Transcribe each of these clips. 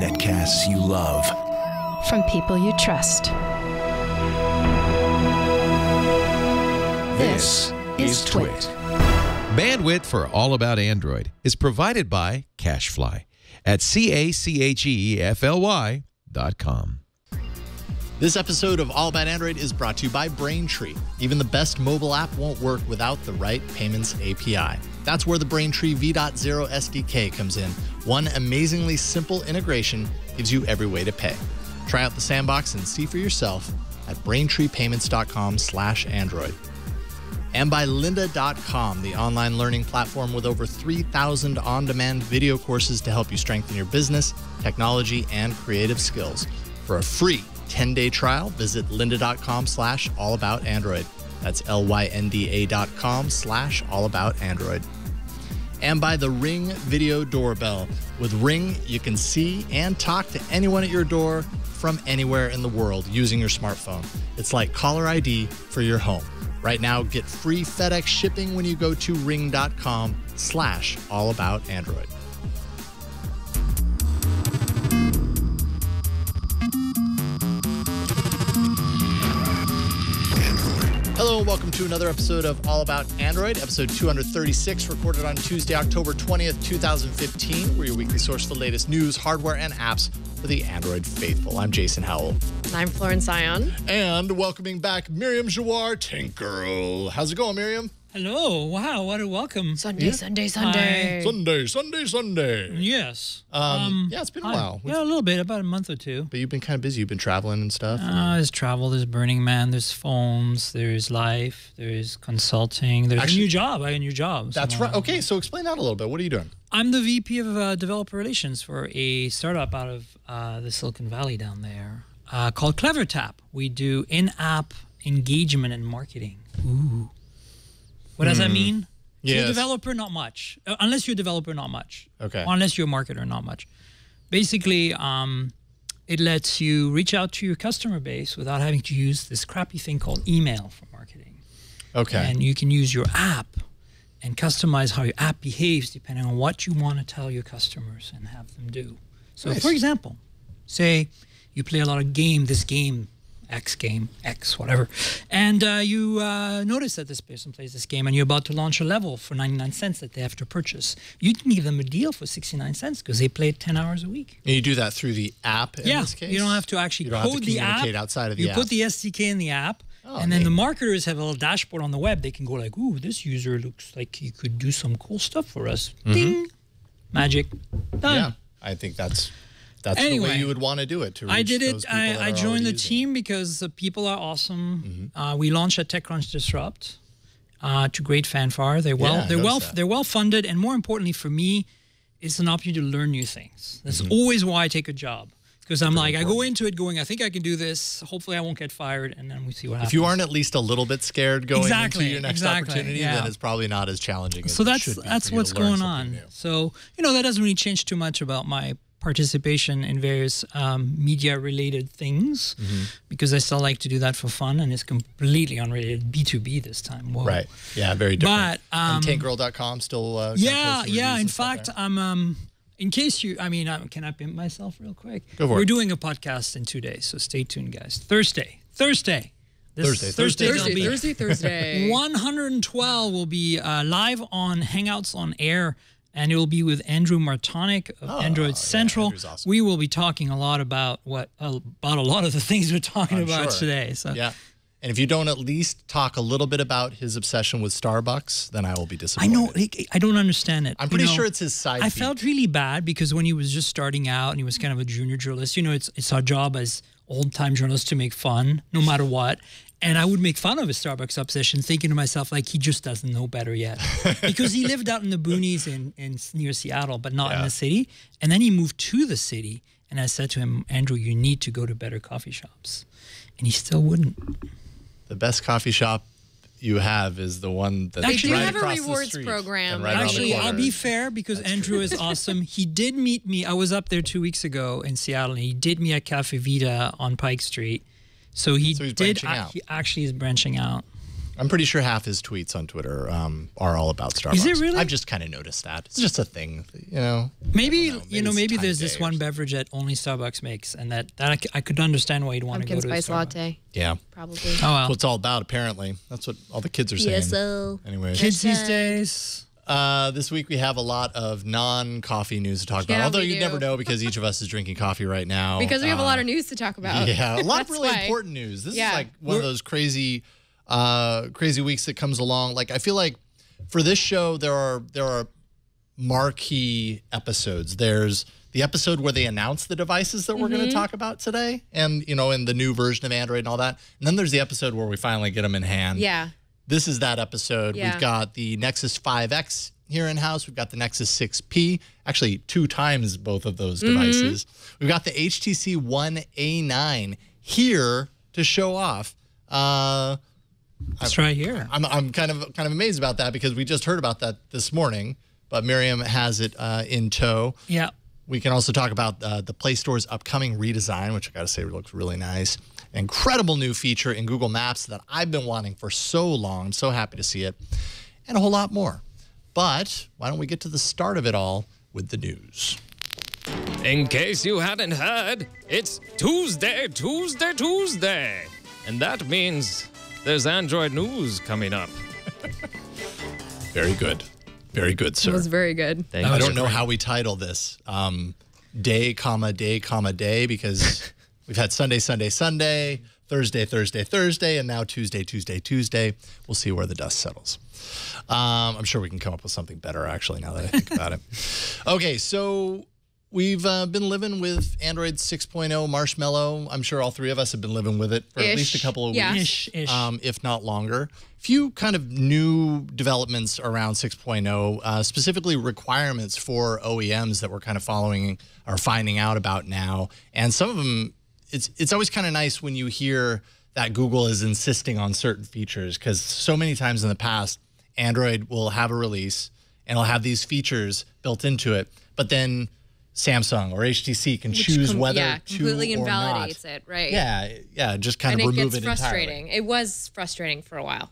Netcasts you love. From people you trust. This is Twit. Bandwidth for All About Android is provided by CacheFly at CacheFly.com. This episode of All About Android is brought to you by Braintree. Even the best mobile app won't work without the right payments API. That's where the Braintree V.0 SDK comes in. One amazingly simple integration gives you every way to pay. Try out the sandbox and see for yourself at braintreepayments.com/Android. And by lynda.com, the online learning platform with over 3,000 on-demand video courses to help you strengthen your business, technology, and creative skills. For a free 10-day trial, visit lynda.com/allaboutandroid. That's lynda.com/allaboutandroid. And by the Ring Video Doorbell. With Ring, you can see and talk to anyone at your door from anywhere in the world using your smartphone. It's like caller ID for your home. Right now, get free FedEx shipping when you go to ring.com/allaboutandroid. Hello and welcome to another episode of All About Android, episode 236, recorded on Tuesday, October 20th, 2015. We're your weekly source for the latest news, hardware, and apps for the Android faithful. I'm Jason Howell. And I'm Florence. And welcoming back Miriam Jawar Tinkerl. How's it going, Miriam? Hello. Wow, what a welcome. Sunday. Hi. Sunday. Yes. Yeah, it's been a while. Yeah, a little bit, about a month or two. But you've been kind of busy. You've been traveling and stuff. There's travel, there's Burning Man, there's phones, there's life, there's consulting, there's a new job. I got a new job. That's right. Okay, so explain that a little bit. What are you doing? I'm the VP of Developer Relations for a startup out of the Silicon Valley down there called CleverTap. We do in-app engagement and marketing. Ooh. What does that mean? Yes. You're a developer, not much. Unless you're a developer, not much. Okay. Unless you're a marketer, not much. Basically, it lets you reach out to your customer base without having to use this crappy thing called email for marketing. Okay. And you can use your app and customize how your app behaves depending on what you want to tell your customers and have them do. So, Nice. for example, say you play a lot of X game, X, whatever. And you notice that this person plays this game and you're about to launch a level for 99 cents that they have to purchase. You can give them a deal for 69 cents because they play it 10 hours a week. And you do that through the app in this case? You don't have to actually You don't have code to the app. communicate outside of the app. You put the SDK in the app. Oh, and then neat. the marketers have a little dashboard on the web. They can go like, ooh, this user looks like he could do some cool stuff for us. Ding. Magic. Done. Yeah, I think that's Anyway, the way you would want to do it. To reach I did those it. people that I are joined already the using team because the people are awesome. We launched at TechCrunch Disrupt to great fanfare. They're well funded, and more importantly for me, it's an opportunity to learn new things. That's always why I take a job. Because I'm I go into it going, I think I can do this. Hopefully I won't get fired, and then we see what happens. If you aren't at least a little bit scared going into your next opportunity, yeah. then it's probably not as challenging as So it should be that's for you what's to learn going something on. new. So, that doesn't really change too much about my participation in various media-related things because I still like to do that for fun, and it's completely unrelated. B2B this time. Whoa. Right. Yeah, very different. But and tankgirl.com still yeah. In fact, I'm in case you, can I pimp myself real quick? Go for it. We're doing a podcast in 2 days, so stay tuned, guys. Thursday. Thursday. 112 will be live on Hangouts on Air, and it will be with Andrew Martonic of Android Central. Andrew's awesome. We will be talking a lot about a lot of the things we're talking about today. So yeah. And if you don't at least talk a little bit about his obsession with Starbucks, then I will be disappointed. I know. I don't understand it. I'm pretty sure it's his side I feed. felt really bad because when he was just starting out and he was kind of a junior journalist, it's our job as old-time journalists to make fun no matter what. And I would make fun of his Starbucks obsession, thinking to myself, like, he just doesn't know better yet. Because he lived out in the boonies near Seattle, but not in the city. And then he moved to the city. And I said to him, Andrew, you need to go to better coffee shops. And he still wouldn't. The best coffee shop you have is the one that's They do right have a across the rewards street program. and right around the Actually, corner. I'll be fair because Andrew is awesome. He did meet me. I was up there 2 weeks ago in Seattle, and he did me at Cafe Vita on Pike Street. So he's branching out. He actually is branching out. I'm pretty sure half his tweets on Twitter are all about Starbucks. Is it really? I've just kind of noticed that. It's just a thing, you know. Maybe maybe there's this one beverage that only Starbucks makes, and that I could understand why you'd want to go to Pumpkin spice Starbucks. latte. Yeah. Probably. Oh, well. That's what it's all about, apparently. That's what all the kids are saying. Yes, so. Anyway. Kids these days. This week we have a lot of non-coffee news to talk about. Yeah, Although we you do. never know because each of us is drinking coffee right now. Because we have a lot of news to talk about. Yeah, a lot of That's really why. important news. This Yeah. is like one of those crazy weeks that comes along. Like I feel like for this show there are marquee episodes. There's the episode where they announce the devices that we're going to talk about today, and in the new version of Android and all that. And then there's the episode where we finally get them in hand. Yeah. This is that episode. Yeah. We've got the Nexus 5X here in-house. We've got the Nexus 6P, actually 2 times both of those devices. We've got the HTC One A9 here to show off. It's right here. I'm kind of amazed about that because we just heard about that this morning, but Miriam has it in tow. Yeah. We can also talk about the Play Store's upcoming redesign, which I got to say looks really nice. Incredible new feature in Google Maps that I've been wanting for so long. I'm so happy to see it, and a whole lot more. But why don't we get to the start of it all with the news? In case you hadn't heard, it's Tuesday. And that means there's Android news coming up. Very good. Very good, sir. It was very good. I don't know how we title this. Day, day, because we've had Sunday, Thursday, and now Tuesday. We'll see where the dust settles. I'm sure we can come up with something better, actually, now that I think about it. Okay, so we've been living with Android 6.0 Marshmallow. I'm sure all three of us have been living with it for at least a couple of weeks, if not longer. Few kind of new developments around 6.0, specifically requirements for OEMs that we're kind of following or finding out about now. And some of them, it's always kind of nice when you hear that Google is insisting on certain features, because so many times in the past, Android will have a release and it'll have these features built into it, but then Samsung or HTC can choose whether to completely or invalidates not. it, right? Yeah, just kind of remove it entirely. Frustrating. It was frustrating for a while.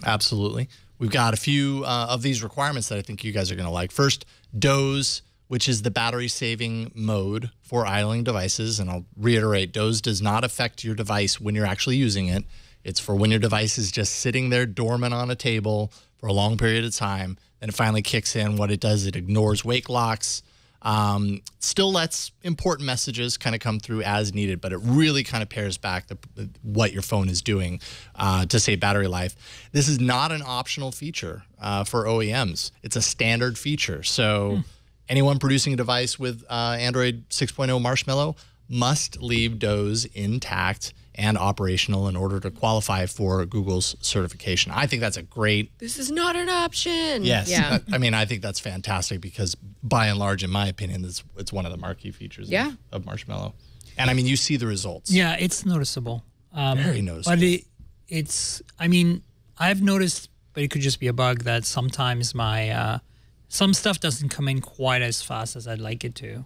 Absolutely. We've got a few of these requirements that I think you guys are going to like. First, DOZ, which is the battery saving mode for idling devices. And I'll reiterate, DOZ does not affect your device when you're actually using it. It's for when your device is just sitting there dormant on a table for a long period of time. Then it finally kicks in. What it does, it ignores wake locks. Still lets important messages kind of come through as needed, but it really kind of pares back what your phone is doing to save battery life. This is not an optional feature for OEMs. It's a standard feature. So anyone producing a device with Android 6.0 Marshmallow must leave DOZ intact and operational in order to qualify for Google's certification. I think that's a great... This is not an option. Yes. Yeah. I mean, I think that's fantastic because by and large, in my opinion, it's one of the marquee features of Marshmallow. And I mean, you see the results. Yeah, it's noticeable. Very noticeable. But I mean, I've noticed, but it could just be a bug, that sometimes my, some stuff doesn't come in quite as fast as I'd like it to.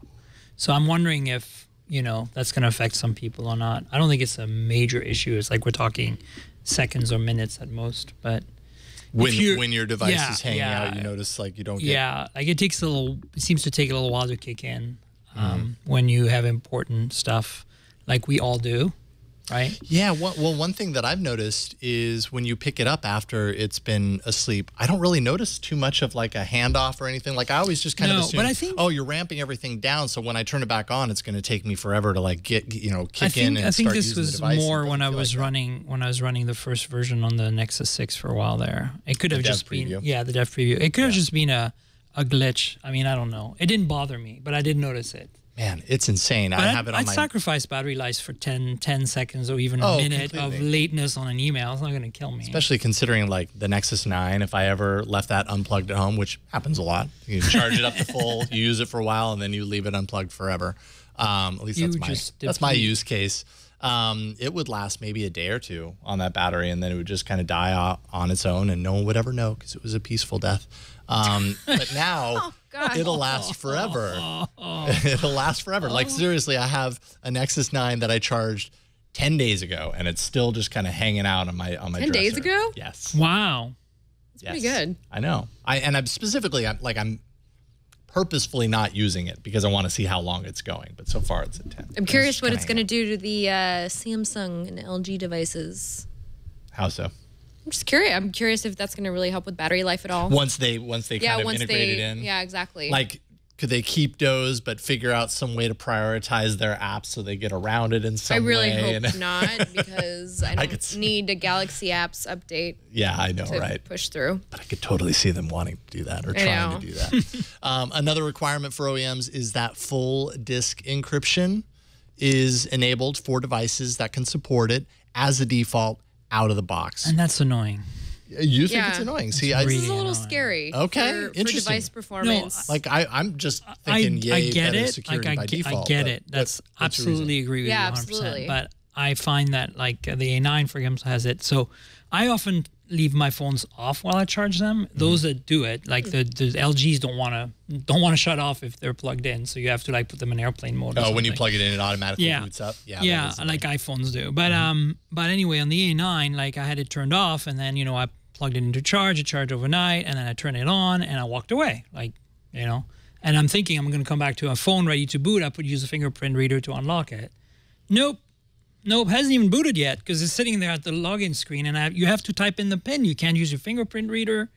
So I'm wondering if, that's going to affect some people or not. I don't think it's a major issue. It's like we're talking seconds or minutes at most. But when your device is hanging out, you notice like you don't get... Yeah, like it seems to take a little while to kick in when you have important stuff like we all do, right? Yeah, well, one thing that I've noticed is when you pick it up after it's been asleep, I don't really notice too much of like a handoff or anything. Like I always just kind of assume, but I think, oh, you're ramping everything down, so when I turn it back on, it's going to take me forever to like kick in and start using the device. I think this was more when I was running the first version on the Nexus 6 for a while there. It could have just been the dev preview. It could have just been a glitch. I mean, I don't know. It didn't bother me, but I did notice it. Man, it's insane. I have it on I'd sacrifice battery life for 10 seconds or even a minute of lateness on an email. It's not going to kill me. Especially considering like the Nexus 9, if I ever left that unplugged at home, which happens a lot. You charge it up to full, you use it for a while, and then you leave it unplugged forever. At least that's my use case. It would last maybe a day or two on that battery, and then it would just kind of die on its own, and no one would ever know because it was a peaceful death. But now it'll last forever. It'll last forever. Like seriously, I have a Nexus 9 that I charged 10 days ago, and it's still just kind of hanging out on my 10 dresser. days ago? Yes. Wow. That's pretty good. I know. I'm purposefully not using it because I want to see how long it's going. But so far, it's at 10. I'm curious what it's going to do to the Samsung and LG devices. How so? I'm just curious. I'm curious if that's going to really help with battery life at all. Once they kind of integrate it in. Yeah, exactly. Like, could they keep those but figure out some way to prioritize their apps so they get around it in some way? I really hope not, because I don't need a Galaxy Apps update. Yeah, I know, right? Push through. But I could totally see them wanting to do that or trying to do that. Another requirement for OEMs is that full disk encryption is enabled for devices that can support it as a default out of the box. And that's annoying. You think it's annoying? See, this is a little scary. Okay, for interesting. device performance. No, like I'm just thinking, I get better it. security by default. I get it. That's absolutely agree with you 100%. Absolutely. But I find that like the A9, for example, has it. So I often leave my phones off while I charge them. Those that do it, like the LGs, don't want to shut off if they're plugged in. So you have to like put them in airplane mode. Oh, when you plug it in, it automatically boots up. Yeah, like iPhones do. But but anyway, on the A9, like I had it turned off, and then I plugged it into charge. It charged overnight, and then I turned it on, and I walked away. Like And I'm thinking I'm going to come back to a phone ready to boot. I would use a fingerprint reader to unlock it. Nope, hasn't even booted yet because it's sitting there at the login screen, and you have to type in the PIN. You can't use your fingerprint reader.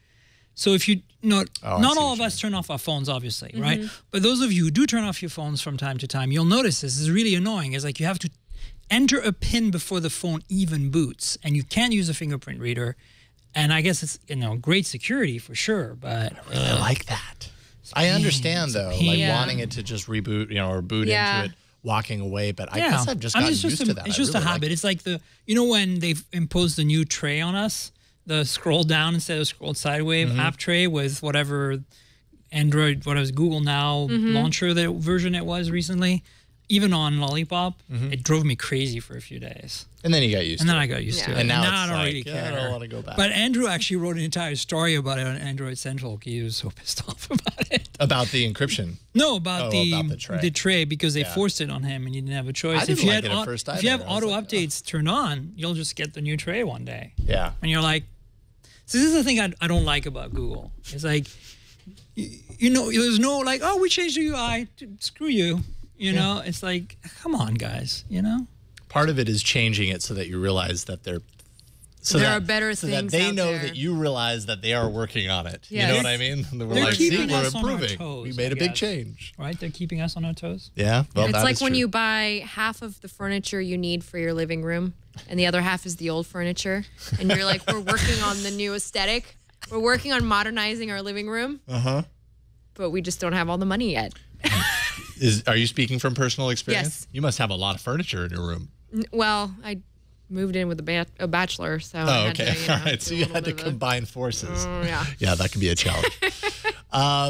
So if you not all of us turn off our phones, obviously, right? But those of you who do turn off your phones from time to time, you'll notice this is really annoying. It's like you have to enter a PIN before the phone even boots, and you can't use a fingerprint reader. And I guess it's great security for sure, but I really like that. I understand though, like wanting it to just reboot, or boot into it, walking away. But I guess I've just gotten used to that. It's just a habit. It's like when they've imposed the new tray on us, the scroll down instead of scroll sideways app tray with whatever Android, Google Now launcher version it was recently. Even on Lollipop, it drove me crazy for a few days. And then you got used to it. And then I got used to it. And now I it's don't really care. I don't want to go back. But Andrew actually wrote an entire story about it on Android Central. He was so pissed off about it. About the encryption? No, about the tray, because they forced it on him and he didn't have a choice. If you have auto updates turned on, you'll just get the new tray one day. Yeah. And you're like, so this is the thing I don't like about Google. It's like, there's no like, oh, we changed the UI. Screw you. It's like, come on, guys, Part of it is changing it so that you realize that there are better things that they know that you realize that they are working on it. Yes. You know what I mean? We're like, see, we're improving. We made a big change. Right? They're keeping us on our toes. Yeah. Well, it's like when you buy half of the furniture you need for your living room and the other half is the old furniture. And you're like, we're working on the new aesthetic. We're working on modernizing our living room. But we just don't have all the money yet. Are you speaking from personal experience? Yes. You must have a lot of furniture in your room. Well, I moved in with a bachelor, so I had to, all right. So you had to combine forces. Yeah. Yeah, that could be a challenge.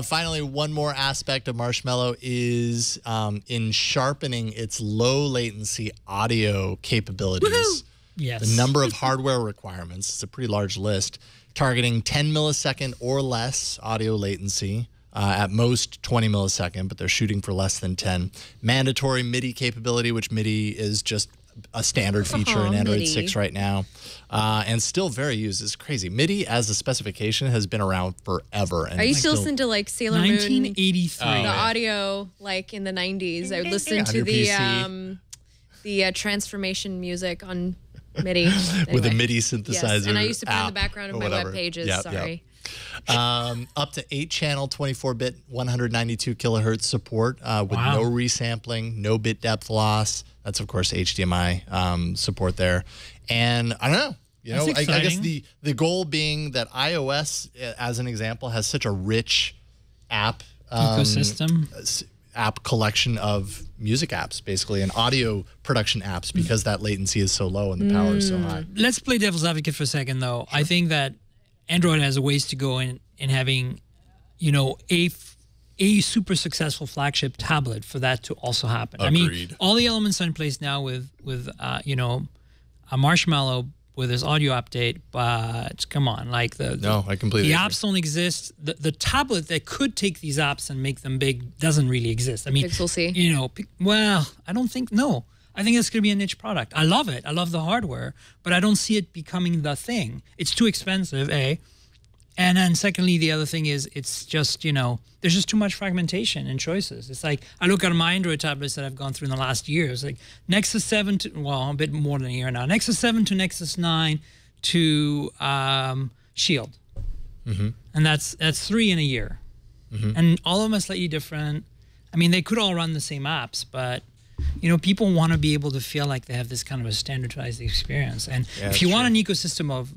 Finally, one more aspect of Marshmallow is in sharpening its low latency audio capabilities. Woohoo! Yes. The number of hardware requirements, it's a pretty large list, targeting 10 millisecond or less audio latency. At most 20 millisecond, but they're shooting for less than 10. Mandatory MIDI capability, which MIDI is just a standard feature in Android 6 right now, and still very used. It's crazy. MIDI as a specification has been around forever. And I used to listen to like Sailor Moon, 1983. the audio like in the 90s. I would listen to the transformation music on MIDI with a MIDI synthesizer. Yes. And I used to put in the background of my web pages. Sorry. Up to 8-channel, 24-bit, 192 kilohertz support with no resampling, no bit depth loss. That's, of course, HDMI support there. And I don't know. I guess the goal being that iOS, as an example, has such a rich app ecosystem. App collection of music apps, basically, and audio production apps, because that latency is so low and the power is so high. Let's play devil's advocate for a second, though. Sure. I think that Android has a ways to go in having, a super successful flagship tablet for that to also happen. Agreed. I mean, all the elements are in place now with a Marshmallow with his audio update, but come on, like I completely the agree. apps don't exist. The tablet that could take these apps and make them big doesn't really exist. I mean, Pixel C. Well, I don't think I think it's going to be a niche product. I love it. I love the hardware, but I don't see it becoming the thing. It's too expensive, A. And then secondly, the other thing is it's just, there's just too much fragmentation in choices. It's like, I look at my Android tablets that I've gone through in the last year. It's like Nexus 7 to, a bit more than a year now. Nexus 7 to Nexus 9 to Shield. And that's 3 in a year. And all of them are slightly different. I mean, they could all run the same apps, but people want to be able to feel like they have this kind of a standardized experience. And if you want an ecosystem of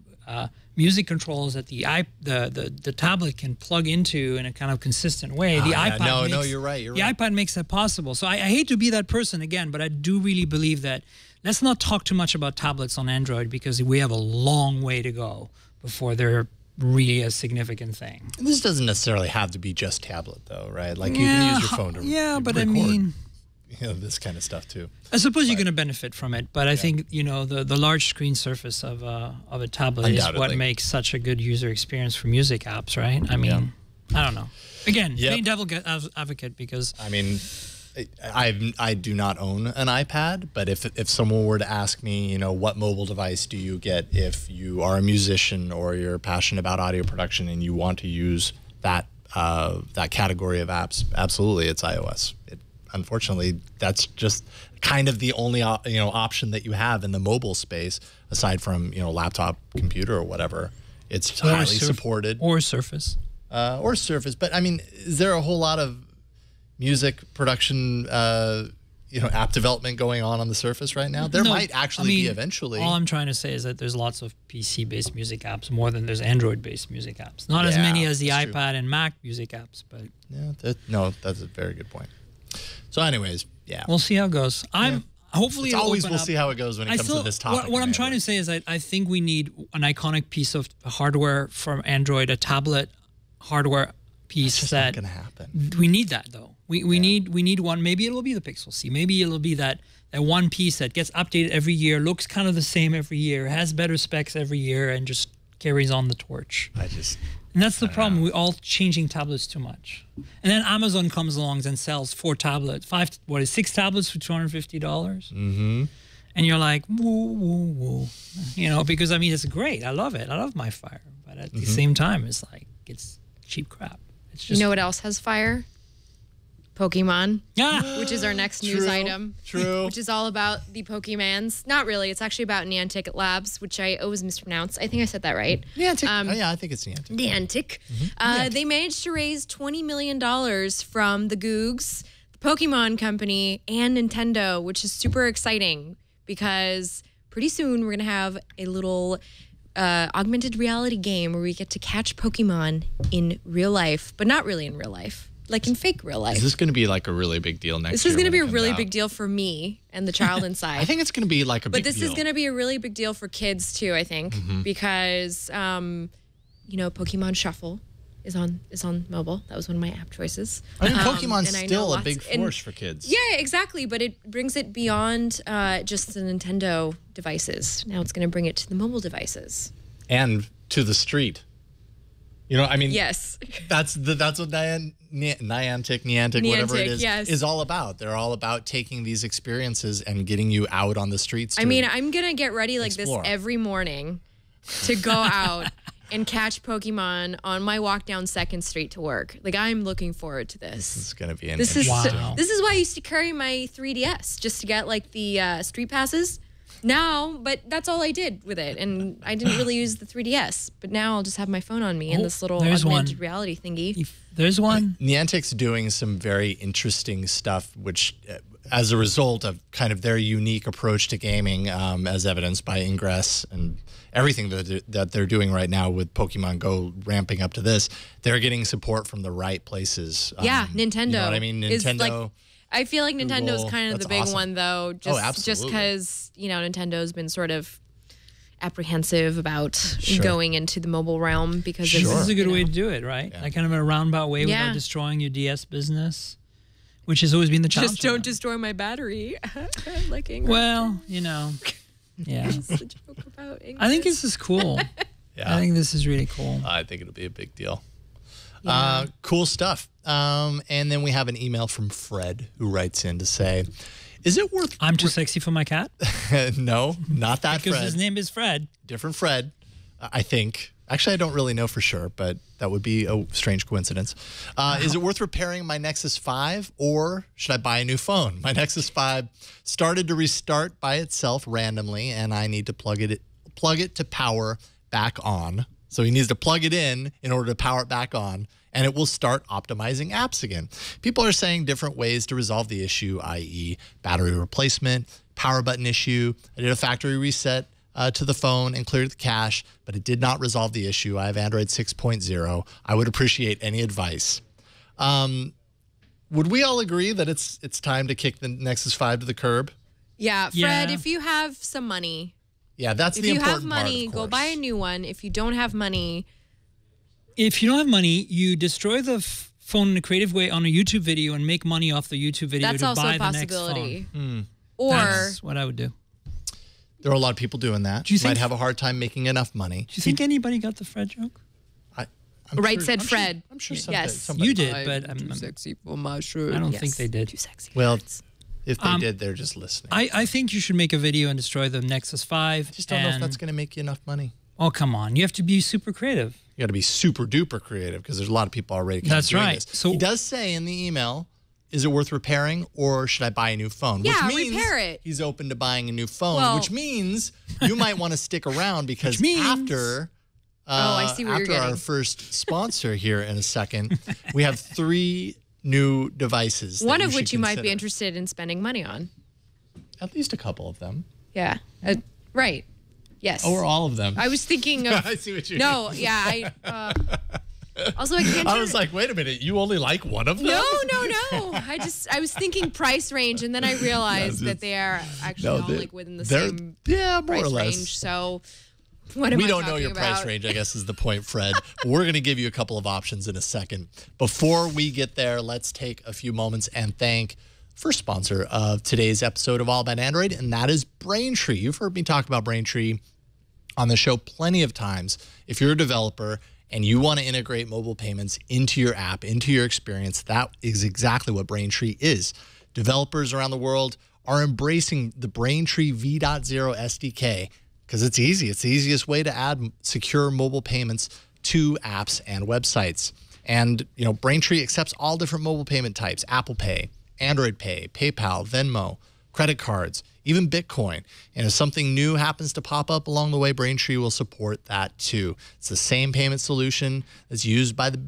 music controls that the tablet can plug into in a kind of consistent way, the iPad you're right. The iPad makes that possible. So I hate to be that person again, but I do really believe that let's not talk too much about tablets on Android because we have a long way to go before they're really a significant thing. And this doesn't necessarily have to be just tablet, though, right? Like you can use your phone to but record, I mean, this kind of stuff too. I suppose you're going to benefit from it, but I think the large screen surface of a tablet is what makes such a good user experience for music apps, right? I mean, I don't know. Again, playing devil advocate because I mean, I do not own an iPad, but if someone were to ask me, what mobile device do you get if you are a musician or you're passionate about audio production and you want to use that category of apps, absolutely, it's iOS. Unfortunately, that's just kind of the only option that you have in the mobile space, aside from laptop, computer, or whatever. It's highly supported, or Surface, But I mean, is there a whole lot of music production, app development going on the Surface right now? There might actually be eventually. All I'm trying to say is that there's lots of PC-based music apps more than there's Android-based music apps. Not as many as the iPad and Mac music apps, but that's a very good point. So, anyways, we'll see how it goes. Hopefully we'll see how it goes when it comes to this topic. What I'm trying to say is I think we need an iconic piece of hardware from Android, a tablet hardware piece. That's just not going to happen. We need that though. We need one. Maybe it'll be the Pixel C. Maybe it'll be that one piece that gets updated every year, looks kind of the same every year, has better specs every year, and just carries on the torch. And that's the problem. We're all changing tablets too much. And then Amazon comes along and sells 6 tablets for $250. And you're like, woo. Because I mean, it's great. I love it. I love my Fire. But at the same time, it's like, it's cheap crap. It's just. You know what else has Fire? Pokemon, which is our next news item. True. Which is all about the Pokemans. Not really. It's actually about Niantic Labs, which I always mispronounce. I think I said that right. Niantic. I think it's Niantic. Niantic. They managed to raise $20 million from the Googs, the Pokemon Company, and Nintendo, which is super exciting because pretty soon we're going to have a little augmented reality game where we get to catch Pokemon in real life, but not really in real life. Like in fake real life. Is this going to be like a really big deal next year? This is going to be a really big deal for me and the child inside. I think it's going to be like a big deal. But this is going to be a really big deal for kids too, I think, because Pokemon Shuffle is on mobile. That was one of my app choices. I think Pokemon's still a big force for kids. Yeah, exactly. But it brings it beyond just the Nintendo devices. Now it's going to bring it to the mobile devices and to the street. Yes. That's what Niantic, whatever it is, is all about. They're all about taking these experiences and getting you out on the streets. I'm going to get ready like this every morning to go out and catch Pokemon on my walk down 2nd Street to work. Like, I'm looking forward to this. This is going to be This is why I used to carry my 3DS, just to get like the street passes. Now, but that's all I did with it, and I didn't really use the 3DS. But now I'll just have my phone on me and this little augmented reality thingy. There's one. Niantic's doing some very interesting stuff, which, as a result of kind of their unique approach to gaming, as evidenced by Ingress and everything that they're doing right now with Pokemon Go ramping up to this, they're getting support from the right places. Nintendo. You know what I mean? Nintendo. I feel like Nintendo's kind of the big one, though, just absolutely. because Nintendo's been sort of apprehensive about going into the mobile realm because this is a good way to do it, right? Yeah. Like kind of in a roundabout way without destroying your DS business, which has always been the challenge. Just don't destroy my battery. Like English. Well, That's the joke about English. I think this is cool. I think this is really cool. I think it'll be a big deal. Cool stuff. And then we have an email from Fred who writes in to say, Is it worth... I'm too sexy for my cat? No, not that Because Fred. his name is Fred. Different Fred, I think. Actually, I don't really know for sure, but that would be a strange coincidence. Is it worth repairing my Nexus 5, or should I buy a new phone? My Nexus 5 started to restart by itself randomly, and I need to plug it to power back on. So he needs to plug it in order to power it back on, and it will start optimizing apps again. People are saying different ways to resolve the issue, i.e. battery replacement, power button issue. I did a factory reset to the phone and cleared the cache, but it did not resolve the issue. I have Android 6.0. I would appreciate any advice. Would we all agree that it's time to kick the Nexus 5 to the curb? Yeah, Fred, Yeah. if you have some money, Yeah, that's if the you important have money, part, go of buy a course. new one. If you don't have money, If you don't have money, you destroy the phone in a creative way on a YouTube video and make money off the YouTube video that's to also buy a the next possibility. phone. Or That's what I would do. There are a lot of people doing that. Do you Might think- have a hard time making enough money. Do you think anybody got the Fred joke? I'm Right sure- said I'm Fred. Sure, I'm sure Yes. somebody You did, but I'm, sexy for my shirt. I don't think they did. Too sexy. Well, if they did, they're just listening. I think you should make a video and destroy the Nexus 5. just don't know if that's going to make you enough money. Oh, come on. You have to be super creative. You got to be super duper creative because there's a lot of people already kind That's of doing right. this. So- he does say in the email, is it worth repairing or should I buy a new phone? Yeah, which means repair it. he's open to buying a new phone, Well- which means you might want to stick around because means- after I see where you're after our getting. first sponsor here in a second, we have 3 new devices. that One of should which you might be consider. interested in spending money on. At least a couple of them. Yeah. Right. Yes. Or all of them. I was thinking of. I see what you No, mean. yeah. Also, I can't. I was like, wait a minute, you only like one of them? No. I was thinking price range, and then I realized that they are actually all like within the same yeah, more price or less. range. So, what am We I don't know talking your about? price range, I guess is the point, Fred. But we're going to give you a couple of options in a second. Before we get there, let's take a few moments and thank first sponsor of today's episode of All About Android, and that is Braintree. You've heard me talk about Braintree on the show plenty of times. If you're a developer and you want to integrate mobile payments into your app, into your experience, that is exactly what Braintree is. Developers around the world are embracing the Braintree V.0 SDK because it's easy. It's the easiest way to add secure mobile payments to apps and websites. And, you know, Braintree accepts all different mobile payment types: Apple Pay, Android Pay, PayPal, Venmo, credit cards, even Bitcoin. And if something new happens to pop up along the way, Braintree will support that too. It's the same payment solution that's used by the,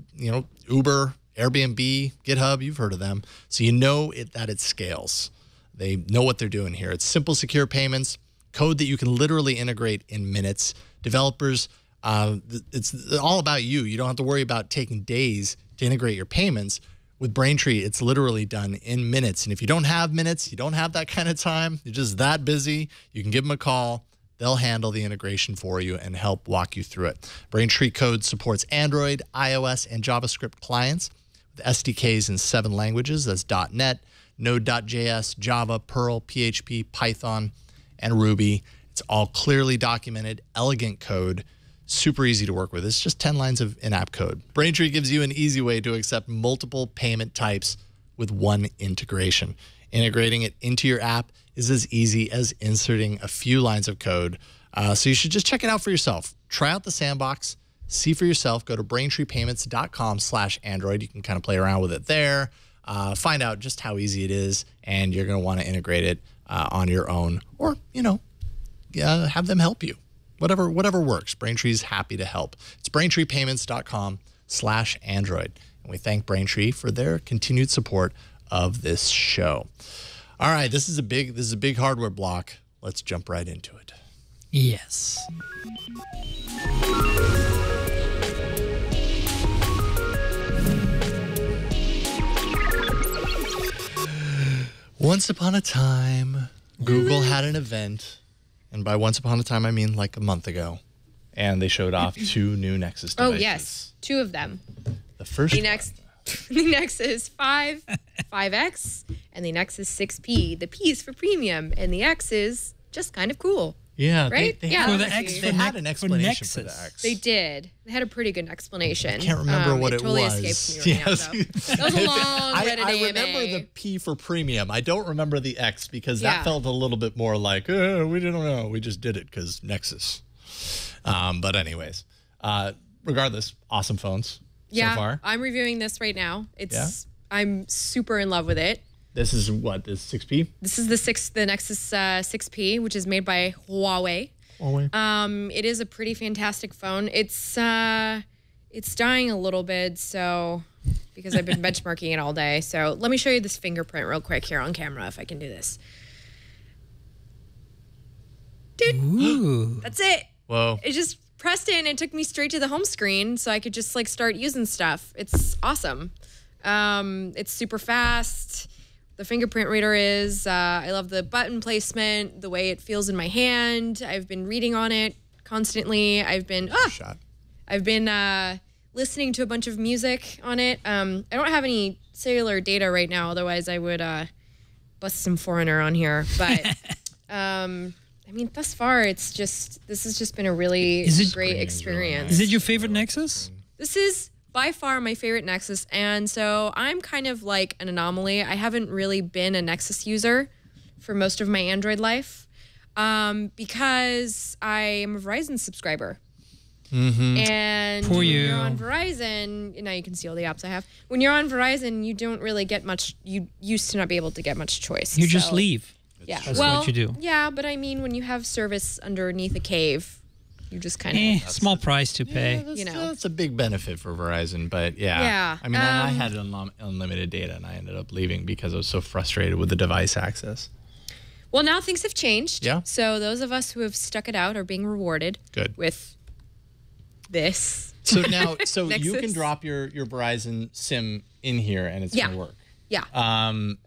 Uber, Airbnb, GitHub. You've heard of them. So you know that it scales. They know what they're doing here. It's simple, secure payments, code that you can literally integrate in minutes. Developers, it's all about you. You don't have to worry about taking days to integrate your payments. With Braintree, it's literally done in minutes. And if you don't have minutes, you don't have that kind of time, you're just that busy, you can give them a call. They'll handle the integration for you and help walk you through it. Braintree Code supports Android, iOS, and JavaScript clients with SDKs in 7 languages. That's .NET, Node.js, Java, Perl, PHP, Python, and Ruby. It's all clearly documented, elegant code, super easy to work with. It's just 10 lines of in-app code. Braintree gives you an easy way to accept multiple payment types with one integration. Integrating it into your app is as easy as inserting a few lines of code. So you should just check it out for yourself. Try out the sandbox, see for yourself. Go to braintreepayments.com/Android. You can kind of play around with it there. Find out just how easy it is, and you're going to want to integrate it on your own, or, have them help you. Whatever works. Braintree's happy to help. It's braintreepayments.com/Android. And we thank Braintree for their continued support of this show. All right, this is a big hardware block. Let's jump right into it. Yes. Once upon a time, Google had an event, and by once upon a time I mean like a month ago, and they showed off 2 new Nexus Oh devices. yes, 2 of them. The first The Nexus 5, 5X, and the Nexus 6P. The P is for premium, and the X is just kind of cool. Yeah, Right? They Yeah. For had, the X, they had an explanation for the Nexus. X. They did. They had a pretty good explanation. I can't remember what it totally was. escapes me right now, though. That was a long Reddit I AMA. remember the P for premium. I don't remember the X because Yeah. that felt a little bit more like, we didn't know. We just did it because Nexus. But anyways, regardless, awesome phones so far. I'm reviewing this right now. Yeah? I'm super in love with it. This is what, this 6P? This is the Nexus 6P, which is made by Huawei. It is a pretty fantastic phone. It's dying a little bit, so because I've been benchmarking it all day. So let me show you this fingerprint real quick here on camera if I can do this. Dude, Ooh. that's it. Whoa. It just pressed it and it took me straight to the home screen so I could just like start using stuff. It's awesome. It's super fast. The fingerprint reader is, I love the button placement, the way it feels in my hand. I've been reading on it constantly. I've been listening to a bunch of music on it. I don't have any cellular data right now, otherwise I would bust some foreigner on here. But I mean, thus far, this has just been a really great experience. Is it your favorite Nexus? This is by far my favorite Nexus, and so I'm kind of like an anomaly. I haven't really been a Nexus user for most of my Android life because I am a Verizon subscriber. And Poor when you. you're on Verizon, now you can see all the apps I have. When you're on Verizon, you don't really get much. You used to not be able to get much choice. You just so- leave. Yeah, That's well, what you do. Yeah, but I mean, when you have service underneath a cave, you just kind of Small price to pay. That's a big benefit for Verizon, but yeah. Yeah, I mean, I had unlimited data, and I ended up leaving because I was so frustrated with the device access. Well, now things have changed. Yeah. So those of us who have stuck it out are being rewarded. Good. With this. So now, you Nexus. can drop your Verizon SIM in here, and it's going to work. Yeah.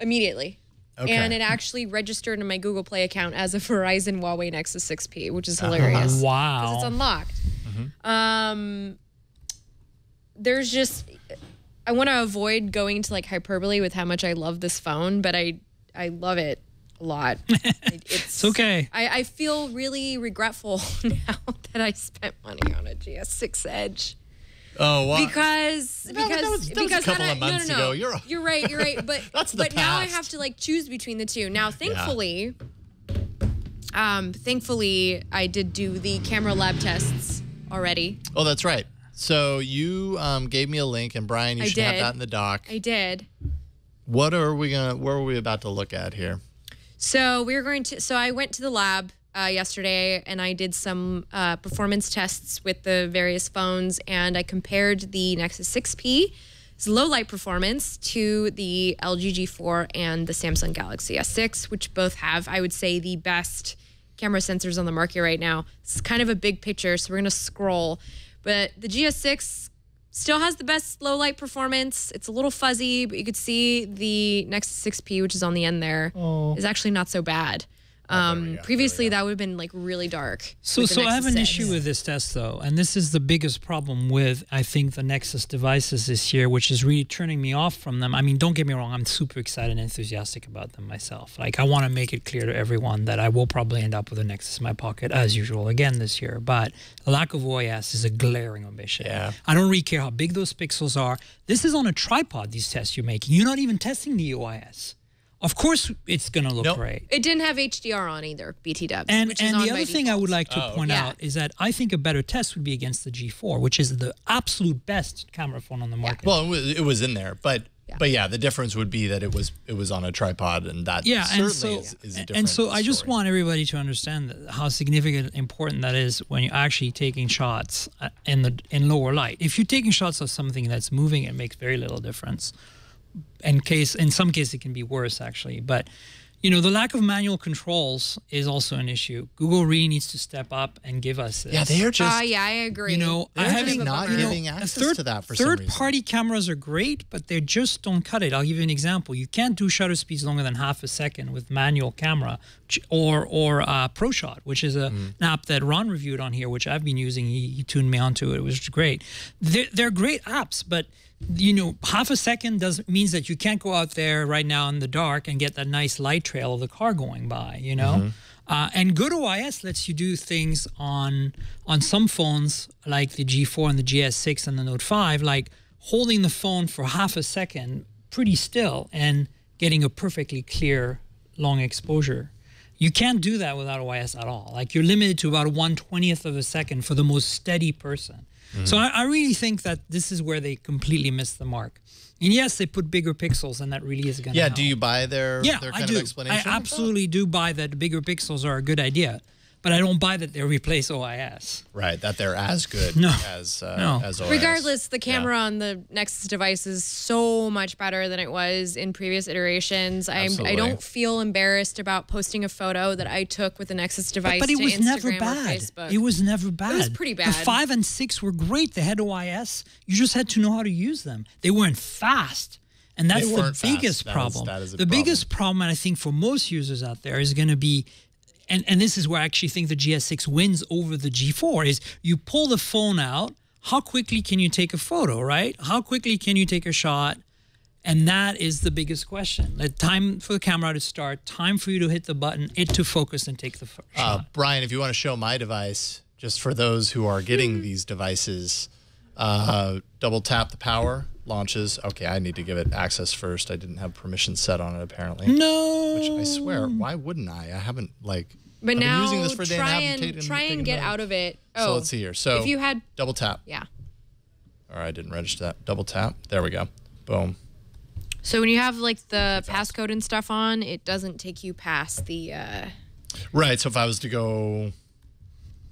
Immediately. Okay. And it actually registered in my Google Play account as a Verizon Huawei Nexus 6P, which is hilarious. Because Wow. it's unlocked. There's just, I want to avoid going to like hyperbole with how much I love this phone, but I love it a lot. It's okay. I feel really regretful now that I spent money on a GS6 Edge. Oh, wow. Because that was a couple of months ago. You're right. But That's the now I past. have to like choose between the two. Now, thankfully, I did do the camera lab tests already. Oh, that's right. So you gave me a link, and Brian, you should have that in the doc. I did. What are we where are we about to look at here? So I went to the lab yesterday and I did some performance tests with the various phones, and I compared the Nexus 6P's low light performance to the LG G4 and the Samsung Galaxy S6, which both have, I would say, the best camera sensors on the market right now. It's kind of a big picture, so we're going to scroll. But the GS6 still has the best low light performance. It's a little fuzzy, but you could see the Nexus 6P, which is on the end there, is actually not so bad. Previously, that would have been like really dark. So I have an issue with this test though, and this is the biggest problem with, I think, the Nexus devices this year, which is really turning me off from them. I mean, don't get me wrong, I'm super excited and enthusiastic about them myself. Like, I want to make it clear to everyone that I will probably end up with a Nexus in my pocket as usual again this year, but the lack of OIS is a glaring omission. Yeah. I don't really care how big those pixels are. This is on a tripod, these tests you're making. You're not even testing the OIS. Of course, it's going to look great. It didn't have HDR on either, BT dubs. And which is on the by other thing I default. would like to point out is that I think a better test would be against the G4, which is the absolute best camera phone on the market. Well, it was in there, but yeah, the difference would be that it was on a tripod, and that certainly is a different and so I just story. want everybody to understand how significant, important that is when you're actually taking shots in lower light. If you're taking shots of something that's moving, it makes very little difference. In some cases, it can be worse actually, but. You know, the lack of manual controls is also an issue. Google really needs to step up and give us this. Yeah, they are just. Yeah, I agree. You know, They're just not giving access to that for some reason. Third-party cameras are great, but they just don't cut it. I'll give you an example. You can't do shutter speeds longer than half a second with manual camera or ProShot, which is an app that Ron reviewed on here, which I've been using. He tuned me onto it. It was great. They're great apps, but you know, half a second means that you can't go out there right now in the dark and get that nice light trail of the car going by, you know? And good OIS lets you do things on some phones like the G4 and the GS6 and the Note 5, like holding the phone for half a second pretty still and getting a perfectly clear long exposure. You can't do that without OIS at all. Like you're limited to about 1/20th of a second for the most steady person. So I really think that this is where they completely missed the mark. And yes, they put bigger pixels, and that really is going to help. Do you buy their kind of explanation? I absolutely do buy that bigger pixels are a good idea, but I don't buy that they replace OIS. Right, that they're as good as OIS. Regardless, the camera on the Nexus device is so much better than it was in previous iterations. I don't feel embarrassed about posting a photo that I took with the Nexus device but it to was Instagram never or bad. Facebook. It was never bad. It was pretty bad. The 5 and 6 were great. They had OIS. You just had to know how to use them. They weren't fast. And that's the biggest problem. The biggest problem, I think, for most users out there is going to be, and this is where I actually think the GS6 wins over the G4, is you pull the phone out, how quickly can you take a photo, right? How quickly can you take a shot? And that is the biggest question. The time for the camera to start, time for you to hit the button, it to focus and take the shot. Brian, if you want to show my device, just for those who are getting these devices, double tap the power. Launches. Okay, I need to give it access first. I didn't have permission set on it apparently. No. Which I swear, why wouldn't I? I haven't But I've now been using this for a day try and get out of it. So let's see here. So if you had double tap. Yeah. All right, I didn't register that. Double tap. There we go. Boom. So when you have like the passcode and stuff on, it doesn't take you past the Right, so if I was to go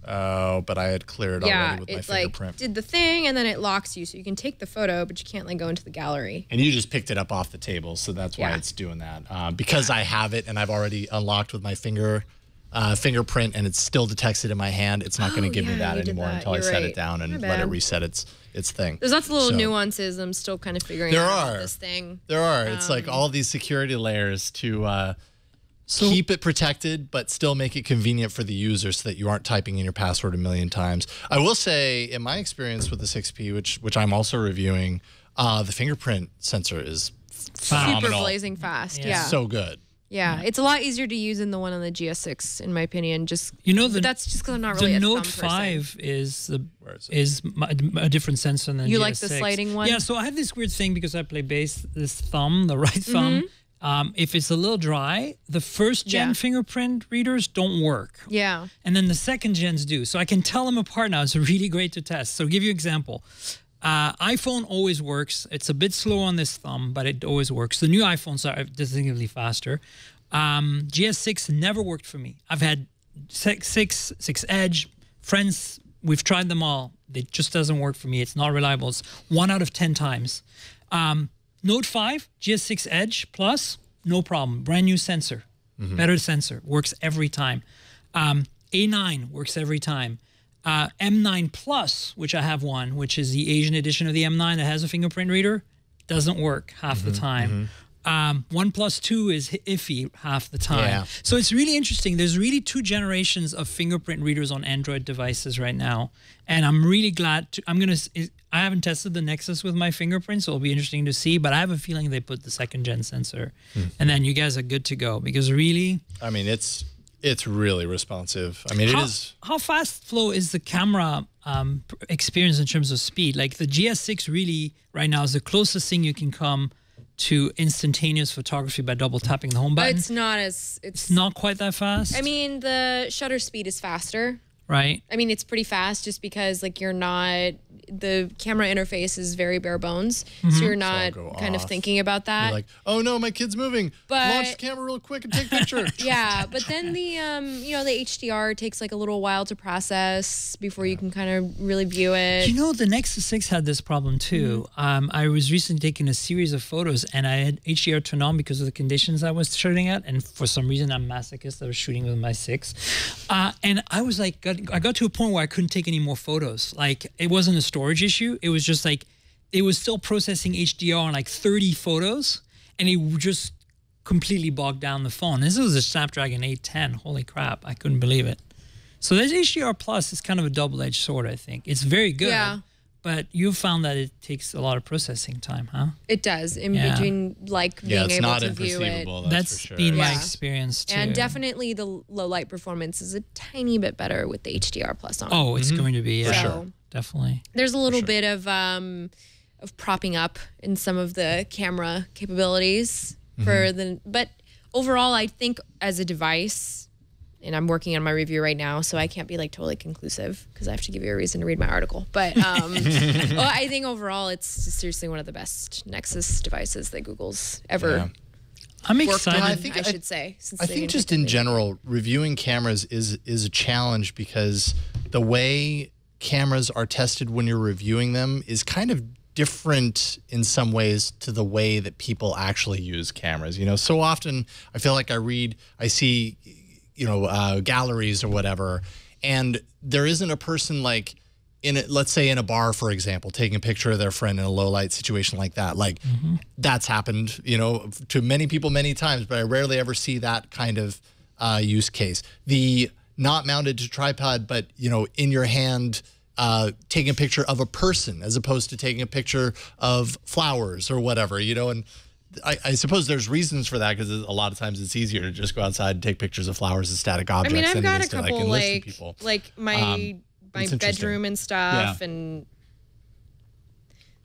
but I had cleared already with my fingerprint. Like did the thing and then it locks you, so you can take the photo, but you can't like go into the gallery. And you just picked it up off the table, so that's why it's doing that. Because I have it and I've already unlocked with my fingerprint, and it still detects it in my hand. It's not going to give me that anymore until I set it down and let it reset its thing. There's lots of little nuances I'm still kind of figuring out about this thing. There are. It's like all these security layers to keep it protected, but still make it convenient for the user so that you aren't typing in your password a million times. I will say, in my experience with the 6P, which I'm also reviewing, the fingerprint sensor is phenomenal. Super blazing fast. Yeah. So good. Yeah, it's a lot easier to use than the one on the GS6, in my opinion. Just that's just because I'm not really the a Note thumb 5 is a different sensor than you GS6. like the sliding one? Yeah, so I have this weird thing because I play bass. This thumb, the right thumb, if it's a little dry, the first gen fingerprint readers don't work. Yeah, and then the second gens do. So I can tell them apart now. It's really great to test. So I'll give you an example. iPhone always works. It's a bit slow on this thumb, but it always works. The new iPhones are distinctly faster. GS6 never worked for me. I've had 6 Edge, friends, we've tried them all. It just doesn't work for me. It's not reliable. It's 1 out of 10 times. Note 5, GS6 Edge Plus, no problem. Brand new sensor, better sensor, works every time. A9 works every time. M9 Plus, which I have one, which is the Asian edition of the M9 that has a fingerprint reader, doesn't work half the time. OnePlus 2 is iffy half the time. Yeah. So it's really interesting. There's really 2 generations of fingerprint readers on Android devices right now. And I'm really glad I haven't tested the Nexus with my fingerprint, so it'll be interesting to see, but I have a feeling they put the 2nd gen sensor. And then you guys are good to go, because really, I mean, it's really responsive. I mean, how fast flow is the camera experience in terms of speed? Like the GS6 really right now is the closest thing you can come to instantaneous photography by double tapping the home button. It's not quite that fast. I mean, the shutter speed is faster. Right. I mean, it's pretty fast just because like the camera interface is very bare bones, so you're not kind of thinking about that. You're like, oh no, my kid's moving. Launch the camera real quick and take a picture. Yeah, but then the the HDR takes like a little while to process before you can kind of really view it. You know, the Nexus 6 had this problem too. I was recently taking a series of photos and I had HDR turned on because of the conditions I was shooting at, and for some reason I'm masochist. I was shooting with my 6, and I was like, I got to a point where I couldn't take any more photos. Like it wasn't a storage issue. It was just like, it was still processing HDR on like 30 photos, and it just completely bogged down the phone. This was a Snapdragon 810. Holy crap, I couldn't believe it. So this HDR Plus is kind of a double-edged sword, I think. It's very good, but you found that it takes a lot of processing time, huh? It does in Yeah. between like being it's able not to view it. imperceivable. That's for sure. been my Yeah. experience too. And definitely the low light performance is a tiny bit better with the HDR plus on. Oh, it's going to be, yeah, sure. definitely. There's a little bit of propping up in some of the camera capabilities for but overall I think as a device, and I'm working on my review right now, so I can't be like totally conclusive because I have to give you a reason to read my article. But well, I think overall it's seriously one of the best Nexus devices that Google's ever I'm worked excited. on, I think- I should say. Since I they think just invented in it. general, reviewing cameras is a challenge because the way cameras are tested when you're reviewing them is kind of different in some ways to the way that people actually use cameras. You know, so often I feel like I see, galleries or whatever, and there isn't a person like let's say in a bar, for example, taking a picture of their friend in a low light situation like that. Like that's happened, to many people many times, but I rarely ever see that kind of use case. The not mounted to tripod, but in your hand, taking a picture of a person as opposed to taking a picture of flowers or whatever, and I suppose there's reasons for that because a lot of times it's easier to just go outside and take like flowers and static objects. I mean, I've than got it a is to, couple enlist people. like my it's interesting. bedroom and stuff, Yeah. and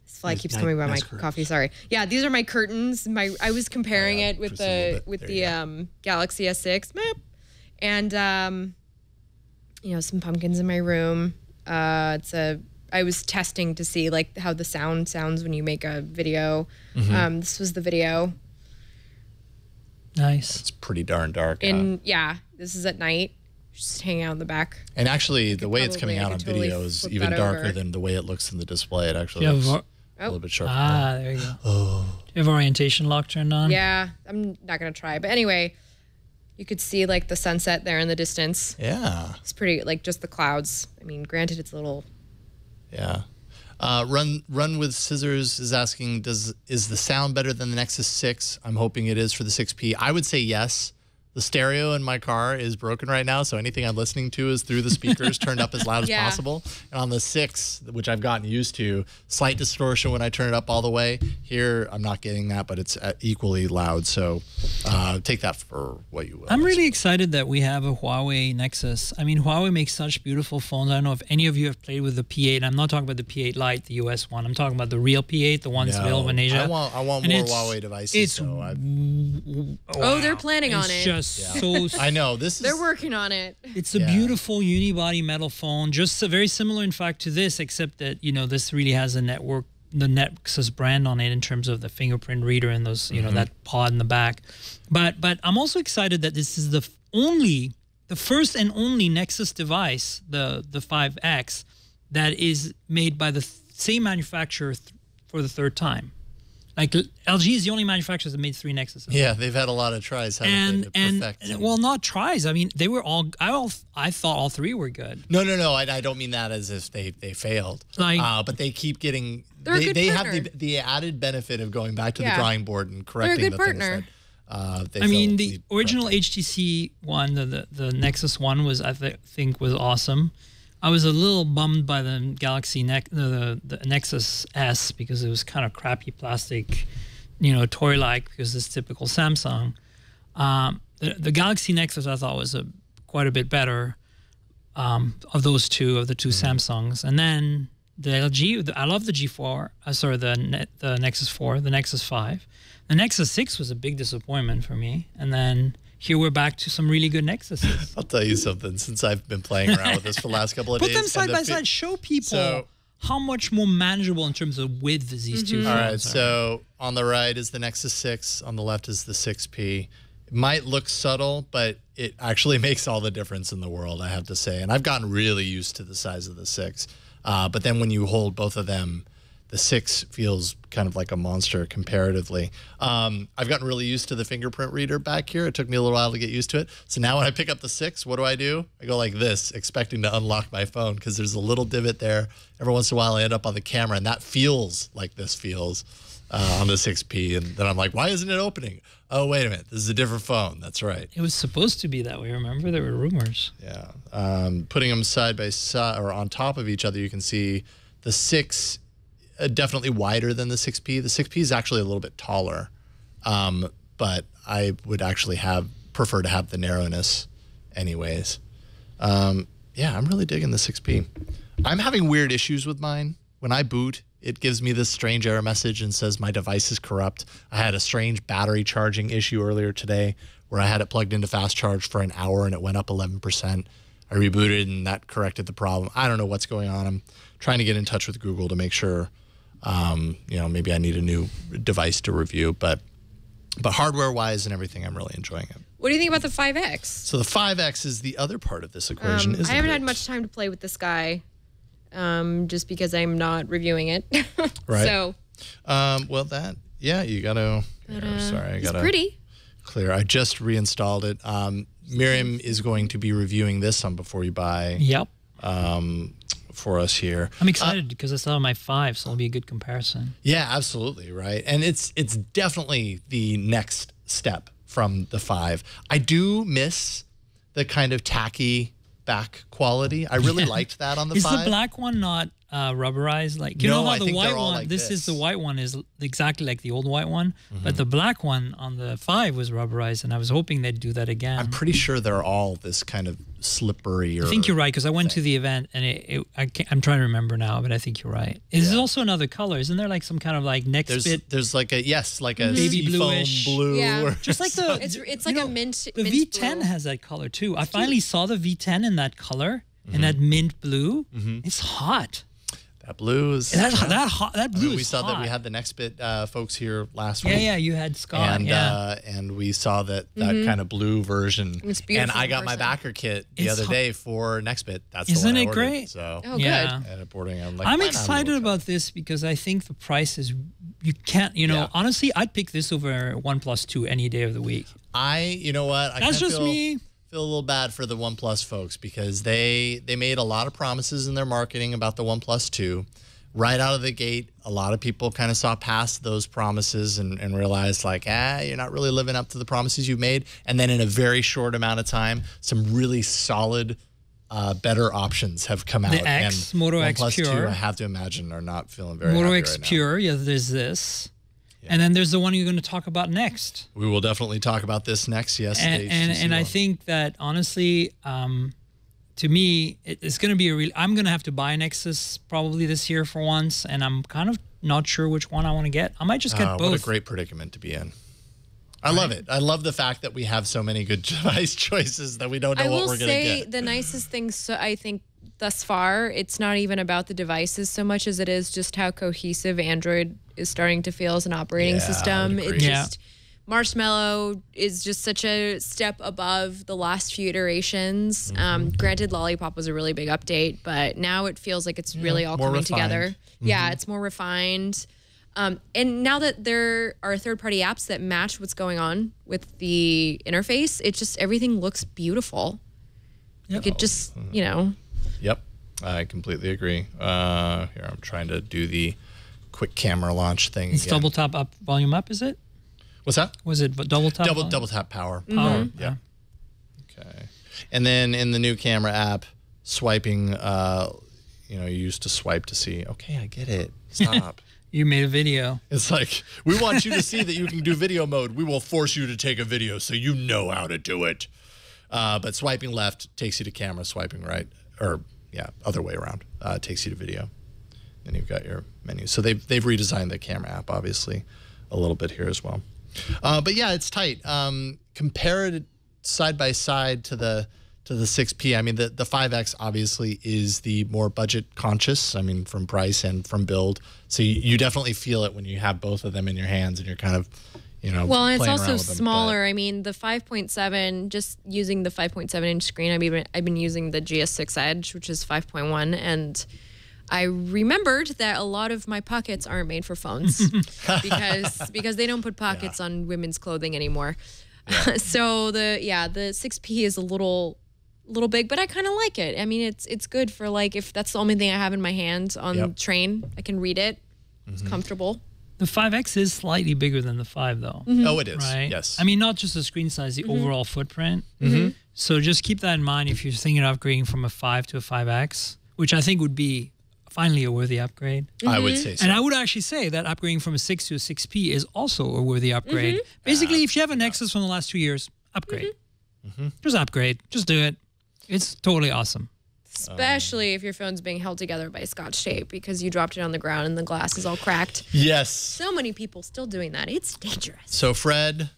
this fly keeps nice- coming by nice my curtains. some Sorry. Yeah, these are my curtains. I was comparing it with just a little bit. the There you Galaxy S6 map, and some pumpkins in my room. I was testing to see like how the sound sounds when you make a video. This was the video. Nice. It's pretty darn dark. And this is at night, just hanging out in the back. And actually, the way it's probably- coming I out on could totally video is flip even that darker over. than the way it looks in the display. It actually Yeah, looks var- a little bit sharper. Ah, there you go. Do you have orientation lock turned on? Yeah, I'm not gonna try. But anyway, you could see like the sunset there in the distance. Yeah, It's pretty, like just the clouds. I mean, granted, it's a little. yeah. Run with Scissors is asking, is the sound better than the Nexus 6? I'm hoping it is for the 6P. I would say yes. The stereo in my car is broken right now, so anything I'm listening to is through the speakers turned up as loud as Yeah. possible. And on the 6, which I've gotten used to, slight distortion when I turn it up all the way. Here, I'm not getting that, but it's equally loud. So take that for what you will. I'm really excited that we have a Huawei Nexus. I mean, Huawei makes such beautiful phones. I don't know if any of you have played with the P8. I'm not talking about the P8 Lite, the US one. I'm talking about the real P8, the one that's available in Asia. I want And more it's- Huawei devices. It's Oh, they're planning on it's it. just so. I know this is. They're working on it. It's a beautiful unibody metal phone, just very similar, in fact, to this, except that this really has a the Nexus brand on it in terms of the fingerprint reader and those, that pod in the back. But I'm also excited that this is the first and only Nexus device, the 5X, that is made by the same manufacturer for the third time. Like LG is the only manufacturer that made 3 Nexuses. Yeah, they've had a lot of tries, haven't they, to perfect them. Well, not tries. I mean, they were all. I thought all 3 were good. No. I don't mean that as if they failed. But they keep getting. They're a good they partner. have the added benefit of going back to the Yeah. drawing board and correcting good the partner. things that. They I mean, feel the need original correcting. HTC one, the Nexus one, was think was awesome. I was a little bummed by the Galaxy the Nexus S because it was kind of crappy plastic, toy-like, because it's typical Samsung. The Galaxy Nexus I thought was quite a bit better of the two Samsungs, and then the LG. I love the G4. The Nexus 4, the Nexus 5. The Nexus 6 was a big disappointment for me, and then here we're back to some really good Nexuses. I'll tell you something. Since I've been playing around with this for the last couple of Put days, them side and by the side. Show people So- how much more manageable in terms of width these two phones All right, are. so on the right is the Nexus 6, on the left is the 6P. It might look subtle, but it actually makes all the difference in the world, I have to say. And I've gotten really used to the size of the 6. But then when you hold both of them, the 6 feels kind of like a monster comparatively. I've gotten really used to the fingerprint reader back here. It took me a little while to get used to it. So now when I pick up the 6, what do? I go like this, expecting to unlock my phone because there's a little divot there. Every once in a while I end up on the camera, and that feels like this feels on the 6P. And then I'm like, why isn't it opening? Oh, wait a minute. This is a different phone. That's right. It was supposed to be that way. Remember, there were rumors. Yeah. Putting them side by side or on top of each other, you can see The 6 definitely wider than the 6P. The 6P is actually a little bit taller, but I would actually prefer to have the narrowness anyways. Yeah, I'm really digging the 6P. I'm having weird issues with mine. When I boot, it gives me this strange error message and says my device is corrupt. I had a strange battery charging issue earlier today where I had it plugged into fast charge for an hour and it went up 11%. I rebooted and that corrected the problem. I don't know what's going on. I'm trying to get in touch with Google to make sure, maybe I need a new device to review. But hardware-wise and everything, I'm really enjoying it. What do you think about the 5X? So the 5X is the other part of this equation, isn't it? I haven't had much time to play with this guy, just because I'm not reviewing it. Right. So. You got to. Sorry, I got to. It's pretty. Clear. I just reinstalled it. Miriam is going to be reviewing this on Before You Buy. Yep. For us here. I'm excited because I saw my 5, so it'll be a good comparison. Yeah, absolutely, right. And it's definitely the next step from the 5. I do miss the kind of tacky back quality. I really liked that on the 5. Is the black one not rubberized? Like, you know how the white one, like this is the white one is exactly like the old white one, but the black one on the 5 was rubberized, and I was hoping they'd do that again. I'm pretty sure they're all this kind of slippery. I think you're right, because I went to the event, and I'm trying to remember now, but I think you're right. There's also another color. Isn't there like some kind of like There's like a baby bluish blue. Yeah. Or just like the it's like a mint. The mint V10 blue. has that color too. I finally saw the V10 in that color, in that mint blue. It's hot. That blue is That blue is we saw hot. that we had the Nextbit folks here last week. Yeah, you had Scott. And we saw that kind of blue version. It's beautiful. And I got my backer kit the other day for Nextbit. That's the Isn't one I it ordered. great? So Oh, Yeah. good. I ended up ordering. I'm like, I'm why not? excited about this because I think the price is, you can't, honestly, I'd pick this over OnePlus 2 any day of the week. You know what? That's just me. Feel a little bad for the OnePlus folks because they made a lot of promises in their marketing about the OnePlus 2. Right out of the gate, a lot of people kind of saw past those promises and realized like, you're not really living up to the promises you've made. And then in a very short amount of time, some really solid, better options have come out. The X, and Moto X OnePlus 2, Pure. I have to imagine, are not feeling very Moto happy X right now. Pure, there's this. And then there's the one you're going to talk about next. We will definitely talk about this next, yes. And I think that, honestly, to me, it's going to be I'm going to have to buy a Nexus probably this year for once, and I'm kind of not sure which one I want to get. I might just get both. What a great predicament to be in. I love it. I love the fact that we have so many good device choices that we don't know what we're going to get. I will say the nicest thing, I think, thus far, it's not even about the devices so much as it is just how cohesive Android is starting to feel as an operating system. I would agree. Marshmallow is just such a step above the last few iterations. Granted, Lollipop was a really big update, but now it feels like it's really all coming together. Yeah, it's more refined. And now that there are third-party apps that match what's going on with the interface, it just, everything looks beautiful. Like it just, Yep, I completely agree. Here, I'm trying to do the quick camera launch thing. It's double tap up, volume up, is it? What's that? Was it double tap? Double tap power. Power. Yeah. Okay. And then in the new camera app, swiping, you used to swipe to see, okay, I get it. Stop. You made a video. It's like, we want you to see that you can do video mode. We will force you to take a video so you know how to do it. But swiping left takes you to camera, swiping right, other way around, takes you to video. Then you've got your menu. So they've redesigned the camera app, obviously, a little bit here as well. But yeah, it's tight. Compare it side by side to the 6P. I mean, the 5X obviously is the more budget conscious. I mean, from price and from build. So you definitely feel it when you have both of them in your hands and you're kind of, well, and it's playing also around with them, smaller. I mean, the 5.7, just using the 5.7 inch screen, I've been using the GS6 Edge, which is 5.1, and I remembered that a lot of my pockets aren't made for phones because they don't put pockets on women's clothing anymore. Yeah. So the 6P is a little big, but I kind of like it. I mean, it's good for like if that's the only thing I have in my hand on the train, I can read it. It's comfortable. The 5X is slightly bigger than the 5, though. Oh, it is. Right? Yes. I mean, not just the screen size, the overall footprint. So just keep that in mind if you're thinking of upgrading from a 5 to a 5X, which I think would be finally a worthy upgrade. I would say so. And I would actually say that upgrading from a 6 to a 6P is also a worthy upgrade. Basically, if you have a Nexus from the last 2 years, upgrade. Just upgrade. Just do it. It's totally awesome. Especially if your phone's being held together by Scotch tape because you dropped it on the ground and the glass is all cracked. Yes. So many people still doing that. It's dangerous. So, Fred,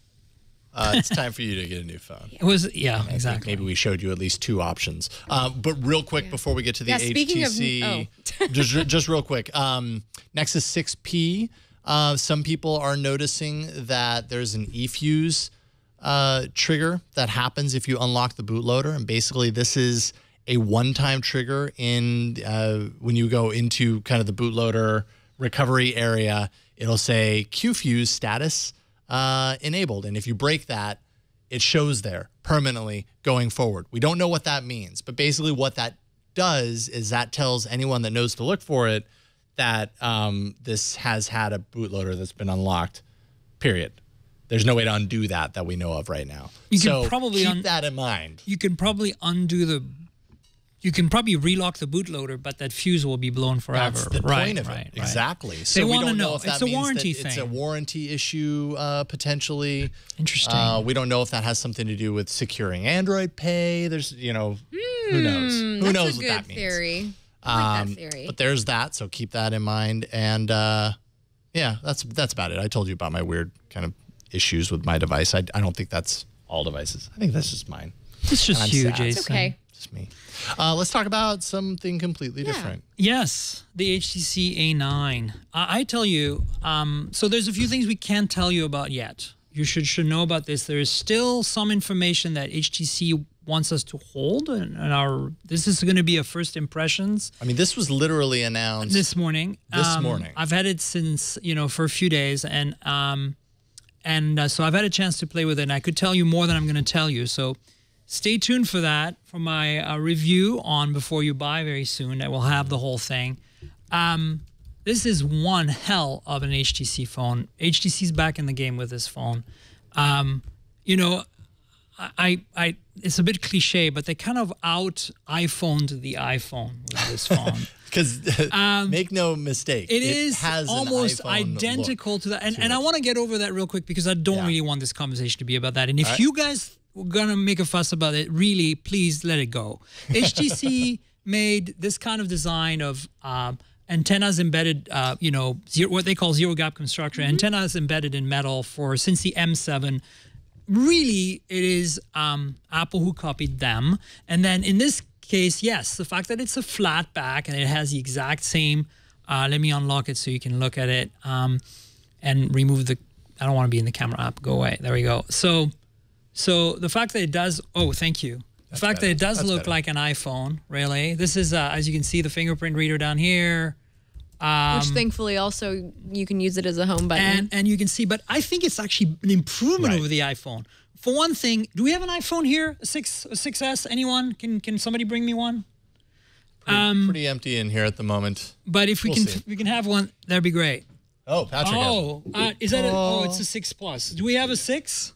it's time for you to get a new phone. It was, yeah, I think exactly. maybe we showed you at least 2 options. But real quick, before we get to the HTC, just real quick, Nexus 6P, some people are noticing that there's an eFuse trigger that happens if you unlock the bootloader. And basically, this is a one-time trigger in when you go into kind of the bootloader recovery area. It'll say QFuse status enabled. And if you break that, it shows there permanently going forward. We don't know what that means, but basically what that does is that tells anyone that knows to look for it that this has had a bootloader that's been unlocked, period. There's no way to undo that we know of right now. You can probably keep that in mind. You can probably undo you can probably relock the bootloader, but that fuse will be blown forever. That's the point of it. Exactly. So they we want to don't know if that it's a means warranty that thing. It's a warranty issue potentially. Interesting. We don't know if that has something to do with securing Android Pay. There's, who knows? Who knows what that means? Theory. I like that theory. But there's that, so keep that in mind. And yeah, that's about it. I told you about my weird kind of issues with my device. I don't think that's all devices. I think that's just mine. It's just you, sad. Jason. It's okay. Just me. Let's talk about something completely different. Yes, the HTC A9. I tell you, so there's a few things we can't tell you about yet. You should know about this. There is still some information that HTC wants us to hold, and this is going to be a first impressions. I mean, this was literally announced this morning. I've had it since for a few days, and so I've had a chance to play with it, and I could tell you more than I'm going to tell you. So stay tuned for that, for my review on Before You Buy very soon. I will have the whole thing. This is one hell of an HTC phone. HTC's back in the game with this phone. It's a bit cliche, but they kind of out-iPhoned the iPhone with this phone. Because make no mistake, it is has almost identical to that. And I want to get over that real quick because I don't really want this conversation to be about that. And if you guys were going to make a fuss about it, really, please let it go. HTC made this kind of design of antennas embedded, what they call zero gap construction. Antennas embedded in metal since the M7. Really, it is Apple who copied them. And then in this case, yes, the fact that it's a flat back and it has the exact same, let me unlock it so you can look at it and remove I don't want to be in the camera app. Go away. There we go. So the fact that it does, thank you. The fact that it does look like an iPhone, really. This is, as you can see, the fingerprint reader down here. Which thankfully also you can use it as a home button. And you can see, but I think it's actually an improvement over the iPhone. For one thing, do we have an iPhone here? A 6S? Anyone? Can somebody bring me one? Pretty empty in here at the moment. But if we can have one, that'd be great. Oh, Patrick. Is that it's a 6 Plus. Do we have a 6?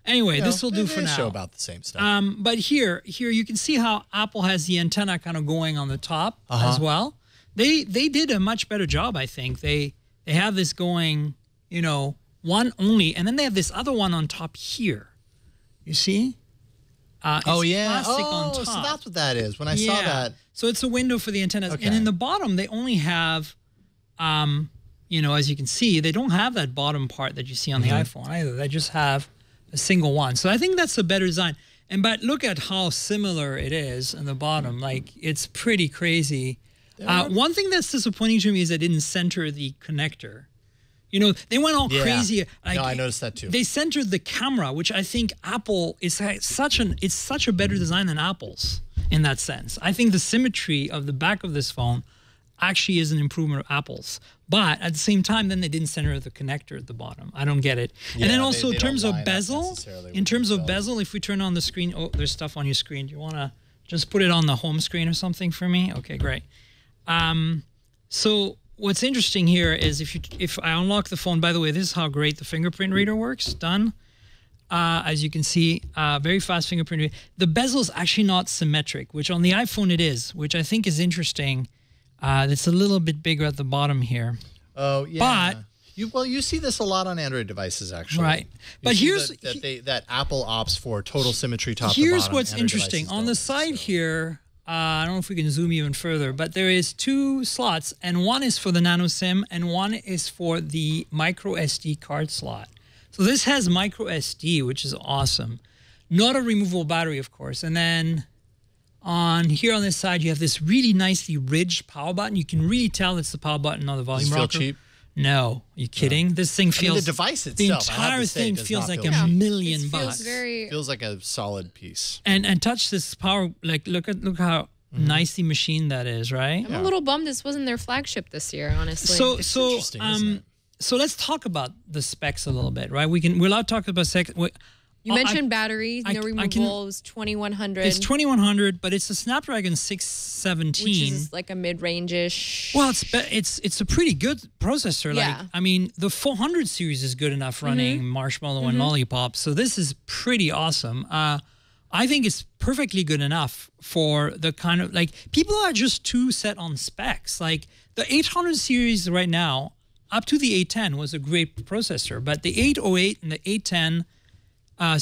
Anyway, this will do for now. Show about the same stuff. But here you can see how Apple has the antenna kind of going on the top as well. They did a much better job, I think. They have this going, one only, and then they have this other one on top here. You see? Plastic on top. So that's what that is. When I saw that. So it's a window for the antennas. Okay. And in the bottom, they only have, as you can see, they don't have that bottom part that you see on the iPhone either. They just have a single one. So I think that's a better design. But look at how similar it is in the bottom. Like, it's pretty crazy. One thing that's disappointing to me is they didn't center the connector. They went all crazy. Like, no, I noticed that too. They centered the camera, which I think Apple is such a better design than Apple's in that sense. I think the symmetry of the back of this phone actually is an improvement of Apple's. But at the same time, then they didn't center the connector at the bottom. I don't get it. Yeah, and then also in terms of bezel, if we turn on the screen, there's stuff on your screen. Do you want to just put it on the home screen or something for me? Okay, great. So what's interesting here is if I unlock the phone, by the way, this is how great the fingerprint reader works. Done. As you can see, very fast fingerprint reader. The bezel is actually not symmetric, which on the iPhone it is, which I think is interesting. It's a little bit bigger at the bottom here. Oh, yeah. But you see this a lot on Android devices, actually. Right. But here's that Apple opts for total symmetry top to here's bottom. what's Android interesting. devices On the don't, side so. here, I don't know if we can zoom even further, but there is 2 slots, and one is for the nano SIM, and one is for the micro SD card slot. So this has micro SD, which is awesome. Not a removable battery, of course. And then on here on this side, you have this really nicely ridged power button. You can really tell it's the power button on the volume Does it feel rocker. cheap? No, are you kidding? No. This thing feels the device itself, the I have entire to say, thing does feels not like feel a cheap. million It feels bucks. very Feels like a solid piece. And touch this power, like look how nicely machined that is, right? I'm a little bummed this wasn't their flagship this year, honestly. So interesting, isn't it? so let's talk about the specs a little bit, right? We're allowed to talk about specs. you mentioned batteries, no removable, it was 2100. It's 2100, but it's a Snapdragon 617, which is like a mid-range-ish. Well, it's a pretty good processor. Yeah. Like, I mean, the 400 series is good enough running Marshmallow and Lollipop, so this is pretty awesome. I think it's perfectly good enough for the kind of, like, people are just too set on specs. Like, the 800 series right now, up to the 810 was a great processor, but the 808 and the 810, up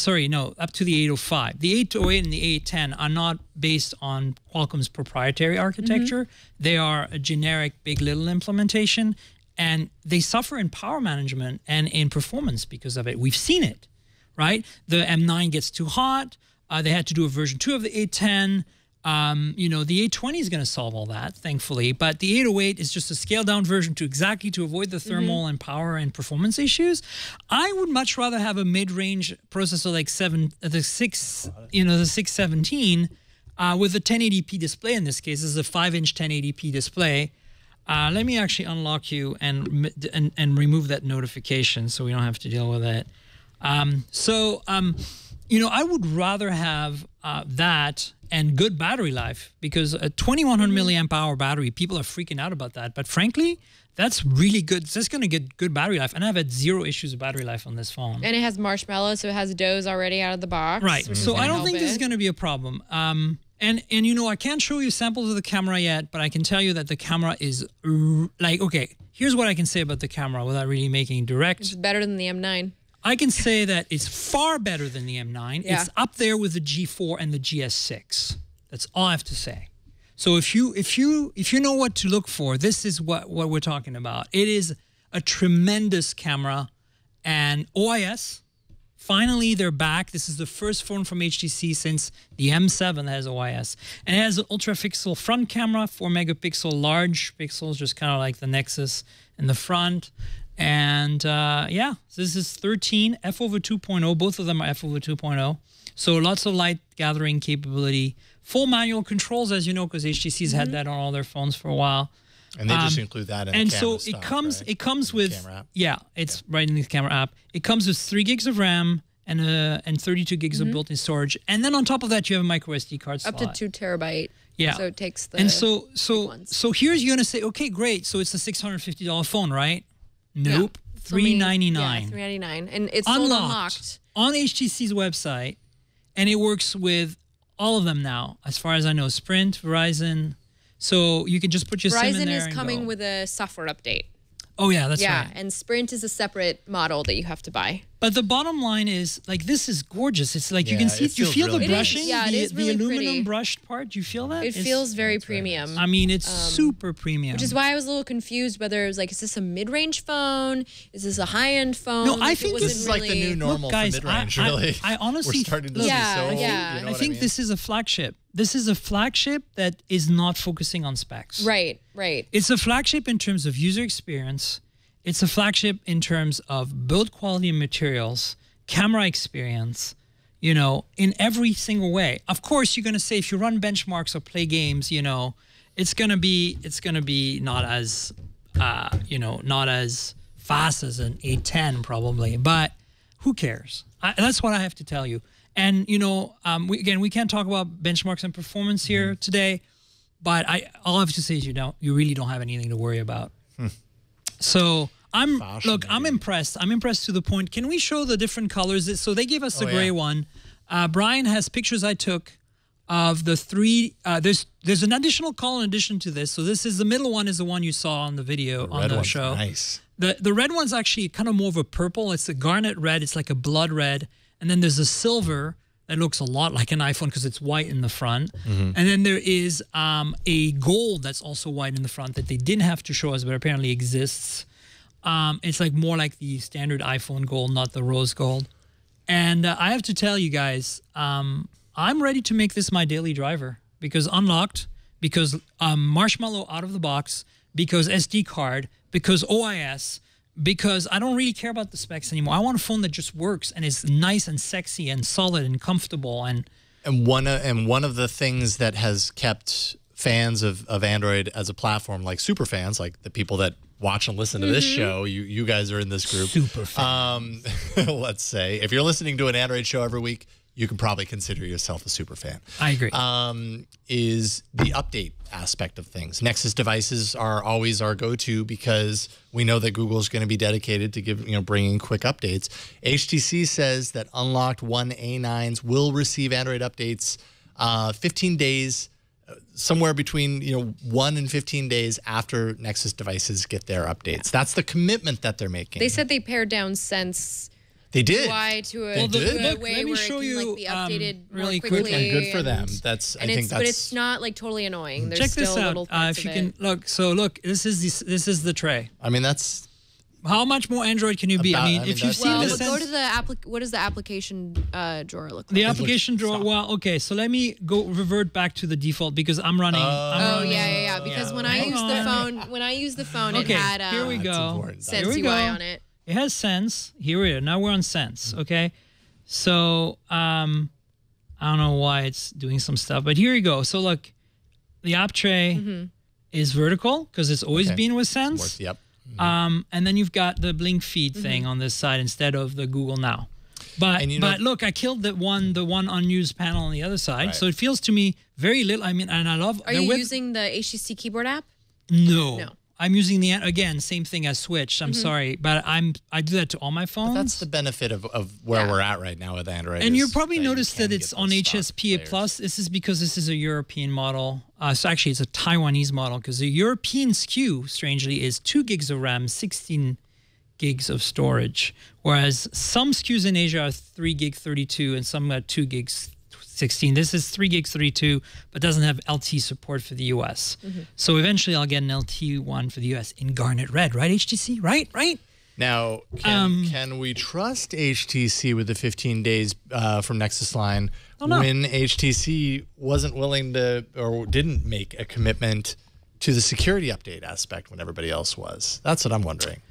to the 805. The 808 and the 810 are not based on Qualcomm's proprietary architecture. They are a generic big little implementation, and they suffer in power management and in performance because of it. We've seen it, right? The M9 gets too hot. They had to do a version 2 of the 810. The 820 is going to solve all that, thankfully. But the 808 is just a scaled-down version to avoid the thermal and power and performance issues. I would much rather have a mid-range processor like the 617 with a 1080p display. In this case, this is a 5-inch 1080p display. Let me actually unlock you and remove that notification so we don't have to deal with it. I would rather have that and good battery life, because a 2100 milliamp hour battery, people are freaking out about that. But frankly, that's really good. That's going to get good battery life. And I've had 0 issues of battery life on this phone. And it has Marshmallow, so it has Doze already out of the box. Right. So I don't think this is going to be a problem. I can't show you samples of the camera yet, but I can tell you that the camera is okay, here's what I can say about the camera without really making direct. It's better than the M9. I can say that it's far better than the M9. Yeah. It's up there with the G4 and the GS6. That's all I have to say. So if you know what to look for, this is what we're talking about. It is a tremendous camera, and OIS. Finally, they're back. This is the first phone from HTC since the M7 has OIS, and it has an ultra-pixel front camera, 4-megapixel large pixels, just kind of like the Nexus in the front. And this is 13 f/2.0. Both of them are f/2.0. So lots of light gathering capability. Full manual controls, as you know, because HTC's had that on all their phones for a while. And they just include that in the camera stock, it comes with it's right in the camera app. It comes with 3 gigs of RAM and 32 gigs of built-in storage. And then on top of that, you have a micro SD card slot. Up to 2 terabyte. Yeah. So it takes the so here's you're gonna say, okay, great. So it's a $650 phone, right? Nope. Yeah. $399. Yeah, $399. And it's sold unlocked on HTC's website, and it works with all of them now, as far as I know. Sprint, Verizon. So you can just put your SIM in there. Verizon is coming with a software update. Oh, yeah, that's right. Yeah, and Sprint is a separate model that you have to buy. But the bottom line is, like, this is gorgeous. It's like you can see, you feel the brushing? It is really the aluminum pretty. brushed part. Do you feel that? It feels very premium. I mean, it's super premium. Which is why I was a little confused whether it was like, is this a mid-range phone? Is this a high-end phone? No, I think this is like the new normal for mid-range, really. I honestly... We're starting to see I think this is a flagship. This is a flagship that is not focusing on specs. Right. It's a flagship in terms of user experience. It's a flagship in terms of build quality and materials, camera experience, in every single way. Of course, you're going to say if you run benchmarks or play games, it's going to be not as, not as fast as an 810 probably, but who cares? That's what I have to tell you. And, we can't talk about benchmarks and performance here today, but all I have to say is you really don't have anything to worry about. So I'm impressed. I'm impressed to the point. Can we show the different colors? So they gave us a gray one. Brian has pictures I took of the three. There's an additional color in addition to this. So this is the middle one is the one you saw on the video on the show. Nice. The red one's actually kind of more of a purple. It's a garnet red. It's like a blood red. And then there's a silver that looks a lot like an iPhone because it's white in the front. And then there is a gold that's also white in the front that they didn't have to show us, but apparently exists. It's like more like the standard iPhone gold, not the rose gold. And I have to tell you guys, I'm ready to make this my daily driver because unlocked, because Marshmallow out of the box, because SD card, because OIS, because I don't really care about the specs anymore. I want a phone that just works and is nice and sexy and solid and comfortable. And one of the things that has kept fans of Android as a platform, like super fans, like the people that watch and listen to this show, you guys are in this group. Super fan. Let's say if you're listening to an Android show every week, you can probably consider yourself a super fan. I agree. Is the update aspect of things. Nexus devices are always our go-to because we know that Google's going to be dedicated to bringing quick updates. HTC says that unlocked One A9s will receive Android updates 15 days, somewhere between 1 and 15 days after Nexus devices get their updates. That's the commitment that they're making. They said they pared down Sense. They did. Why to a, They did. to a Look, way let me where show it can you, be updated really more quickly. quickly. And good for them. But it's not like totally annoying. There's Check still this out. little parts If you of can it. look, so look, this is the tray. I mean, that's How much more Android can you be? About- I mean, I mean, if you've that's- seen Well, the go sense, to the what does the application drawer look like? the application drawer. Well, okay, so let me revert back to the default because I'm running. Oh yeah. Because when I Hang use the phone, Okay, it had here we That's go. important. Sense Here we UI go. on it. It has Sense. Here we are. Now we're on Sense. Okay, so I don't know why it's doing some stuff, but here you go. So look, the app tray is vertical because it's always Okay. been with Sense. worth. Yep. And then you've got the blink feed thing on this side instead of the Google Now. But And you know- look, I killed the one unused panel on the other side. Right. So it feels to me very little. I mean, and I love. Are you using the HTC keyboard app? No. No. I'm using the again same thing as Switch. I'm sorry, but I do that to all my phones. That's the benefit of where Yeah. we're at right now with Android. And is you probably that noticed can that get it's those on stock HSPA players. Plus. This is because this is a European model. So actually, it's a Taiwanese model because the European SKU, strangely, is 2 gigs of RAM, 16 gigs of storage, whereas some SKUs in Asia are 3 gig 32 and some are 2 gigs 16. This is 3 gigs 32, but doesn't have LT support for the US. So eventually, I'll get an LT one for the US in garnet red, right? HTC, right? Now, can we trust HTC with the 15 days from Nexus line when HTC wasn't willing to or didn't make a commitment to the security update aspect when everybody else was? That's what I'm wondering.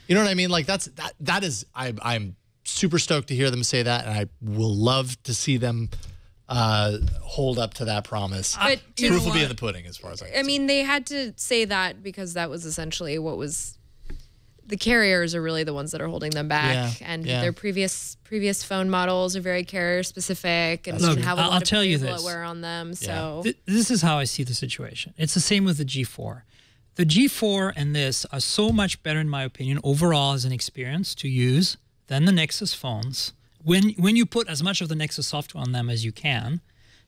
You know what I mean? Like that is I'm super stoked to hear them say that, and I will love to see them hold up to that promise. But you Proof know will be in what? the pudding, as far as I I mean, they had to say that because that was essentially what was. The carriers are really the ones that are holding them back, and their previous phone models are very carrier specific and Look, have a lot I'll of tell you this. wear on them. So This is how I see the situation. It's the same with the G4. The G4 and this are so much better, in my opinion, overall as an experience to use than the Nexus phones. When you put as much of the Nexus software on them as you can,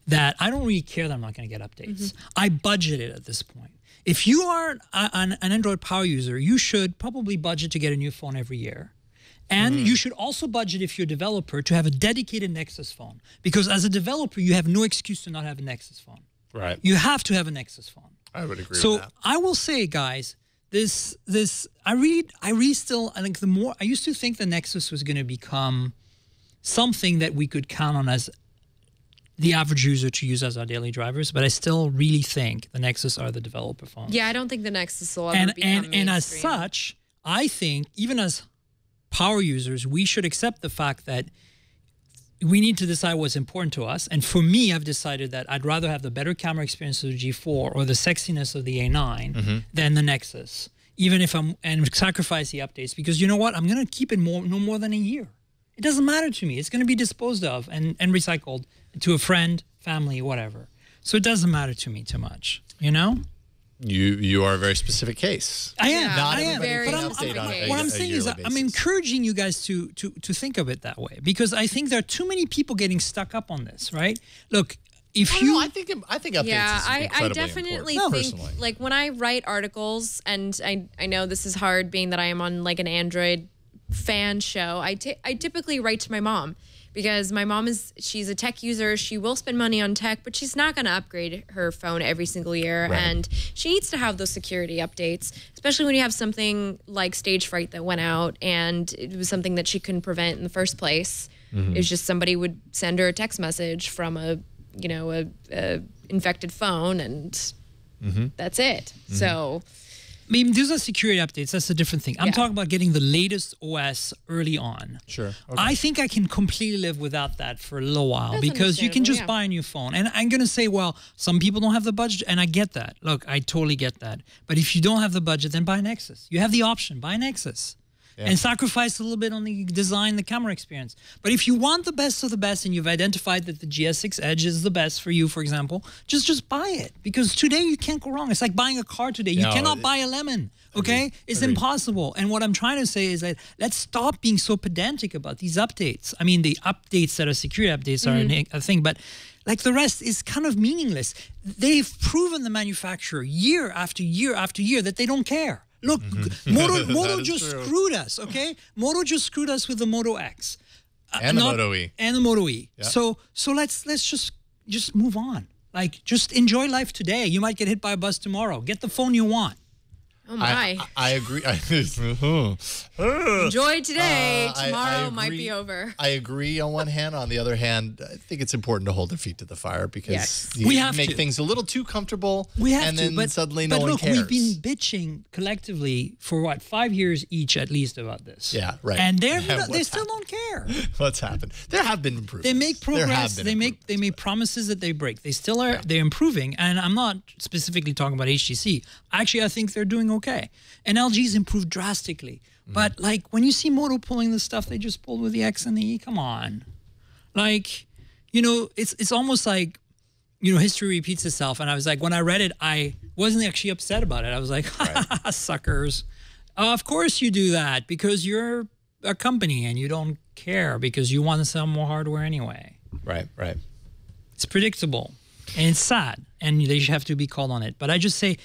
that I don't really care that I'm not going to get updates. I budget it at this point. If you are an Android power user, you should probably budget to get a new phone every year. And you should also budget, if you're a developer, to have a dedicated Nexus phone. Because as a developer, you have no excuse to not have a Nexus phone. Right. You have to have a Nexus phone. I would agree So with that. I will say, guys, I read still. I think I used to think the Nexus was going to become something that we could count on as the average user to use as our daily drivers, but I still really think the Nexus are the developer phones. yeah, I don't think the Nexus will ever become And as mainstream. such, I think even as power users, we should accept the fact that we need to decide what's important to us. And for me, I've decided that I'd rather have the better camera experience of the G4 or the sexiness of the A9 than the Nexus, even if and sacrifice the updates, because you know what? I'm going to keep it no more than a year. It doesn't matter to me. It's going to be disposed of and recycled to a friend, family, whatever. So it doesn't matter to me too much, you know? You are a very specific case. I am. Yeah, Not I am. everybody very But can I'm, update on what a I'm saying is yearly I'm basis. encouraging you guys to think of it that way, because I think there are too many people getting stuck up on this, right? Look, if you, I think updates Yeah, is I incredibly definitely important, think personally. like when I write articles, and I know this is hard being that I am on like an Android fan show. I typically write to my mom because my mom she's a tech user. She will spend money on tech, but she's not going to upgrade her phone every single year. Right. And she needs to have those security updates, especially when you have something like stage fright that went out and it was something that she couldn't prevent in the first place. It was just somebody would send her a text message from a infected phone, and that's it. So, I mean, these are security updates. That's a different thing. I'm Yeah. talking about getting the latest OS early on. Sure. Okay. I think I can completely live without that for a little while That's because you can just understandable, buy a new phone. And I'm going to say, well, some people don't have the budget, and I get that. Look, I totally get that. But if you don't have the budget, then buy a Nexus. You have the option, buy a Nexus. And sacrifice a little bit on the design, the camera experience. But if you want the best of the best and you've identified that the GS6 Edge is the best for you, for example, just buy it. Because today you can't go wrong. It's like buying a car today. You cannot buy a lemon, okay? It's impossible. And what I'm trying to say is that let's stop being so pedantic about these updates. I mean, the updates that are security updates are a thing, but like the rest is kind of meaningless. They've proven the manufacturer year after year after year that they don't care. Look, Moto just screwed us, okay? Moto just screwed us with the Moto X. And the Moto E. And the Moto E. Yeah. So let's just move on. Like, just enjoy life today. You might get hit by a bus tomorrow. Get the phone you want. oh my. I agree. Enjoy today. I Tomorrow might agree. be over. I agree on one hand. On the other hand, I think it's important to hold their feet to the fire because Yes. you We have make to. things a little too comfortable. We have and to, then but suddenly no but one look, cares. we've been bitching collectively for what, 5 years each at least about this. Yeah, right. And they What's still don't care. What's happened? There have been improvements. They make There have progress. been They improvements, make promises that they break. They still are. They're improving, and I'm not specifically talking about HTC. Actually, I think they're doing okay. And LG's improved drastically. But like when you see Moto pulling the stuff they just pulled with the X and the E, come on, like, you know, it's almost like, you know, history repeats itself. And I was like, when I read it, I wasn't actually upset about it. I was like, suckers. Of course you do that because you're a company and you don't care because you want to sell more hardware anyway. Right. It's predictable and it's sad and they should have to be called on it. But I just say,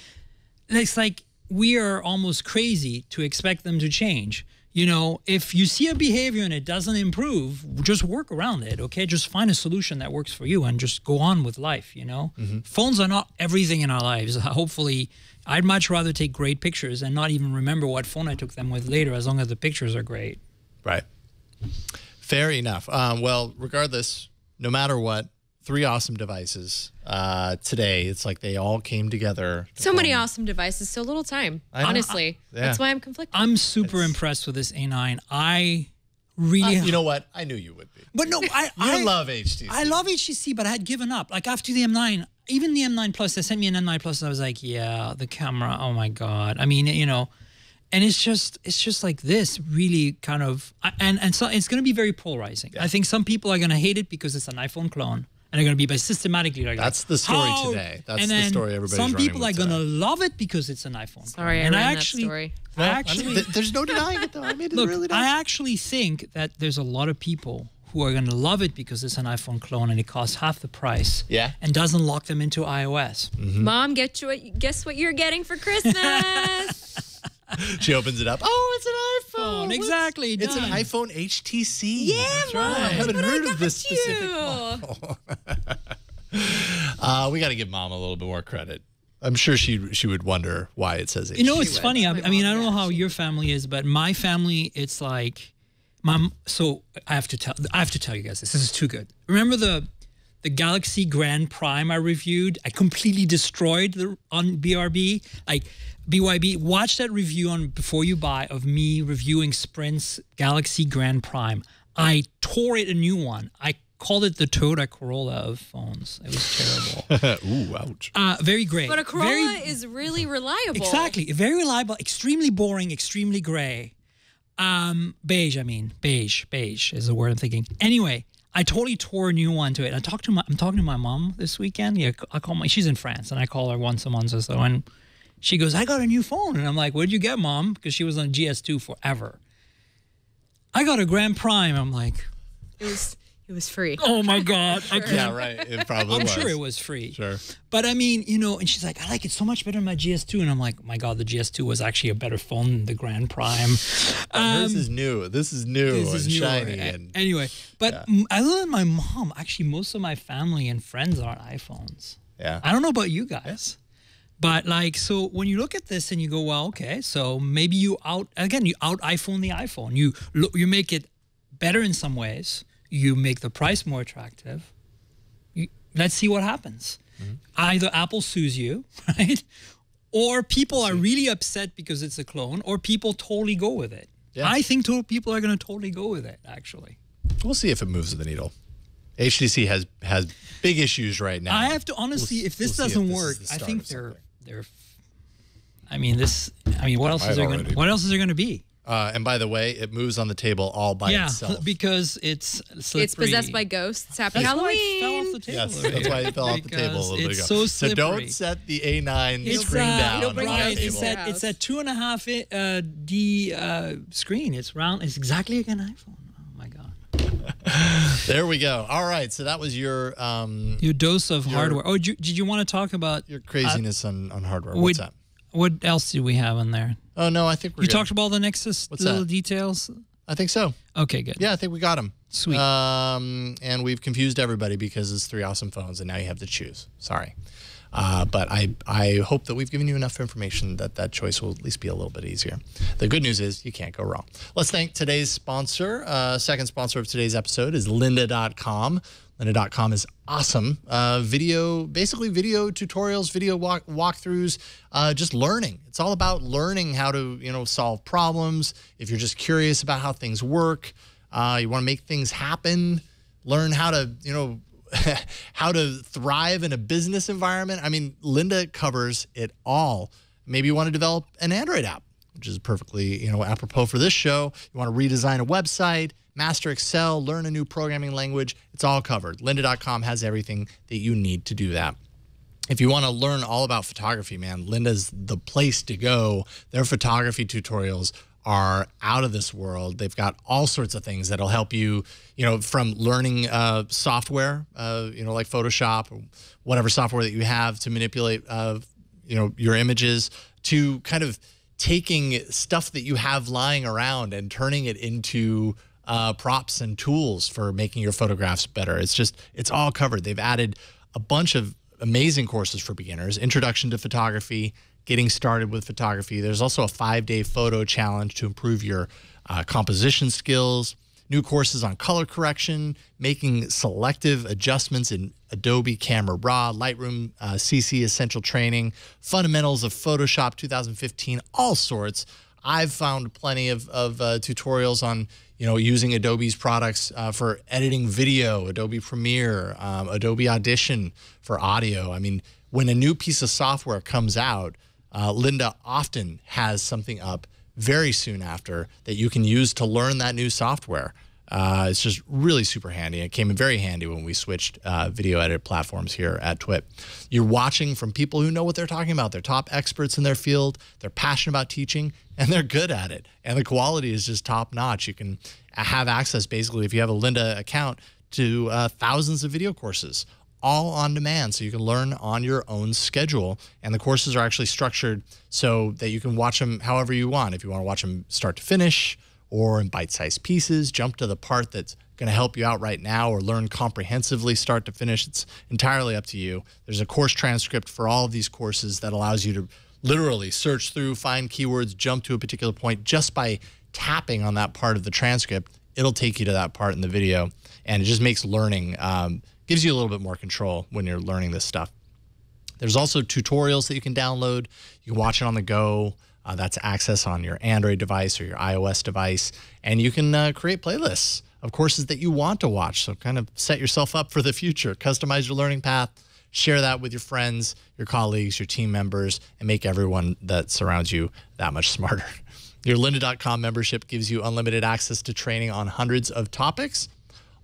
it's like we are almost crazy to expect them to change. You know, if you see a behavior and it doesn't improve, just work around it, okay? Just find a solution that works for you and just go on with life, you know? Phones are not everything in our lives. Hopefully, I'd much rather take great pictures and not even remember what phone I took them with later as long as the pictures are great. Right. Fair enough. Well, regardless, no matter what, 3 awesome devices today. It's like they all came together. So many awesome devices, so little time. I know. Honestly, that's why I'm conflicted. I'm super impressed with this A9. I really... You know what? I knew you would be. But no, I love HTC. I love HTC, but I had given up. Like after the M9, even the M9 Plus, they sent me an M9 Plus, and I was like, yeah, the camera, oh my God. I mean, you know, and it's just like this really kind of, and so it's going to be very polarizing. I think some people are going to hate it because it's an iPhone clone. And they're going to be systematically like That's the story today. That's and the then story everybody's some running people with are going to today. love it because it's an iPhone. Sorry, clone. I ran And that story. There's no denying it, though. I made it Look, really nice. I actually think that there's a lot of people who are going to love it because it's an iPhone clone and it costs half the price. Yeah. And doesn't lock them into iOS. Mom, guess what you're getting for Christmas? She opens it up. Oh, it's an iPhone. Exactly. It's an done. iPhone HTC. Yeah, That's Mom, right. I haven't what heard I of this got you. specific model. We got to give Mom a little bit more credit. I'm sure she would wonder why it says HTC. You know, it's funny. I mean, I don't know how your family is, but my family, it's like, so I have to tell you guys this. This is too good. Remember the Galaxy Grand Prime I reviewed? I completely destroyed on BRB. Like BYB, watch that review on Before You Buy of me reviewing Sprint's Galaxy Grand Prime. I tore it a new one. I called it the Toyota Corolla of phones. It was terrible. Ooh, ouch. Very great. But a Corolla Very- is really reliable. Exactly. Very reliable, extremely boring, extremely gray. Beige, I mean. Beige is the word I'm thinking. Anyway, I totally tore a new one to it. I'm talking to my mom this weekend. Yeah, she's in France, and I call her once a month or so, and she goes, I got a new phone. And I'm like, what'd you get, Mom? Because she was on GS2 forever. I got a Grand Prime. I'm like, It It was free. Oh my God. Yeah, right. It probably I'm was. sure it was free. Sure. But I mean, and she's like, I like it so much better than my GS2. And I'm like, my God, the GS2 was actually a better phone than the Grand Prime. Hers is new. This is new and shiny. Anyway, but other than my mom, actually most of my family and friends are on iPhones. Yeah. I don't know about you guys. But like, so when you look at this and you go, well, okay, so maybe you out iPhone the iPhone. You make it better in some ways. You make the price more attractive. Let's see what happens. Either Apple sues you, right? Or people are really upset because it's a clone, or people totally go with it. Yeah. I think people are going to totally go with it, actually. We'll see if it moves the needle. HTC has big issues right now. I have to honestly, if this doesn't work, I think they're. What else is there going to be? And by the way, it moves on the table all by itself. Yeah, because it's slippery. It's possessed by ghosts. Happy Halloween. It fell off the table. Yes, that's why it fell off the table a little bit ago. It's so slippery. So don't set the A9 screen down on the table. It's a 2.5D screen. It's round. It's exactly like an iPhone. Oh my God. There we go. All right. So that was your dose of hardware. Oh, did you want to talk about your craziness on hardware? What's that? What else do we have in there? Oh no, I think you talked about all the Nexus little details. I think so. Okay, good. Yeah, I think we got them. Sweet. And we've confused everybody because it's 3 awesome phones, and now you have to choose. Sorry. But I hope that we've given you enough information that choice will at least be a little bit easier. The good news is you can't go wrong. Let's thank today's sponsor. Second sponsor of today's episode is lynda.com. Lynda.com is awesome. Basically video tutorials, video walkthroughs, just learning. It's all about learning how to, solve problems. If you're just curious about how things work, you want to make things happen, learn how to, how to thrive in a business environment. I mean, Lynda covers it all. Maybe you want to develop an Android app, which is perfectly, apropos for this show. You want to redesign a website, master Excel, learn a new programming language. It's all covered. Lynda.com has everything that you need to do that. If you want to learn all about photography, man, Lynda's the place to go. Their photography tutorials are out of this world. They've got all sorts of things that'll help you, from learning software, like Photoshop or whatever software that you have to manipulate, your images, to kind of taking stuff that you have lying around and turning it into props and tools for making your photographs better. It's all covered. They've added a bunch of amazing courses for beginners, introduction to photography, getting started with photography. There's also a 5-day photo challenge to improve your composition skills, new courses on color correction, making selective adjustments in Adobe Camera Raw, Lightroom CC Essential Training, fundamentals of Photoshop 2015, all sorts. I've found plenty of tutorials on using Adobe's products for editing video, Adobe Premiere, Adobe Audition for audio. I mean, when a new piece of software comes out, Lynda often has something up very soon after that you can use to learn that new software. It's just really super handy. It came in very handy when we switched video edit platforms here at TWIT. You're watching from people who know what they're talking about. They're top experts in their field. They're passionate about teaching, and they're good at it. And the quality is just top notch. You can have access, basically, if you have a Lynda account, to thousands of video courses, all on demand, so you can learn on your own schedule. And the courses are actually structured so that you can watch them however you want. If you want to watch them start to finish, or in bite-sized pieces, jump to the part that's going to help you out right now, or learn comprehensively start to finish. It's entirely up to you. There's a course transcript for all of these courses that allows you to literally search through, find keywords, jump to a particular point just by tapping on that part of the transcript. It'll take you to that part in the video, and it just makes learning, gives you a little bit more control when you're learning this stuff. There's also tutorials that you can download. You can watch it on the go. That's access on your Android device or your iOS device. And you can create playlists of courses that you want to watch. So kind of set yourself up for the future. Customize your learning path. Share that with your friends, your colleagues, your team members, and make everyone that surrounds you that much smarter. Your lynda.com membership gives you unlimited access to training on hundreds of topics,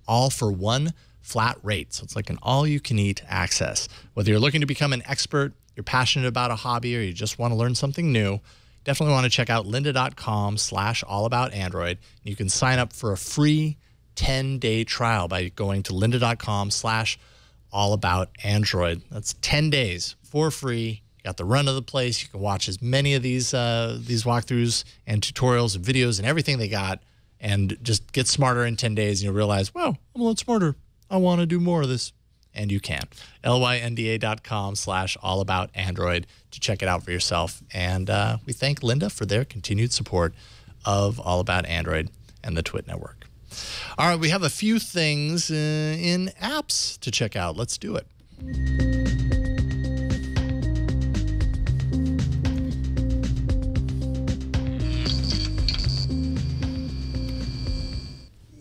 all for one flat rate. So it's like an all-you-can-eat access. Whether you're looking to become an expert, you're passionate about a hobby, or you just want to learn something new, definitely want to check out lynda.com/allaboutandroid. You can sign up for a free 10-day trial by going to lynda.com/allaboutandroid. That's 10 days for free. You got the run of the place. You can watch as many of these walkthroughs and tutorials and videos and everything they got, and just get smarter in 10 days, and you'll realize, wow, I'm a lot smarter. I want to do more of this. And you can. lynda.com/allaboutandroid to check it out for yourself. And we thank Lynda for their continued support of All About Android and the Twit Network. All right, we have a few things in apps to check out. Let's do it.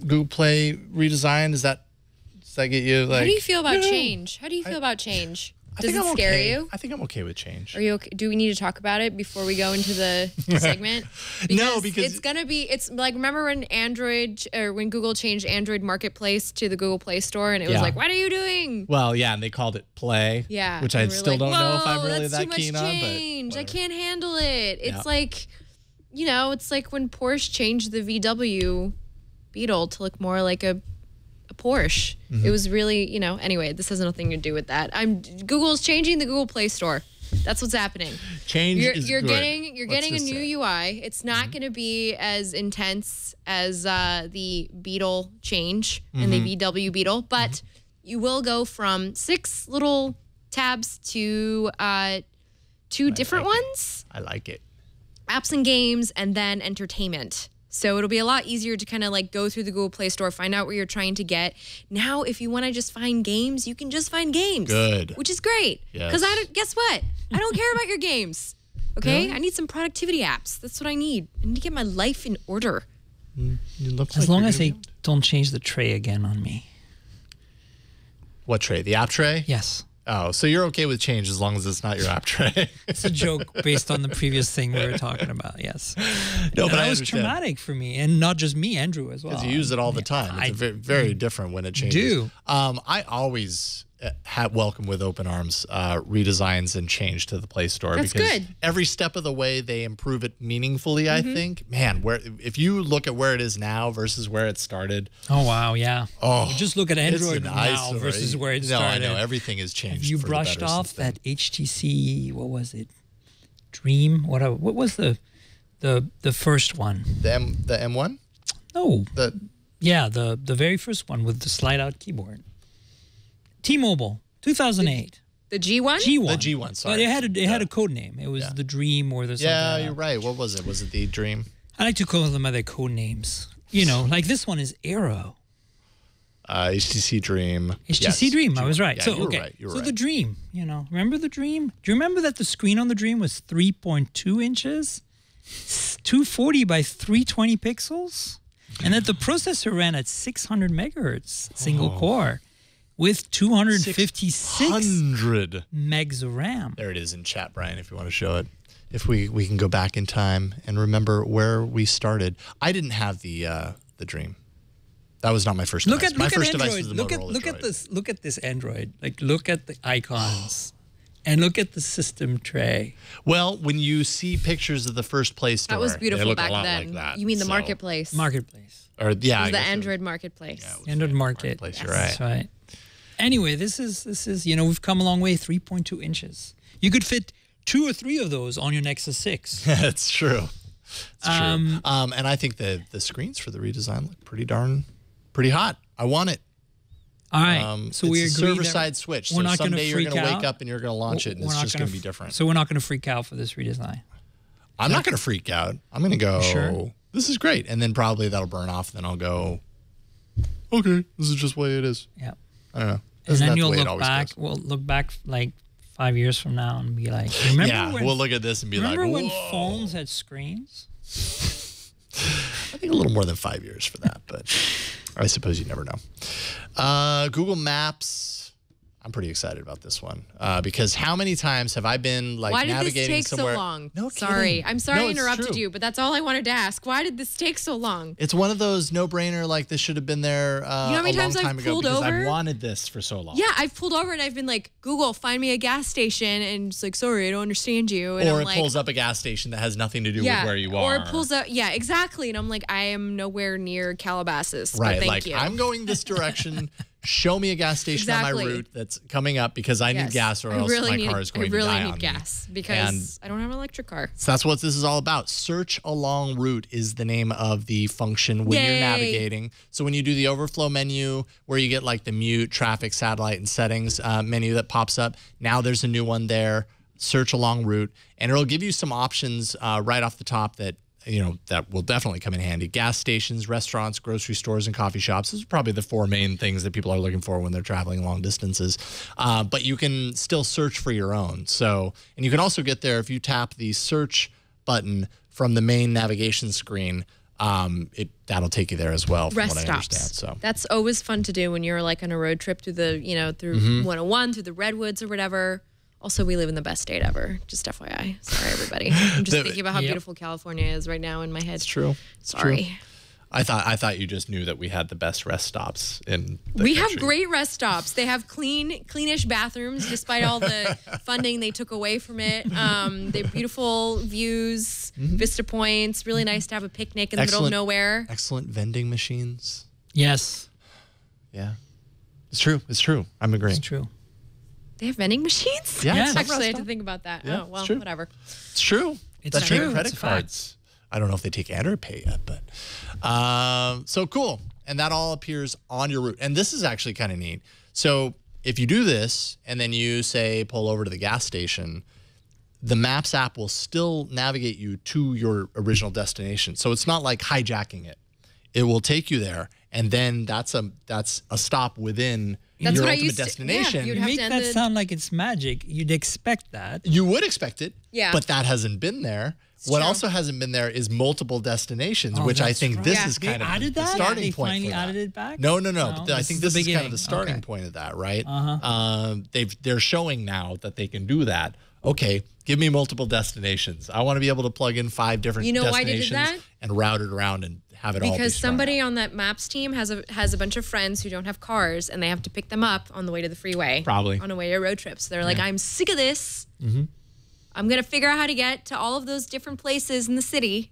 Google Play redesign, does that get you like? How do you feel about change? How do you feel about change? Does it scare you? I think I'm okay with change. Are you okay? Do we need to talk about it before we go into the segment? Because it's gonna be. It's like, remember when when Google changed Android Marketplace to the Google Play Store, and it was like, what are you doing? Well, yeah, and they called it Play. Yeah, which I still don't know if I'm really that's that keen on. But I can't handle it. It's like, it's like when Porsche changed the VW Beetle to look more like a Porsche. It was really, anyway, this has nothing to do with that. Google's changing the Google Play Store. That's what's happening. You're getting a new UI. It's not going to be as intense as the Beetle change and the VW Beetle, but you will go from 6 little tabs to 2 different ones. I like it. Apps and games, and then entertainment. So it'll be a lot easier to kind of like go through the Google Play Store, find out what you're trying to get. Now, if you want to just find games, you can just find games. Good. Which is great. Because guess what? I don't care about your games. Okay? Really? I need some productivity apps. That's what I need. I need to get my life in order. As long as they don't change the tray again on me. What tray? The app tray? Yes. Oh, so you're okay with change as long as it's not your app tray. It's a joke based on the previous thing we were talking about, yes. No, but that was traumatic for me, and not just me, Andrew as well. Because you use it all the time. It's very, very different when it changes. I always welcome with open arms redesigns and change to the Play Store. That's because good. Every step of the way they improve it meaningfully, I think. Man, if you look at where it is now versus where it started. Oh, wow, yeah. Oh, just look at Android now versus where it started. No, I know. Everything has changed. You brushed off that HTC, what was it? Dream? What was the first one? The M1? No. The very first one with the slide-out keyboard. T-Mobile, 2008. The G1? G1. The G1, sorry. But it had a code name. It was the Dream or the something. Yeah, you're right. What was it? Was it the Dream? I like to call them by their code names. Like this one is Aero. HTC Dream. HTC Dream. I was right. Yeah, so you were right. You were right. The Dream, remember the Dream? Do you remember that the screen on the Dream was 3.2 inches? 240 by 320 pixels? And that the processor ran at 600 megahertz, single core. With 256 megs of RAM. There it is in chat, Brian, if you want to show it. If we can go back in time and remember where we started. I didn't have the Dream. That was not my first device. My first device was the Motorola Droid. Look at this Android. Like, look at the icons. And look at the system tray. Well, when you see pictures of the first Play Store, that was beautiful back then. Like that, you mean the Marketplace? Marketplace. Or the Android Marketplace. Yeah, Android Marketplace. Yes. You're right. That's right. Anyway, this is we've come a long way. 3.2 inches. You could fit 2 or 3 of those on your Nexus 6. That's true. It's true. And I think the screens for the redesign look pretty hot. I want it. All right. So we agree. It's a server-side switch. So someday you're going to wake up and you're going to launch it, and it's just going to be different. So we're not going to freak out for this redesign. I'm not going to freak out. I'm going to go, sure? This is great. And then probably that'll burn off. And then I'll go, okay, this is just the way it is. Yeah. I don't know. And then you'll look back. We'll look back like 5 years from now and be like, remember we'll look at this and be like, remember when phones had screens? I think a little more than 5 years for that, but I suppose you never know. Google Maps I'm pretty excited about this one because how many times have I been like Why did navigating this take somewhere? so long? No, sorry. kidding. I'm sorry No, I it's interrupted true. you, but that's all I wanted to ask. Why did this take so long? It's one of those no-brainer, like this should have been there how many a long times I've time ago pulled because over? I've wanted this for so long. Yeah, I've pulled over and I've been like, Google, find me a gas station, and it's like, sorry, I don't understand you. And Or I'm it like, pulls up a gas station that has nothing to do with where you are. Or it pulls up, yeah, exactly. And I'm like, I am nowhere near Calabasas. Right, But thank like you. I'm going this direction. Show me a gas station on my Exactly. route that's coming up because I need gas or else my car is going to die I on really me. need gas because I don't have an electric car. So that's what this is all about. Search along route is the name of the function when you're Yay. navigating. So when you do the overflow menu where you get like the mute, traffic, satellite, and settings menu that pops up, now there's a new one there, search along route, and it'll give you some options right off the top that that will definitely come in handy. Gas stations, restaurants, grocery stores, and coffee shops. Those are probably the 4 main things that people are looking for when they're traveling long distances. But you can still search for your own. So, and you can also get there if you tap the search button from the main navigation screen. That'll take you there as well. From Rest what I stops. understand. So that's always fun to do when you're like on a road trip through the, through Mm-hmm. 101, through the redwoods or whatever. Also, we live in the best state ever. Just FYI. Sorry, everybody. I'm just thinking about how beautiful California is right now in my head. it's true. It's Sorry. true. I thought you just knew that we had the best rest stops in the We have country. great rest stops. They have cleanish bathrooms, despite all the funding they took away from it. They have beautiful views, vista points. Really nice to have a picnic in the middle of nowhere. Excellent vending machines. Yes, Yeah, it's true. It's true. I'm agreeing. it's true. They have vending machines? Yeah, Yeah. it's a Actually, I rest had to stop. think about that. Yeah, Oh, well, it's true. whatever. It's true. It's They true. take It's credit a fact. cards. I don't know if they take Android Pay yet, but so cool. And that all appears on your route. And this is actually kind of neat. So if you do this and then you say pull over to the gas station, the Maps app will still navigate you to your original destination. So it's not like hijacking it. It will take you there, and then that's a stop within That's your what I ultimate used to- yeah, destination. you'd You have make to end that the- sound like it's magic. You'd expect that. You would expect it, Yeah. but that hasn't been there. What true. also hasn't been there is multiple destinations, Oh, which I that's think right. this Yeah. is They kind of added the that? starting They point finally for that. added it back? No. No, But I this think is this the is kind of beginning. the starting Okay. point of that, right? They're showing now that they can do that. Okay, give me multiple destinations. I want to be able to plug in 5 different You know why they did destinations that? and route it around and have it all be Because strung somebody out. on that Maps team has a bunch of friends who don't have cars, and they have to pick them up on the way to the freeway. Probably. on a way to road trips. They're like, I'm sick of this. I'm gonna figure out how to get to all of those different places in the city,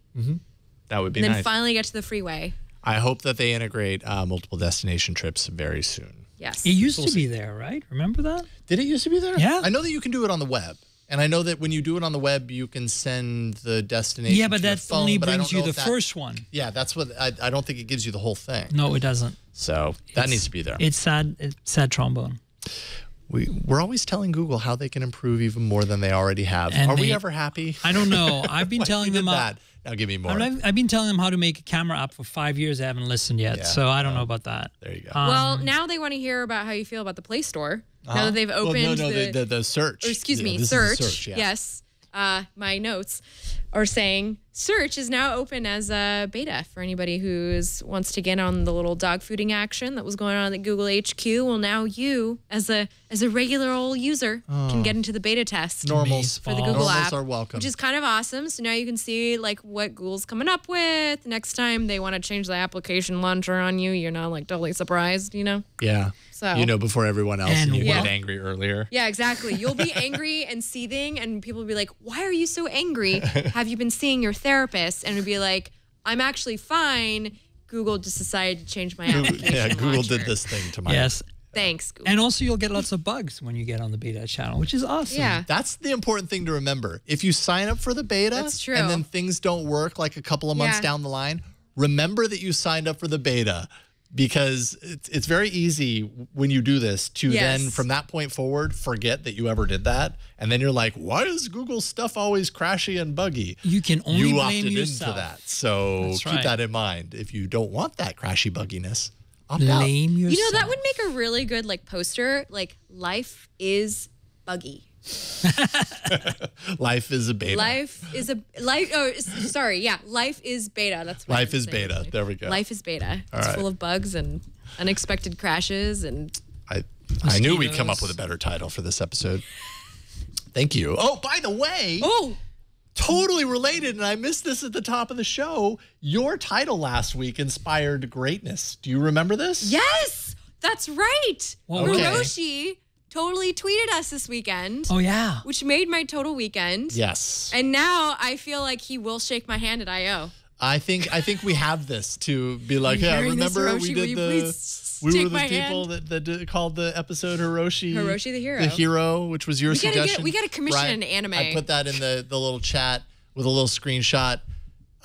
That would be and then nice. finally get to the freeway. I hope that they integrate multiple destination trips very soon. Yes. It used to be there, right? Remember that? Did it used to be there? Yeah. I know that you can do it on the web. And I know that when you do it on the web, you can send the destination Yeah, but to your that phone, only but I brings don't you know the if that- first one. Yeah, that's what I don't think it gives you the whole thing. No, it doesn't. So that needs to be there. It's sad. It's sad trombone. We're always telling Google how they can improve even more than they already have. And Are we they- ever happy? I don't know. I've been Like, telling we did them that. Now give me more. I've been telling them how to make a camera app for 5 years. I haven't listened yet, Yeah. so I don't know about that. There you go. Well, now they want to hear about how you feel about the Play Store. Now that they've opened the search. or excuse Yeah, me, this is search. the search, yeah. Yes. My notes are saying search is now open as a beta for anybody who wants to get on the little dog fooding action that was going on at Google HQ. Well, now you, as a regular old user, can get into the beta test Normals for the Google Normals app, are welcome. which is kind of awesome. So now you can see like what Google's coming up with. Next time they want to change the application launcher on you, you're not like totally surprised, Yeah. So- you know before everyone else, And and you well- get angry earlier. Yeah, exactly. You'll be angry and seething, and people will be like, "Why are you so angry? Have you been seeing your therapist?" And it'd be like, "I'm actually fine. Google just decided to change my application Yeah, Google launcher." did this thing to my. Yes. Thanks, Google. And also, you'll get lots of bugs when you get on the beta channel, which is awesome. Yeah. That's the important thing to remember. If you sign up for the beta That's true. and then things don't work like a couple of months Yeah. down the line, remember that you signed up for the beta because it's very easy when you do this to Yes. then from that point forward forget that you ever did that. And then you're like, why is Google stuff always crashy and buggy? You can only You blame opted yourself. into that. So That's keep right. that in mind. If you don't want that crashy bugginess, opt out. Blame yourself. You know, that would make a really good like poster. Like, life is buggy. Life is a beta. Life is a life. Oh, sorry. Yeah, life is beta. That's what I Life was is saying. beta. There we go. Life is beta. It's right. full of bugs and unexpected crashes and I knew we'd come up with a better title for this episode. Thank you. Oh, by the way. Oh. Totally related, and I missed this at the top of the show. Your title last week inspired greatness. Do you remember this? Yes, that's right. Okay. Hiroshi totally tweeted us this weekend. Oh, yeah. Which made my total weekend. Yes. And now I feel like he will shake my hand at I.O. I think we have this to be like, yeah, remember we did we were the people that called the episode Hiroshi the Hero. The Hero, which was your suggestion. We got to commission Brian, an anime. I put that in the little chat with a little screenshot.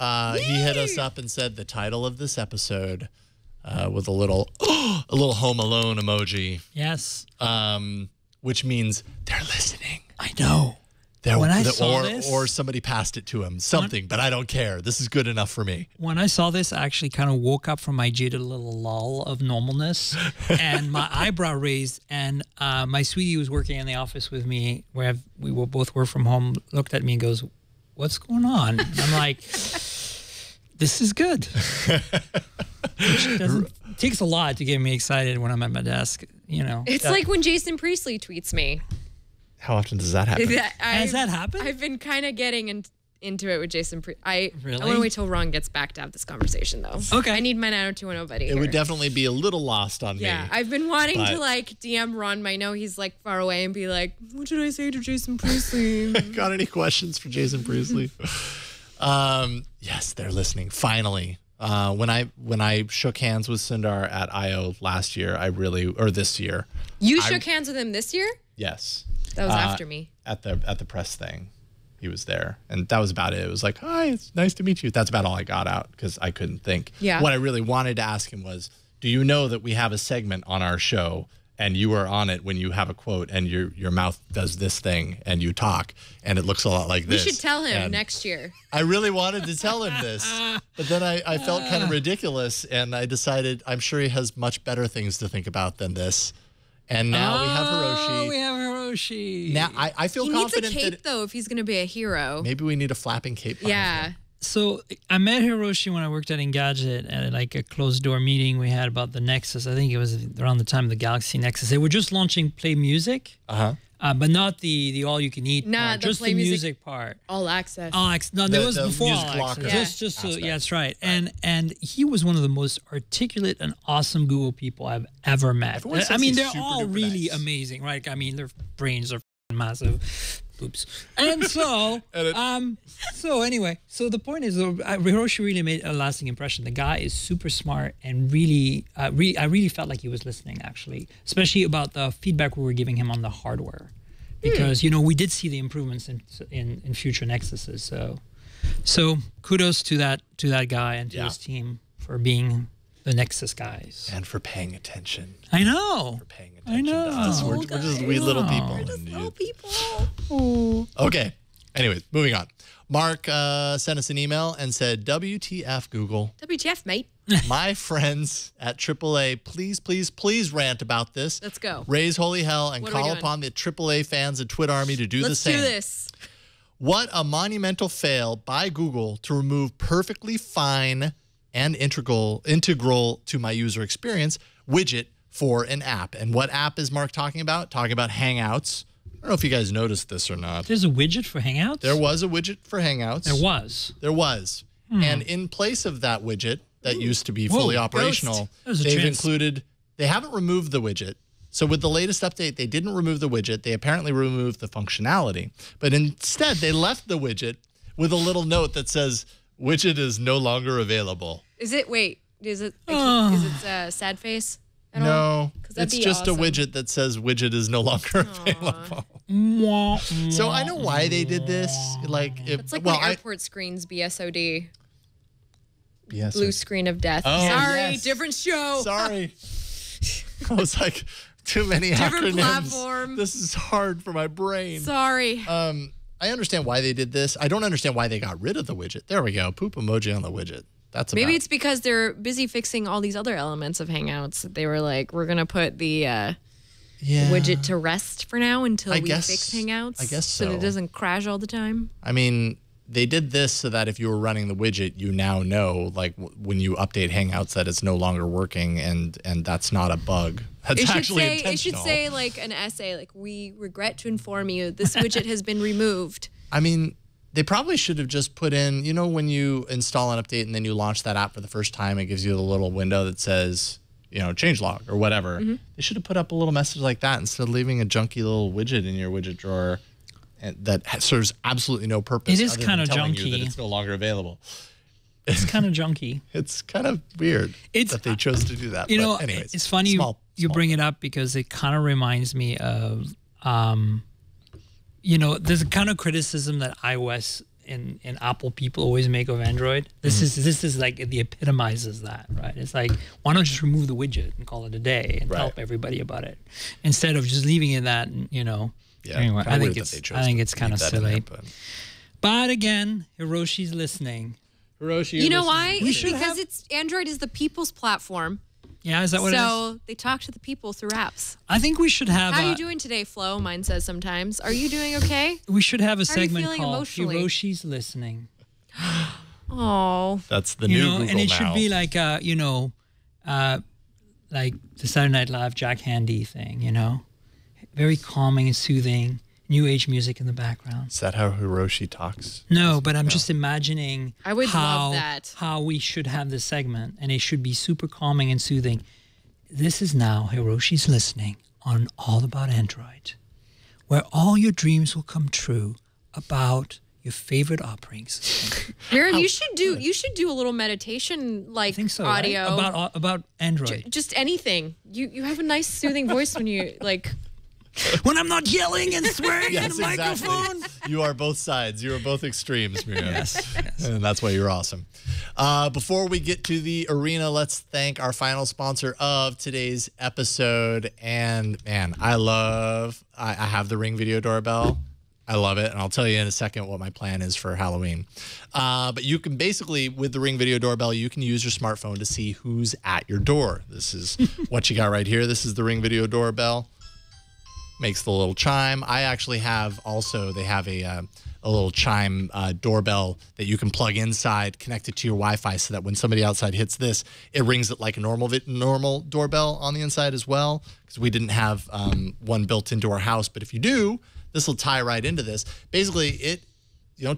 He hit us up and said the title of this episode with a little Home Alone emoji. Yes. Which means they're listening. I know. When I saw this, or somebody passed it to him, something, but I don't care. This is good enough for me. When I saw this, I actually kind of woke up from my jaded little lull of normalness, and my eyebrow raised. And my sweetie, who was working in the office with me, where we will both work from home, looked at me and goes, "What's going on?" And I'm like, "This is good." It takes a lot to get me excited when I'm at my desk. You know, it's like when Jason Priestley tweets me. How often does that happen? Has that happened? I've been kind of getting into it with Jason. I Really? want to wait till Ron gets back to have this conversation, though. Okay. I need my 90210 buddy. It would definitely be a little lost on me. Yeah, I've been wanting but- to like DM Ron. I know he's like far away and be like, "What should I say to Jason Priestley?" Got any questions for Jason Priestley? Yes, they're listening. Finally. When I shook hands with Sundar at I.O. last year, or this year. You shook hands with him this year? Yes. That was after me. At the press thing. He was there. And that was about it. It was like, "Hi, it's nice to meet you." That's about all I got out because I couldn't think. Yeah. What I really wanted to ask him was, do you know that we have a segment on our show and you are on it when you have a quote and your mouth does this thing and you talk and it looks a lot like this? We should tell him And next year. I really wanted to tell him this, but then I felt kind of ridiculous and I decided I'm sure he has much better things to think about than this. And now we have Hiroshi. We have Hiroshi. Now I feel He needs a confident cape that though if he's gonna be a hero. maybe we need a flapping cape. behind Yeah. him. So I met Hiroshi when I worked at Engadget at like a closed door meeting we had about the Nexus. I think it was around the time of the Galaxy Nexus. They were just launching Play Music, but not the all you can eat Nah, part, the just Play the Music- music part. All access. No, there was The before music all locker access. Just so, aspect. yeah, that's right. And he was one of the most articulate and awesome Google people I've ever met. Everyone says I mean, he's they're super all duper really nice. amazing, right? I mean, their brains are massive. Oops. And so, so anyway, so the point is, Hiroshi really made a lasting impression. The guy is super smart and really, I really felt like he was listening, actually, especially about the feedback we were giving him on the hardware, because we did see the improvements in future Nexuses. So kudos to that guy and to his team for being the Nexus guys. And for paying attention. I know. For paying attention to us. know. We're just wee little people. Little people. Okay. Anyways, moving on. Mark sent us an email and said, "WTF, Google. WTF, mate. My friends at AAA, please, please, please rant about this. Let's go. Raise holy hell and What are we call doing? upon the AAA fans and Twit Army to do the Let's same. do this. What a monumental fail by Google to remove perfectly fine and integral to my user experience widget for an app." And what app is Mark talking about? Talking about Hangouts. I don't know if you guys noticed this or not. There's a widget for Hangouts? There was a widget for Hangouts. There was. And in place of that widget that used to be fully operational, they haven't removed the widget. So with the latest update, they didn't remove the widget. They apparently removed the functionality. But instead, they left the widget with a little note that says, "Widget is no longer available." Is it sad face? At all? No, 'Cause that'd it's be just awesome. a widget that says widget is no longer available. So I know why they did this. It's like when airport screens BSOD. Yes. Blue screen of death. Oh, Sorry, yes. different show. Sorry. I was like, too many Different acronyms. platform. This is hard for my brain. Sorry. I understand why they did this. I don't understand why they got rid of the widget. There we go. Poop emoji on the widget. Maybe it's because they're busy fixing all these other elements of Hangouts. They were like, we're going to put the widget to rest for now until we fix Hangouts. I guess so. So that it doesn't crash all the time. I mean, they did this so that if you were running the widget, you now know, like when you update Hangouts, that it's no longer working, and that's not a bug. That's actually intentional. It should say like an essay, like, we regret to inform you this widget has been removed. I mean, they probably should have just put in, you know, when you install an update and then you launch that app for the first time, it gives you the little window that says, you know, changelog or whatever. They should have put up a little message like that instead of leaving a junky little widget in your widget drawer that serves absolutely no purpose. It is kind of junky. That it's no longer available. It's kind of junky. It's kind of weird that they chose to do that. You know, anyways, it's funny you bring it up because it kind of reminds me of, you know, there's a kind of criticism that iOS and Apple people always make of Android. This is like, it epitomizes that, right? It's like, why not just remove the widget and call it a day and help everybody about it instead of just leaving it that, you know. Yeah, anyway, I think it's kind of silly. But again, Hiroshi's listening. Hiroshi, you know why? It's because Android is the people's platform. Yeah, is that what it is? So they talk to the people through apps. I think we should have. How are you doing today, Flo? Mine says sometimes. Are you doing okay? We should have a segment called emotionally? Hiroshi's listening. Oh, that's the new Google and it now. should be like you know, like the Saturday Night Live Jack Handy thing. You know, very calming and soothing. New age music in the background. Is that how Hiroshi talks? No, but I'm just imagining love that. How we should have this segment, and it should be super calming and soothing. This is now Hiroshi's listening on All About Android, where all your dreams will come true about your favorite operating system. Miriam, you should do a little meditation like audio right? about Android. Just anything. You have a nice soothing voice when you like. When I'm not yelling and swearing in the microphone. You are both sides. You are both extremes, Miriam. Yes. And that's why you're awesome. Before we get to the arena, let's thank our final sponsor of today's episode. And man, I have the Ring video doorbell. I love it. And I'll tell you in a second what my plan is for Halloween. But you can basically, with the Ring video doorbell, you can use your smartphone to see who's at your door. This is what you got right here. This is the Ring video doorbell. Makes the little chime. I actually have also, they have a little chime doorbell that you can plug inside, connect it to your Wi-Fi so that when somebody outside hits this, it rings it like a normal doorbell on the inside as well, because we didn't have one built into our house. But if you do, this will tie right into this. Basically, it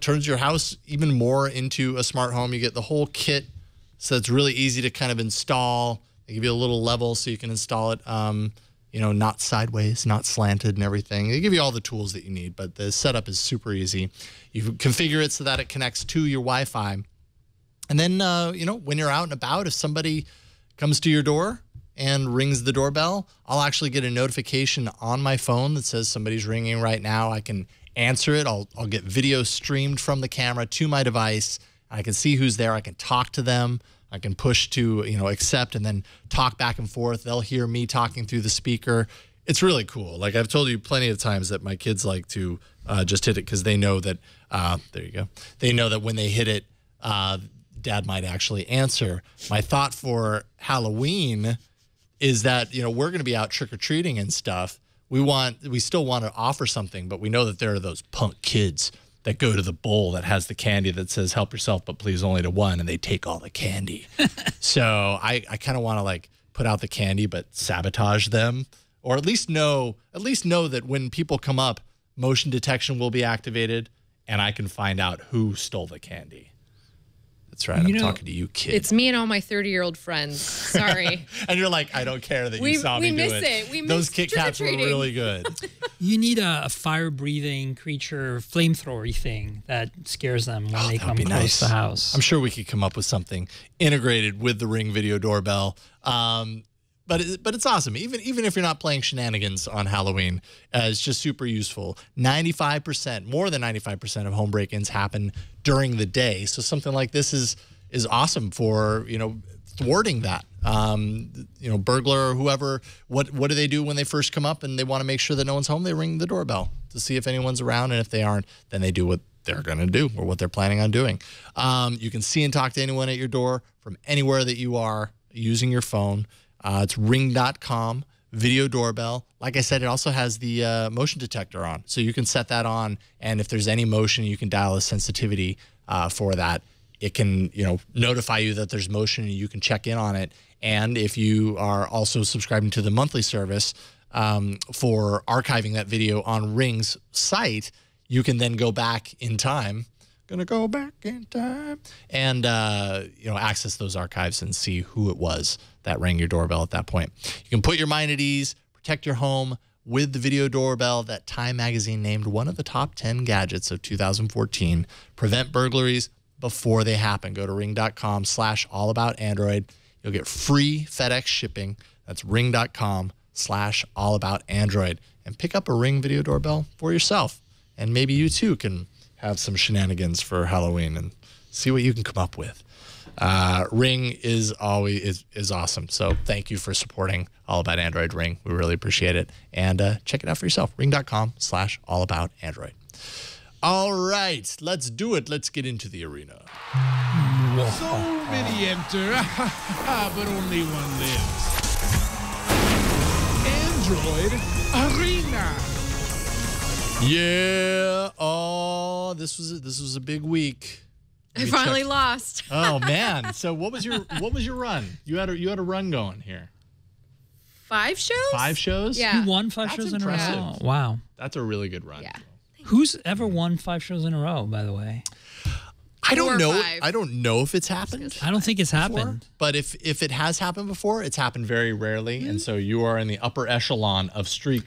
turns your house even more into a smart home. You get the whole kit, so it's really easy to kind of install. They give you a little level so you can install it not sideways, not slanted and everything. They give you all the tools that you need, but the setup is super easy. You configure it so that it connects to your Wi-Fi. And then, when you're out and about, if somebody comes to your door and rings the doorbell, I'll actually get a notification on my phone that says somebody's ringing right now. I can answer it. I'll get video streamed from the camera to my device. I can see who's there. I can talk to them. I can push to, accept and then talk back and forth. They'll hear me talking through the speaker. It's really cool. Like I've told you plenty of times that my kids like to just hit it because they know that, there you go. They know that when they hit it, Dad might actually answer. My thought for Halloween is that, we're going to be out trick-or-treating and stuff. We still want to offer something, but we know that there are those punk kids that go to the bowl that has the candy that says help yourself, but please only to one, and they take all the candy. So I kind of want to put out the candy, but sabotage them, or at least know that when people come up, motion detection will be activated, and I can find out who stole the candy. That's right. I'm talking to you, kid. It's me and all my 30-year-old friends. Sorry. And you're like, I don't care that you saw me do it. We miss it. We miss those Kit Kats were really good. You need a fire-breathing creature flamethrower thing that scares them when they come close to the house. I'm sure we could come up with something integrated with the Ring video doorbell. But it's awesome. Even if you're not playing shenanigans on Halloween, it's just super useful. 95%, more than 95% of home break-ins happen during the day. So something like this is awesome for thwarting that. Burglar or whoever. What do they do when they first come up and they want to make sure that no one's home? They ring the doorbell to see if anyone's around, and if they aren't, then they do what they're going to do or what they're planning on doing. You can see and talk to anyone at your door from anywhere that you are using your phone. It's ring.com. video doorbell. Like I said, it also has the motion detector on. So you can set that on, and if there's any motion, you can dial a sensitivity for that. It can, notify you that there's motion, and you can check in on it. And if you are also subscribing to the monthly service for archiving that video on Ring's site, you can then go back in time. Gonna go back in time and access those archives and see who it was that rang your doorbell at that point. You can put your mind at ease, protect your home with the video doorbell that Time Magazine named one of the top 10 gadgets of 2014. Prevent burglaries before they happen. Go to ring.com/allaboutandroid. You'll get free FedEx shipping. That's ring.com/allaboutandroid, and pick up a Ring video doorbell for yourself. And maybe you too can have some shenanigans for Halloween and see what you can come up with. Ring is always awesome. So thank you for supporting All About Android Ring. We really appreciate it. And check it out for yourself. Ring.com/allaboutandroid. All right, let's do it. Let's get into the arena. So many enter, but only one lives. Android Arena. Yeah. Oh, this was a big week. I finally lost. Oh man. So what was your run? You had a run going here. 5 shows? 5 shows? Yeah. You won 5 shows impressive. in a row. Wow. That's a really good run. Yeah. Who's ever won 5 shows in a row, by the way? I don't 4 or know. 5. I don't know if it's happened. I don't think it's before, happened. but if it has happened before, it's happened very rarely, and so you are in the upper echelon of streak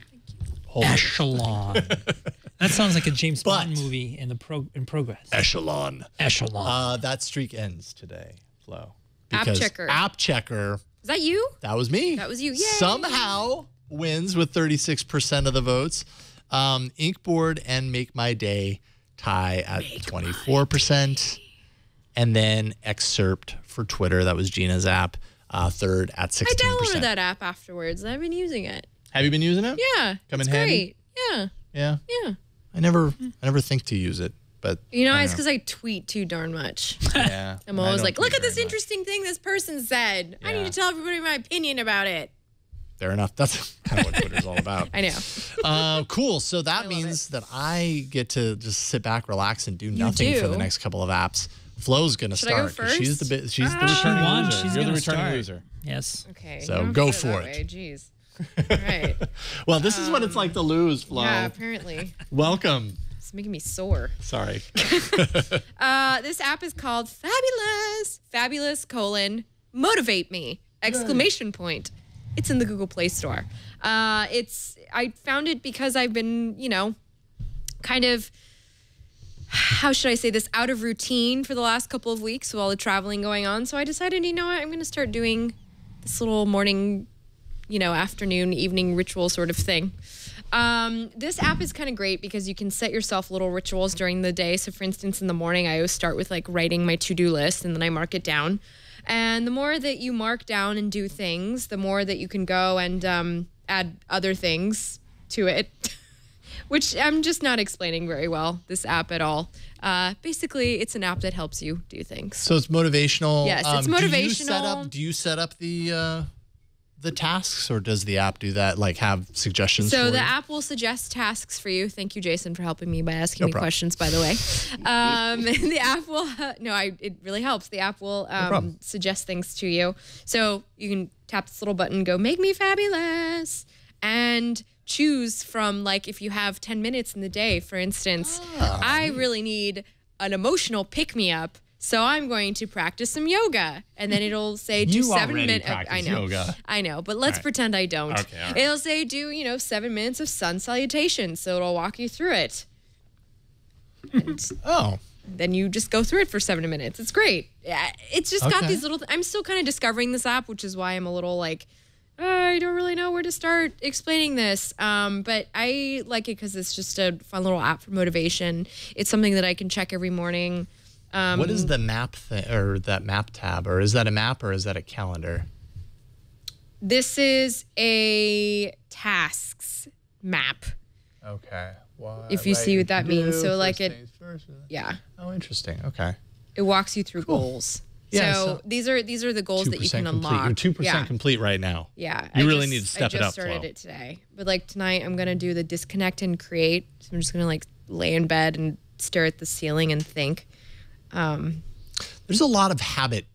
holders. Echelon. That sounds like a James Bond movie in progress. Echelon. Echelon. That streak ends today, Flo. App Because Checker. App Checker. Is that you? That was me. That was you. Yay. Somehow wins with 36% of the votes. Inkboard and Make My Day tie at 24%. And then Excerpt for Twitter. That was Gina's app. Third at 16%. I downloaded that app afterwards. I've been using it. Have you been using it? Yeah. Come it's in handy? great. Yeah. Yeah. Yeah. I never think to use it, but It's because I tweet too darn much. yeah. I'm always like, look at this interesting thing this person said. I Yeah. need to tell everybody my opinion about it. Fair enough. That's kind of what Twitter's all about. I know. Cool. So that means that I get to just sit back, relax, and do nothing for do. the next couple of apps. Flo's gonna Should I go start. 'Cause She's the first? she's the returning won. loser. She's You're the gonna returning start. loser. Yes. Okay. So you don't go put for that it. way. Jeez. All right. Well, this is what it's like to lose, Flo. Yeah, apparently. Welcome. It's making me sore. Sorry. This app is called Fabulous. Fabulous : motivate me ! Exclamation point. It's in the Google Play Store. I found it because I've been, kind of, how should I say this, out of routine for the last couple of weeks with all the traveling going on. So I decided, what, I'm going to start doing this little morning, afternoon, evening ritual sort of thing. This app is kind of great because you can set yourself little rituals during the day. So for instance, in the morning, I always start with writing my to-do list, and then I mark it down. And the more that you mark down and do things, the more that you can go and add other things to it, which I'm just not explaining very well, this app at all. Basically, it's an app that helps you do things. So it's motivational. Yes, it's motivational. Do you set up the tasks, or does the app do that? Like have suggestions? So for the you? app will suggest tasks for you. Thank you, Jason, for helping me by asking me questions, by the way. The app will, it really helps. The app will suggest things to you. So you can tap this little button, go make me fabulous, and choose from, if you have 10 minutes in the day, for instance, I really need an emotional pick-me-up. So I'm going to practice some yoga, and then it'll say do 7 minutes. I know, yoga. I know, but let's pretend I don't. Okay, all right. It'll say do 7 minutes of sun salutation, so it'll walk you through it. And then you just go through it for 7 minutes. It's great. Yeah, it's just got these little. I'm still kind of discovering this app, which is why I'm a little I don't really know where to start explaining this. But I like it because it's just a fun little app for motivation. It's something that I can check every morning. What is the map thing, or that map tab, or is that a map, or is that a calendar? This is a tasks map. Okay. If you see what that means. So first it, things first. yeah. Oh, interesting. Okay. It walks you through goals. Yeah, so these are the goals that you can unlock. You're 2% complete right now. Yeah. You really need to step it up. I just started it today. But like tonight, I'm going to do the disconnect and create. So I'm just going to like lay in bed and stare at the ceiling and think. There's a lot of habit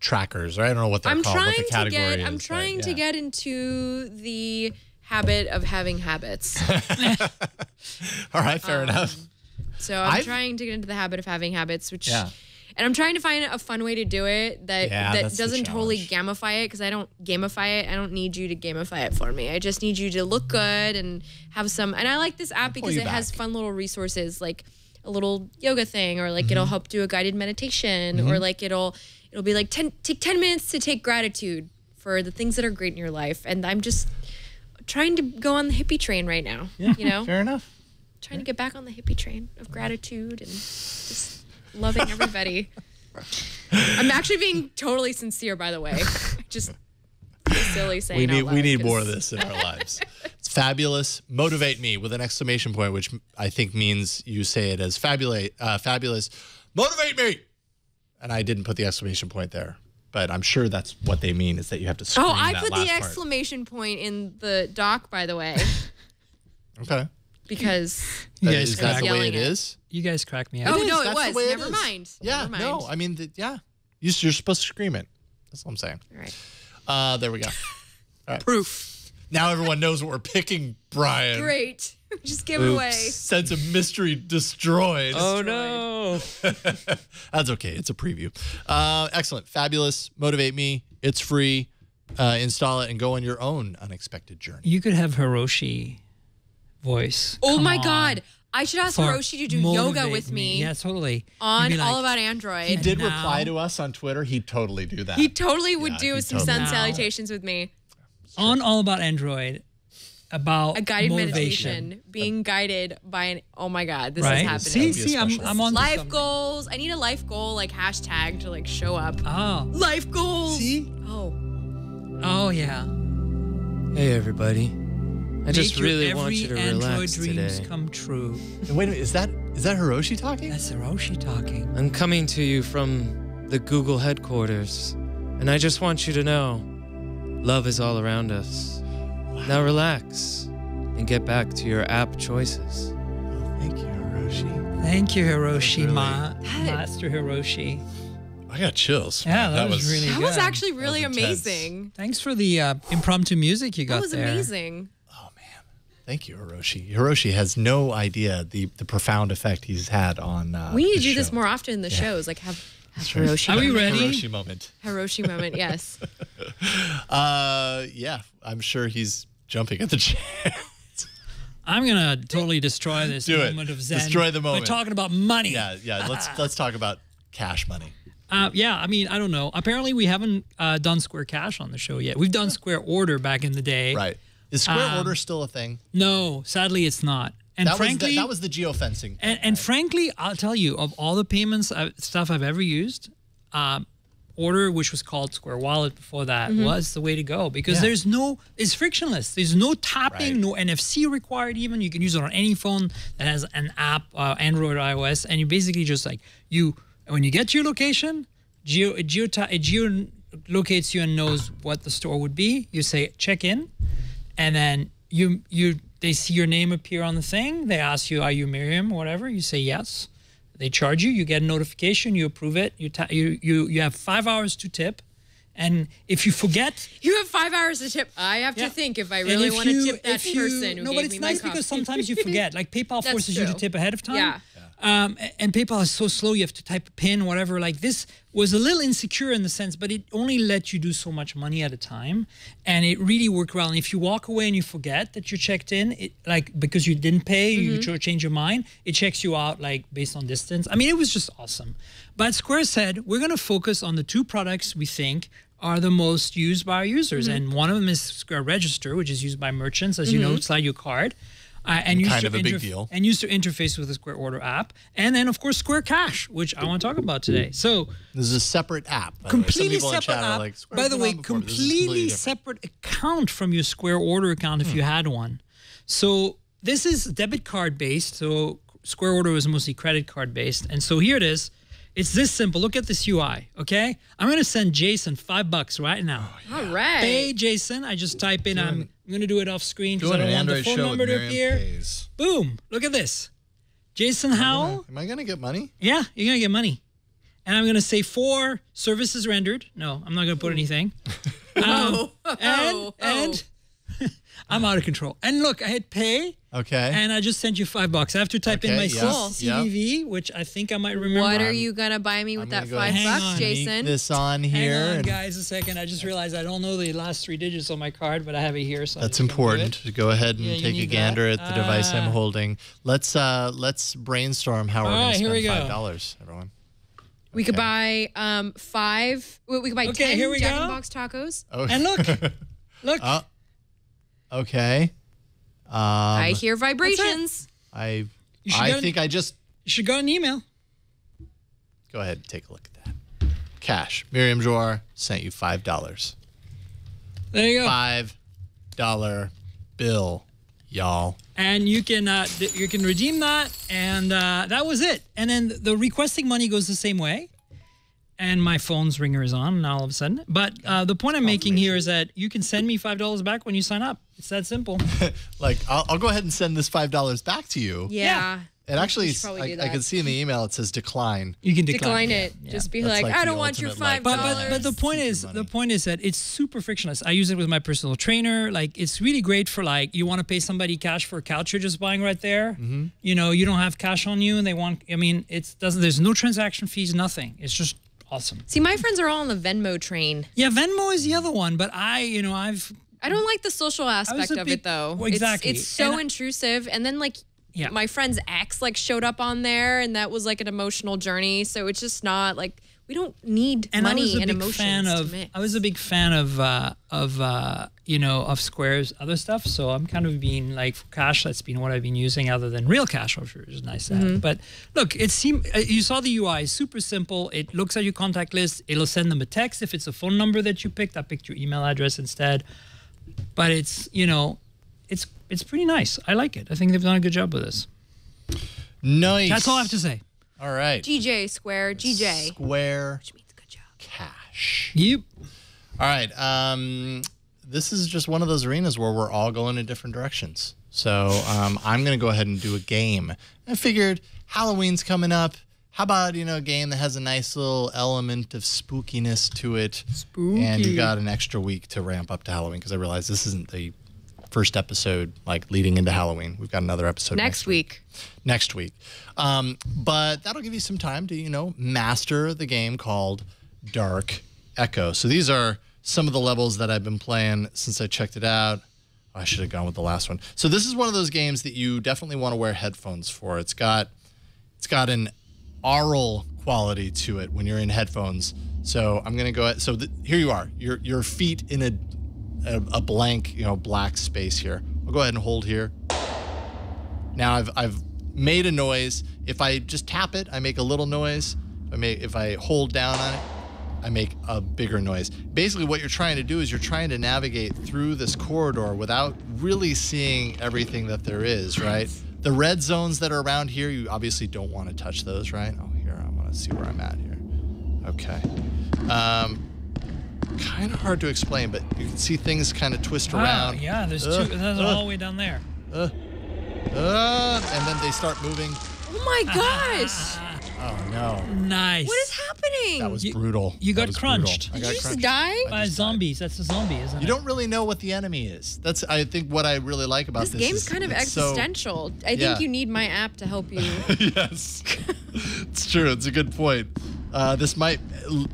trackers, right? I don't know what they're called. What the category is. I'm trying to get into the habit of having habits. All right, fair enough. So I'm trying to get into the habit of having habits, which, and I'm trying to find a fun way to do it that doesn't totally gamify it, because I don't gamify it. I don't need you to gamify it for me. I just need you to look good and have some. And I like this app because it has fun little resources, like a little yoga thing, or like it'll help do a guided meditation, or like it'll be like take 10 minutes to take gratitude for the things that are great in your life. And I'm just trying to go on the hippie train right now. Yeah, you know, fair enough. Trying to get back on the hippie train of gratitude and just loving everybody. I'm actually being totally sincere, by the way. I just feel silly saying we need more of this in our lives. It's fabulous. Motivate me with an exclamation point, which I think means you say it as fabulous. Motivate me. And I didn't put the exclamation point there, but I'm sure that's what they mean, is that you have to scream that I last put the part. exclamation point in the doc, by the way. Okay. Because is that the way it is? You guys crack me up. Oh, no, it That's was. the way Never is. mind. Yeah, Never mind. no, I mean, you're supposed to scream it. That's what I'm saying. All right. There we go. All right. Proof. Now everyone knows what we're picking, Brian. Great. Just give it away. Sense of mystery destroyed. Oh, no. That's okay. It's a preview. Excellent. Fabulous. Motivate me. It's free. Install it and go on your own unexpected journey. You could have Hiroshi voice. Oh, Come my on. God. I should ask For Hiroshi to do yoga motivate with me. Yeah, totally. On You'd be like, All About Android. He did now- reply to us on Twitter. He'd totally do that. He totally would Yeah, do he some totally sun would. salutations with me. on All About Android, about A guided motivation. meditation, being guided by an. Oh my God, this Right? is happening. See, I'm on Life goals. I need a life goal, like hashtag, to like show up. Oh, Life goals. see? Oh, yeah. Hey, everybody. I just Make your really want you to every Android relax dreams today. come true. Wait a minute. Is that Hiroshi talking? That's Hiroshi talking. I'm coming to you from the Google headquarters, and I just want you to know, love is all around us. Now relax and get back to your app choices. Thank you, Hiroshi. Thank you, Hiroshi, Really- Master Hiroshi. I got chills. Yeah, that was really that good. was actually really That was intense. amazing. Thanks for the impromptu music you got That was there. amazing. Thank you, Hiroshi. Hiroshi has no idea the profound effect he's had on. We need to the do this show. more often in the shows. Like have Hiroshi. Are we moment. ready? Hiroshi moment. Hiroshi moment. Yes. Yeah, I'm sure he's jumping at the chance. I'm gonna totally destroy this Do it. moment of zen. Destroy the moment. By talking about money. Yeah. Let's talk about cash money. Yeah, I mean, I don't know. Apparently, we haven't done Square Cash on the show yet. We've done Square Order back in the day. Right. Is Square Order still a thing? No, sadly, it's not. And frankly, that was the geofencing. and frankly, I'll tell you, of all the payments stuff I've ever used, Order, which was called Square Wallet before that, was the way to go, because it's frictionless. There's no tapping, no NFC required even. You can use it on any phone that has an app, Android or iOS, and you basically just like, when you get to your location, it geolocates you and knows what the store would be. You say, check in, and then they see your name appear on the thing. They ask you, are you Miriam or whatever? You say yes. They charge you. You get a notification. You approve it. You have 5 hours to tip. And if you forget, You have 5 hours to tip. I have to think if I really want to tip that person who no, gave but it's me my nice because coffee. sometimes you forget. Like PayPal That's forces you to true. tip ahead of time. Yeah. And PayPal is so slow. You have to type a PIN, whatever. Like this was a little insecure in the sense, but it only let you do so much money at a time, and it really worked well. And if you walk away and you forget that you checked in, because you didn't pay, you change your mind, it checks you out like based on distance. I mean, it was just awesome. But Square said we're going to focus on the two products we think are the most used by our users, and one of them is Square Register, which is used by merchants, as you know, slide your card. And Kind of a big deal. And use to interface with the Square Order app. And then, of course, Square Cash, which I want to talk about today. So, This is a separate app. by the way. Some completely people in separate chat are app. like, Square's By the been way, on before, but this is completely different. separate account from your Square Order account if you had one. So this is debit card based. So Square Order was mostly credit card based. And so here it is. It's this simple. Look at this UI, okay? I'm going to send Jason $5 right now. All right. Hey, Jason. I just type in, I'm going to do it off screen because I Doing don't an want the Android phone show number with to Miriam appear. Pays. Boom. Look at this. Jason Howell. Am I going to get money? Yeah, you're going to get money. And I'm going to say 4 services rendered. No, I'm not going to put anything. And I'm out of control. And look, I hit pay. Okay. And I just sent you $5. I have to type in my CVV, which I think I might remember. What are you gonna buy me with that $5, Jason? Make this on here. Hang on, guys, a second. I just realized I don't know the last 3 digits on my card, but I have it here. So that's important. To go ahead and take a gander at the device I'm holding. Let's brainstorm how we're going to spend $5, everyone. We could buy 5. We could buy 10 here we Jack in go. the Box tacos. Oh. And look. Okay. I hear vibrations. I You should go an email. Go ahead and take a look at that. Cash. Miriam Joar sent you $5. There you go. $5 bill, y'all. And you can redeem that, and that was it. And then the requesting money goes the same way. And my phone's ringer is on now all of a sudden. But the point I'm making here is that you can send me $5 back when you sign up. It's that simple. Like, I'll go ahead and send this $5 back to you. Yeah. It actually, I can see in the email it says decline. You can decline it. Yeah. Just be That's like, like I the don't want your $5. But the point is that it's super frictionless. I use it with my personal trainer. Like, it's really great for, like, you want to pay somebody cash for a couch you're just buying right there. Mm-hmm. You know, you don't have cash on you, and there's no transaction fees, nothing. It's just awesome. See, my friends are all on the Venmo train. Yeah, Venmo is the other one, but I don't like the social aspect of it, though. Well, exactly. It's so intrusive. And then, like, my friend's ex, like, showed up on there, and that was, like, an emotional journey. So it's just not, like, we don't need money and emotions to mix. I was a big fan of Square's other stuff. So I'm kind of being like, for cash, that's been what I've been using other than real cash, which is nice to have. But look, you saw the UI, super simple. It looks at your contact list. It'll send them a text if it's a phone number that you picked. I picked your email address instead. But it's pretty nice. I like it. I think they've done a good job with this. Nice. That's all I have to say. All right. GJ, Square, GJ. Square. Which means good job. Cash. Yep. All right. This is just one of those arenas where we're all going in different directions. So I'm going to go ahead and do a game. I figured Halloween's coming up. How about, a game that has a nice little element of spookiness to it? Spooky. And you got an extra week to ramp up to Halloween, because I realize this isn't the first episode, like, leading into Halloween. We've got another episode next week. Next week. But that'll give you some time to, master the game called Dark Echo. So these are some of the levels that I've been playing since I checked it out. I should have gone with the last one. So this is one of those games that you definitely want to wear headphones for. It's got an aural quality to it when you're in headphones. So I'm gonna go ahead. So here you are. Your feet in a blank, black space here. I'll go ahead and hold here. Now I've made a noise. If I just tap it, I make a little noise. If I hold down on it, I make a bigger noise. Basically, what you're trying to do is you're trying to navigate through this corridor without really seeing everything that there is, right? The red zones that are around here, you obviously don't want to touch those, right? Oh, here, I want to see where I'm at here. Okay. Kind of hard to explain, but you can see things kind of twist around. Yeah, there's two. There's all the way down there. And then they start moving. Oh my gosh! Oh no! Nice. What is happening? That was brutal. You got crunched. Did you just die? By zombies. That's a zombie, isn't it? You don't really know what the enemy is. That's, I think, what I really like about this. This game's kind of existential. I think you need my app to help you. Yes, it's true. It's a good point. This might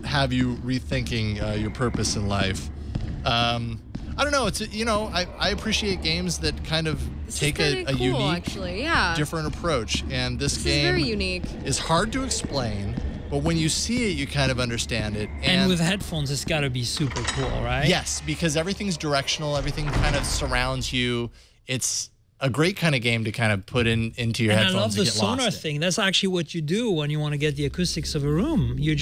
have you rethinking your purpose in life. I don't know. It's I appreciate games that kind of take a cool, unique, actually. different approach. And this game is very unique. Is hard to explain, but when you see it, you kind of understand it. And with headphones, it's got to be super cool, right? Yes, because everything's directional. Everything kind of surrounds you. It's a great kind of game to kind of put into your headphones. I love the and get sonar lost thing. That's actually what you do when you want to get the acoustics of a room. You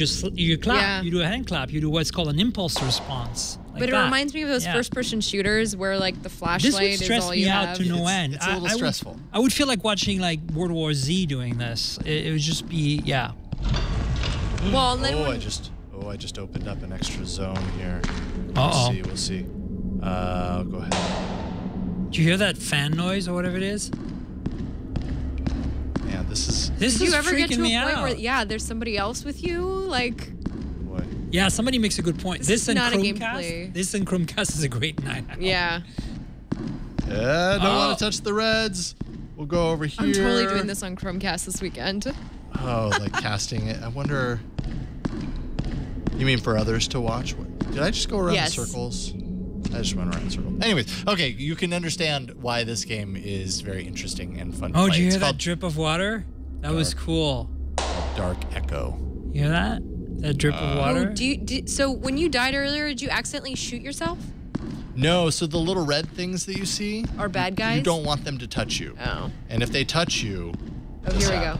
clap. You do a hand clap. You do what's called an impulse response. But it reminds me of those first-person shooters where, like, the flashlight is all you have. This would stress me out to no end. It's a little stressful. I would feel like watching, like, World War Z doing this. It would just be, Well, and then I just opened up an extra zone here. Uh-oh. We'll see. Go ahead. Do you hear that fan noise or whatever it is? Man, this is This do is you ever get freaking to a me point out. where there's somebody else with you? Like, what? Yeah, somebody makes a good point. This This is and not a Chromecast. gameplay. This and Chromecast is a great night. yeah. Don't want to touch the reds. We'll go over here. I'm totally doing this on Chromecast this weekend. Oh, like casting it. I wonder. You mean for others to watch? Did I just go around in circles? I just went around in circles. Anyways, okay, you can understand why this game is very interesting and fun to play. Oh, did you It's hear that called drip of water? That was cool. Dark Echo. You hear that? That drip of water? So when you died earlier, did you accidentally shoot yourself? No, so the little red things that you see Are bad guys? you don't want them to touch you. Oh. And if they touch you, Oh, here we go.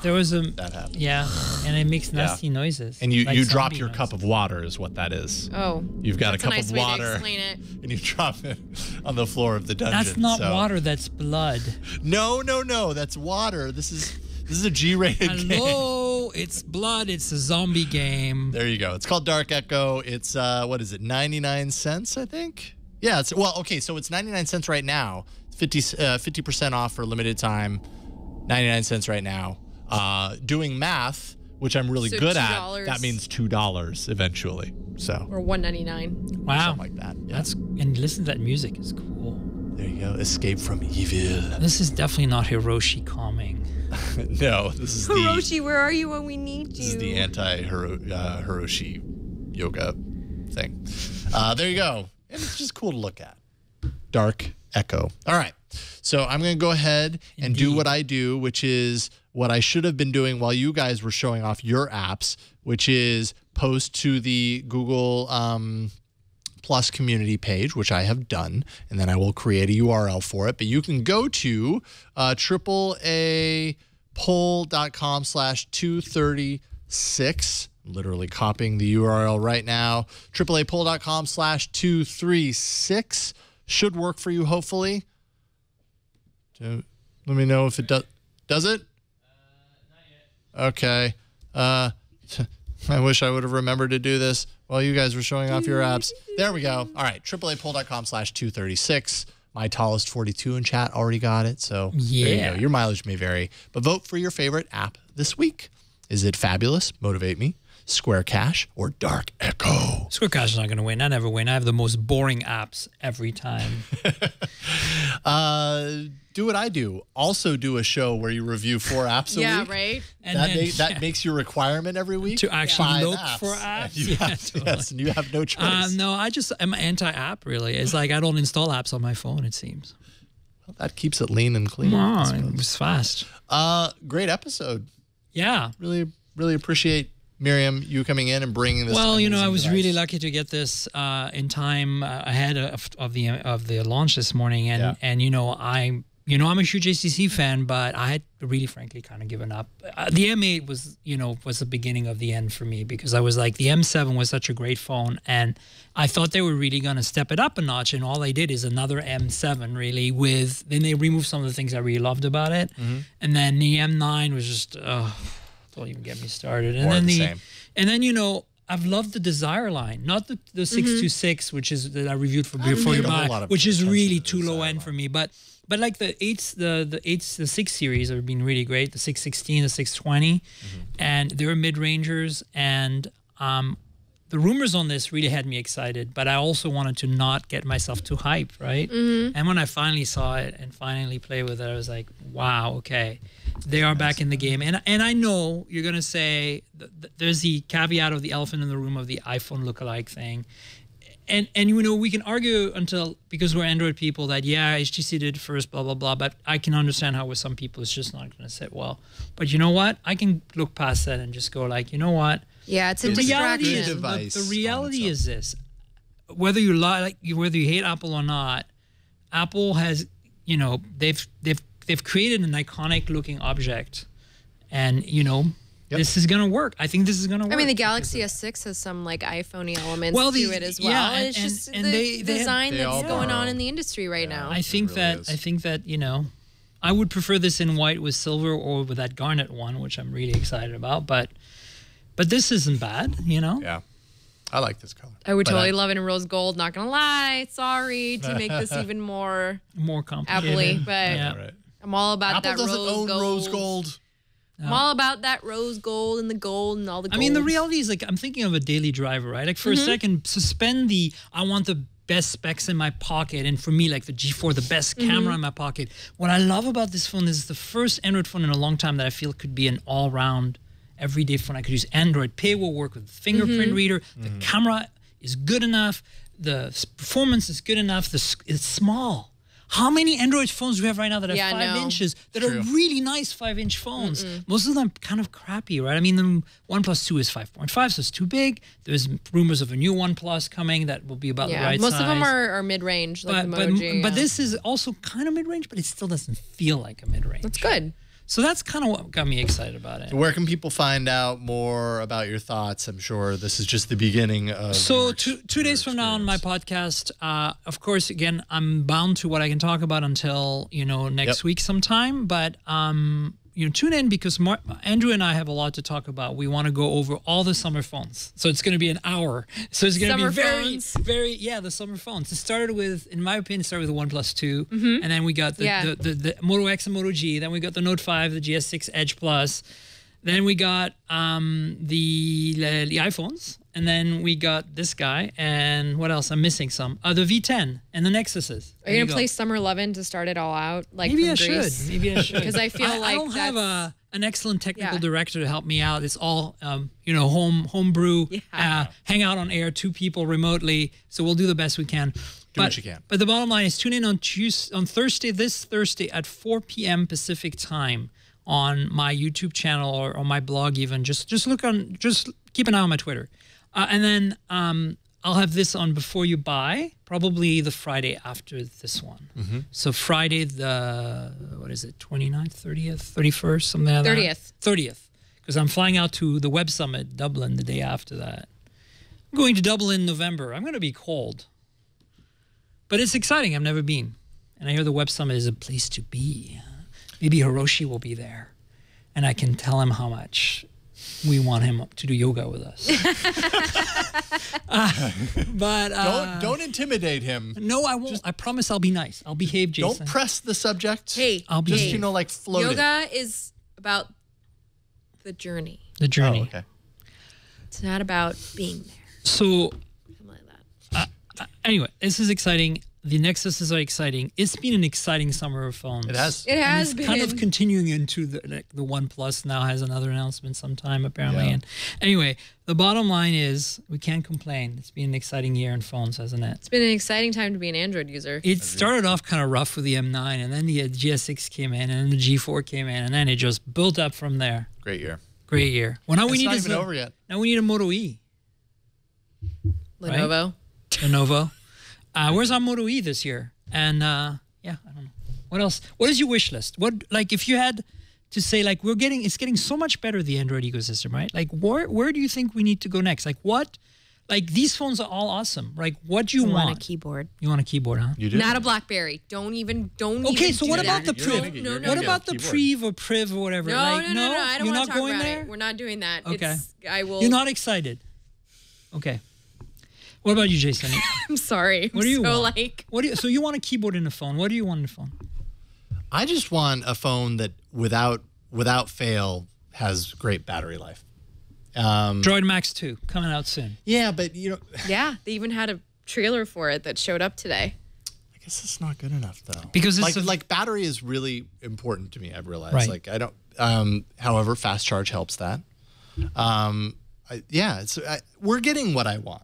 There was a... that happens. Yeah, and it makes nasty noises. And you like drop zombie your noises. cup of water is what that is. Oh. You've got That's a cup nice of way to water explain it. and you drop it on the floor of the dungeon. That's not so. water, that's blood. No, that's water. This is a G-rated game. Hello, it's blood, it's a zombie game. There you go. It's called Dark Echo. It's what is it? 99 cents, I think. Yeah, it's so it's 99 cents right now. 50% off for limited time. 99 cents right now. Doing math, which I'm really So good $2. at, that means $2 eventually. So Or $1.99. Wow. something like that. Yeah. That's and listen to that music, it's cool. There you go. Escape from evil. This is definitely not Hiroshi calming. No, this is Hiroshi, where are you when we need you? This is the anti-Hiroshi yoga thing. There you go. And it's just cool to look at. Dark Echo. All right. So I'm going to go ahead and do what I do, which is what I should have been doing while you guys were showing off your apps, which is post to the Google Plus community page, which I have done, and then I will create a URL for it. But you can go to AAApoll.com/236. Literally copying the URL right now. AAApoll.com/236 should work for you, hopefully. Let me know if it does. Does it? Not yet. Okay. I wish I would have remembered to do this while you guys were showing off your apps. There we go. All right. AAApoll.com/236. My tallest 42 in chat already got it. So there you go. Your mileage may vary, but vote for your favorite app this week. Is it Fabulous? Motivate Me. Square Cash or Dark Echo? Square Cash is not going to win. I never win. I have the most boring apps every time. Do what I do. Also do a show where you review 4 apps a week. Yeah, right? And That makes your requirement every week to actually 5 look apps. for apps. Yes, and you have no choice. No, I just am anti-app, really. It's like I don't install apps on my phone, it seems. Well, that keeps it lean and clean. Wow, it was fast. Great episode. Yeah. Really, really appreciate Miriam, you coming in and bringing this. Well, you know, I was device. really lucky to get this in time ahead of the launch this morning, and you know, I'm a huge HTC fan, but I had really, frankly, kind of given up. The M8 was the beginning of the end for me, because I was like, the M7 was such a great phone, and I thought they were really going to step it up a notch, and all they did is another M7, really. Then they removed some of the things I really loved about it, and then the M9 was just. Don't even get me started. And then you know, I've loved the Desire line, not the 626, which is that I reviewed for before you buy, which is really too low end for me. But like the 6 series have been really great. The 616, the 620, and they're mid rangers. And the rumors on this really had me excited, but I also wanted to not get myself too hyped, right? And when I finally saw it and finally played with it, I was like, wow, okay. They are back in the game. And I know you're going to say there's the caveat of the elephant in the room of the iPhone lookalike thing. And you know, we can argue because we're Android people that, HTC did it first, blah, blah, blah. But I can understand how with some people it's just not going to sit well. But you know what? I can look past that and just go like, you know what? Yeah, it's a distraction. The reality is this. Whether you hate Apple or not, Apple has, you know, they've created an iconic looking object, and you know, this is gonna work. I think this is gonna work. I mean, the Galaxy S6 has some like iPhone-y elements to it as well. Yeah, it's just the design that's going on in the industry right now. I think that you know, I would prefer this in white with silver or with that garnet one, which I'm really excited about. But this isn't bad, you know? Yeah. I like this color. I would totally love it in rose gold. Not gonna lie, sorry to make this even more complicated. Appley, but Right. I'm all about Apple that doesn't rose own gold. rose gold. I'm all about that rose gold and the gold and all the gold. I mean, the reality is, like, I'm thinking of a daily driver, right? Like, for a second, suspend the, I want the best specs in my pocket. And for me, like the G4, the best camera in my pocket. What I love about this phone is the first Android phone in a long time that I feel could be an all-round everyday phone. I could use Android Pay, will work with fingerprint reader. The camera is good enough. The performance is good enough. It's small. How many Android phones do we have right now that have 5 inches that are really nice 5-inch phones? Most of them kind of crappy, right? I mean, the OnePlus 2 is 5.5, so it's too big. There's rumors of a new OnePlus coming that will be about the right most size. of them are mid-range, like the Moto G. But this is also kind of mid-range, but it still doesn't feel like a mid-range. That's good. So that's kind of what got me excited about it. Where can people find out more about your thoughts? I'm sure this is just the beginning of. So two days from now on my podcast, of course, again, I'm bound to what I can talk about until next week sometime. But tune in because Andrew and I have a lot to talk about. We want to go over all the summer phones. So it's going to be an hour. So it's going to be the summer phones. It started with, in my opinion, with the OnePlus 2. And then we got the Moto X and Moto G. Then we got the Note 5, the GS6 Edge Plus. Then we got the iPhones. And then we got this guy. And what else? I'm missing some. The V10 and the Nexuses. Are you going to play Summer 11 to start it all out? Like Maybe from I Greece? should. Maybe I should. Because I feel I don't have an excellent technical director to help me out. It's all, homebrew, hang out on air, 2 people remotely. So we'll do the best we can. Do what you can. But the bottom line is tune in on Thursday, this Thursday at 4 p.m. Pacific time on my YouTube channel or on my blog even. Just keep an eye on my Twitter. And then I'll have this on Before You Buy, probably the Friday after this one. So Friday the, 29th, 30th, 31st, something like that? 30th. 30th, because I'm flying out to the Web Summit, Dublin, the day after that. I'm going to Dublin in November. I'm going to be cold. But it's exciting. I've never been. And I hear the Web Summit is a place to be. Maybe Hiroshi will be there. And I can tell him how much we want him to do yoga with us. But don't intimidate him. No, I won't. I promise I'll be nice. I'll behave, Jason. Don't press the subject. Hey, I'll be float it. yoga is about the journey. The journey. Oh, okay. It's not about being there. So Something like that. anyway, this is exciting. The Nexuses are exciting. It's been an exciting summer of phones. It has. It has been. Kind of continuing into the OnePlus now has another announcement sometime apparently. Yeah. And anyway, the bottom line is we can't complain. It's been an exciting year in phones, hasn't it? It's been an exciting time to be an Android user. It started off kind of rough with the M9, and then the GS6 came in, and then the G4 came in, and then it just built up from there. Great year. Great year. Well, now It's we need not even over yet. Now we need a Moto E. Lenovo. Lenovo. Where's our Moto E this year? And I don't know. What else? What is your wish list? What, like, if you had to say, like, it's getting so much better, the Android ecosystem, right? Like, where do you think we need to go next? Like, what? Like, these phones are all awesome. Like, what do you want? I want a keyboard. You want a keyboard, huh? You do? Not a BlackBerry. Don't even. Okay, so what about the Priv? No, What about the Priv or Priv or whatever? No, like, no. I don't You're want not to talk going about there? it. We're not doing that. Okay. I will. You're not excited. Okay. What about you, Jason? I'm sorry. What do you want? So you want a keyboard in a phone. What do you want in a phone? I just want a phone that without fail has great battery life. Droid Max 2 coming out soon. Yeah, but Yeah, they even had a trailer for it that showed up today. I guess it's not good enough though. Because it's like battery is really important to me. I've realized. Right. Like I don't. However, fast charge helps that. We're getting what I want.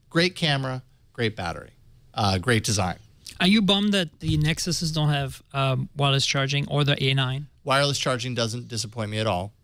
Great camera, great battery, great design. Are you bummed that the Nexuses don't have wireless charging or the A9? Wireless charging doesn't disappoint me at all.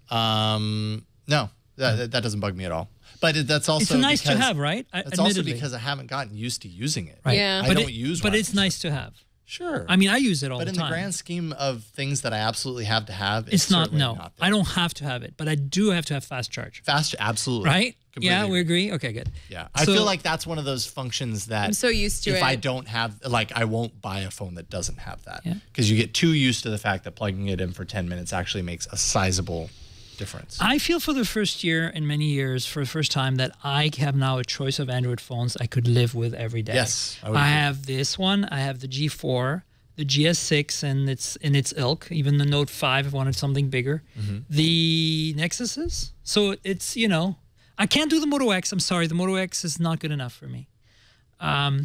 No, that doesn't bug me at all. But that's also it's nice to have, right? That's also because I haven't gotten used to using it. Right. Yeah. I don't use. But wireless it's nice to have. Sure. I mean, I use it all But the in time. the grand scheme of things that I absolutely have to have, it's not, certainly no. not there. I don't have to have it, but I do have to have fast charge. Fast, absolutely. Right? Completely Yeah, we agree? Okay, good. Yeah. I So- feel like that's one of those functions that I'm so used to if it. I don't have, like, I won't buy a phone that doesn't have that. Yeah. Because you get too used to the fact that plugging it in for 10 minutes actually makes a sizable difference. I feel for the first year in many years, for the first time, that I have now a choice of Android phones I could live with every day. Yes, I would I agree. have this one. I have the G4, the GS6, and it's in its ilk. Even the Note 5 wanted something bigger. Mm-hmm. The Nexuses. So it's, you know, I can't do the Moto X. I'm sorry. The Moto X is not good enough for me.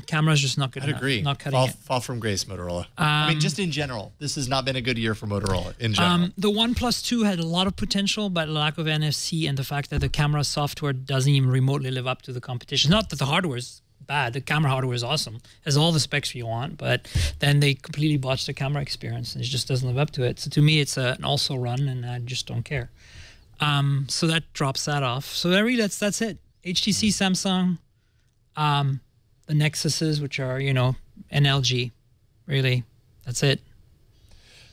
Camera's just not good I'd enough. agree. Not cutting it. Fall from grace, Motorola. I mean, just in general, this has not been a good year for Motorola in general. The OnePlus 2 had a lot of potential, but lack of NFC and the fact that the camera software doesn't even remotely live up to the competition. Not that the hardware is bad. The camera hardware is awesome. Has all the specs you want, but then they completely botched the camera experience and it just doesn't live up to it. So to me, it's an also run and I just don't care. So that drops that off. So that's it. HTC, Samsung, the Nexuses, which are, you know, and LG. Really, that's it.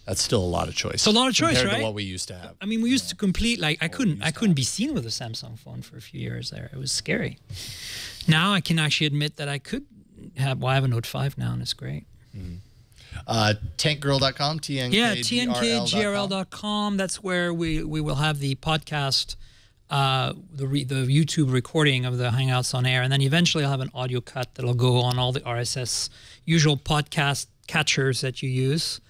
That's still a lot of choice. It's a lot of choice, compared right? to what we used to have. I mean, we used to complete, like, I couldn't be seen with a Samsung phone for a few years there. It was scary. Now I can actually admit that I could have, well, I have a Note 5 now and it's great. Tankgirl.com, TNKGRL.com. Yeah, tnkgrl.com. That's where we will have the podcast, the YouTube recording of the Hangouts on air. And then eventually I'll have an audio cut that'll go on all the RSS usual podcast catchers that you use.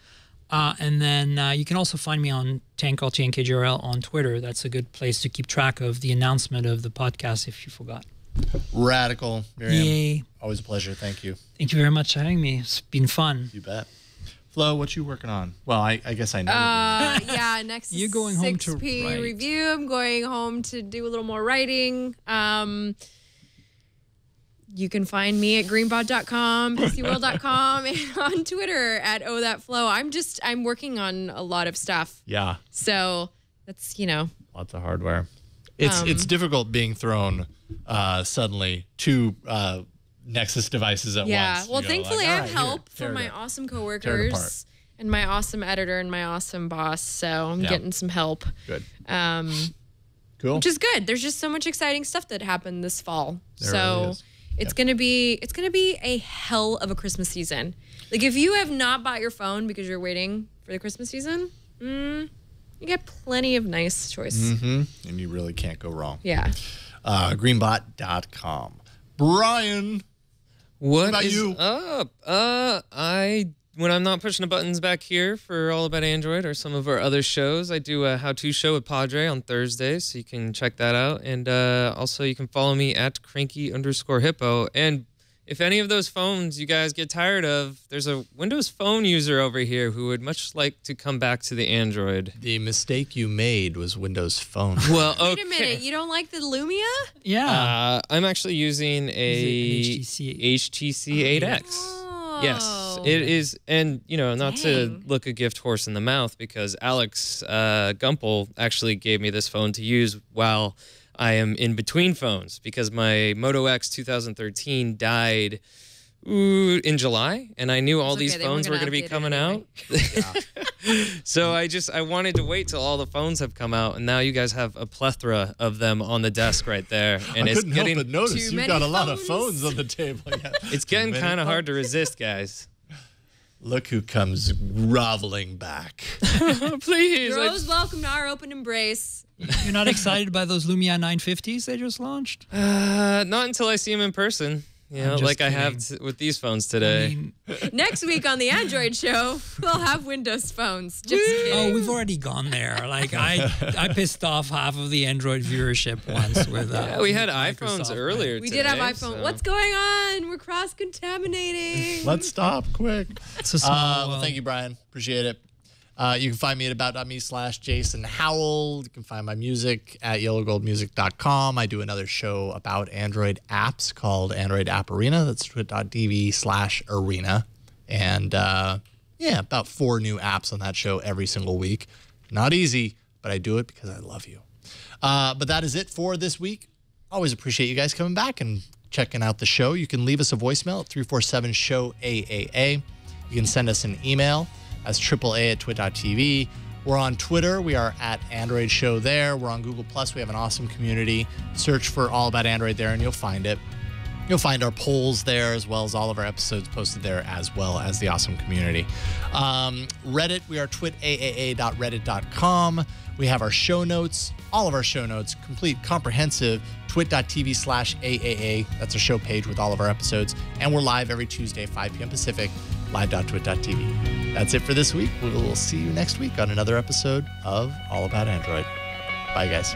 And then you can also find me on TNKGRL on Twitter. That's a good place to keep track of the announcement of the podcast if you forgot. Radical. Miriam. Yay. Always a pleasure. Thank you. Thank you very much for having me. It's been fun. You bet. Flo, what you working on? Well, I guess I know. Yeah, next You're going home to 6P write. review. I'm going home to do a little more writing. You can find me at greenbot.com, pcworld.com, and on Twitter at OhThatFlow. I'm working on a lot of stuff. Yeah. So that's, you know. Lots of hardware. It's difficult being thrown suddenly to Nexus devices at once. Yeah. Well, You know, thanfully, like, I all have right, help here, tear from it my up. awesome Tear it apart. coworkers and my awesome editor and my awesome boss. So I'm Yeah. getting some help. Good. Cool. Which is good. There's just so much exciting stuff that happened this fall. There So really is. it's gonna be a hell of a Christmas season. Like if you have not bought your phone because you're waiting for the Christmas season, you get plenty of nice choices. And you really can't go wrong. Yeah. Greenbot.com. Brian. What about is you? up? When I'm not pushing the buttons back here for All About Android or some of our other shows, I do a how-to show with Padre on Thursdays, so you can check that out. And also you can follow me at cranky_hippo. And if any of those phones you guys get tired of, there's a Windows Phone user over here who would much like to come back to the Android. The mistake you made was Windows Phone. Well, okay. Wait a minute. You don't like the Lumia? Yeah. I'm actually using a HTC 8X. Yes, it is. And, you know, not to Dang. look a gift horse in the mouth, because Alex Gumpel actually gave me this phone to use while I am in between phones, because my Moto X 2013 died in July, and I knew all okay, these they weren't phones were gonna going to be update it coming anyway. out. So I wanted to wait till all the phones have come out, and now you guys have a plethora of them on the desk right there. And I it's couldn't getting help but notice Too you've many got a lot of phones. phones on the table. Yeah. it's getting Too many kind of hard to phones. resist, guys. Look who comes groveling back. Please. You're always welcome to our open embrace. You're not excited by those Lumia 950s they just launched? Not until I see them in person. You know, just like I have kidding. with these phones today. I mean, Next week on the Android show, we'll have Windows phones. Just kidding. oh, we've already gone there. Like I pissed off half of the Android viewership once with. Yeah, we had Microsoft, iPhones man. earlier. We today, did have iPhone. so- What's going on? We're cross-contaminating. Let's stop quick. It's a small. Well, thank you, Brian. Appreciate it. You can find me at about.me/Jason Howell. You can find my music at yellowgoldmusic.com. I do another show about Android apps called Android App Arena. That's twit.tv/arena. And yeah, about 4 new apps on that show every single week. Not easy, but I do it because I love you. But that is it for this week. Always appreciate you guys coming back and checking out the show. You can leave us a voicemail at 347-SHOW-AAA. You can send us an email as AAA@twit.tv. We're on Twitter. We are at Android Show there. We're on Google+. We have an awesome community. Search for All About Android there and you'll find it. You'll find our polls there as well as all of our episodes posted there as well as the awesome community. Reddit, we are twitaa.reddit.com. We have our show notes, all of our show notes, complete, comprehensive, twit.tv/AAA. That's a show page with all of our episodes. And we're live every Tuesday, 5 p.m. Pacific, live.twit.tv. That's it for this week. We will see you next week on another episode of All About Android. Bye, guys.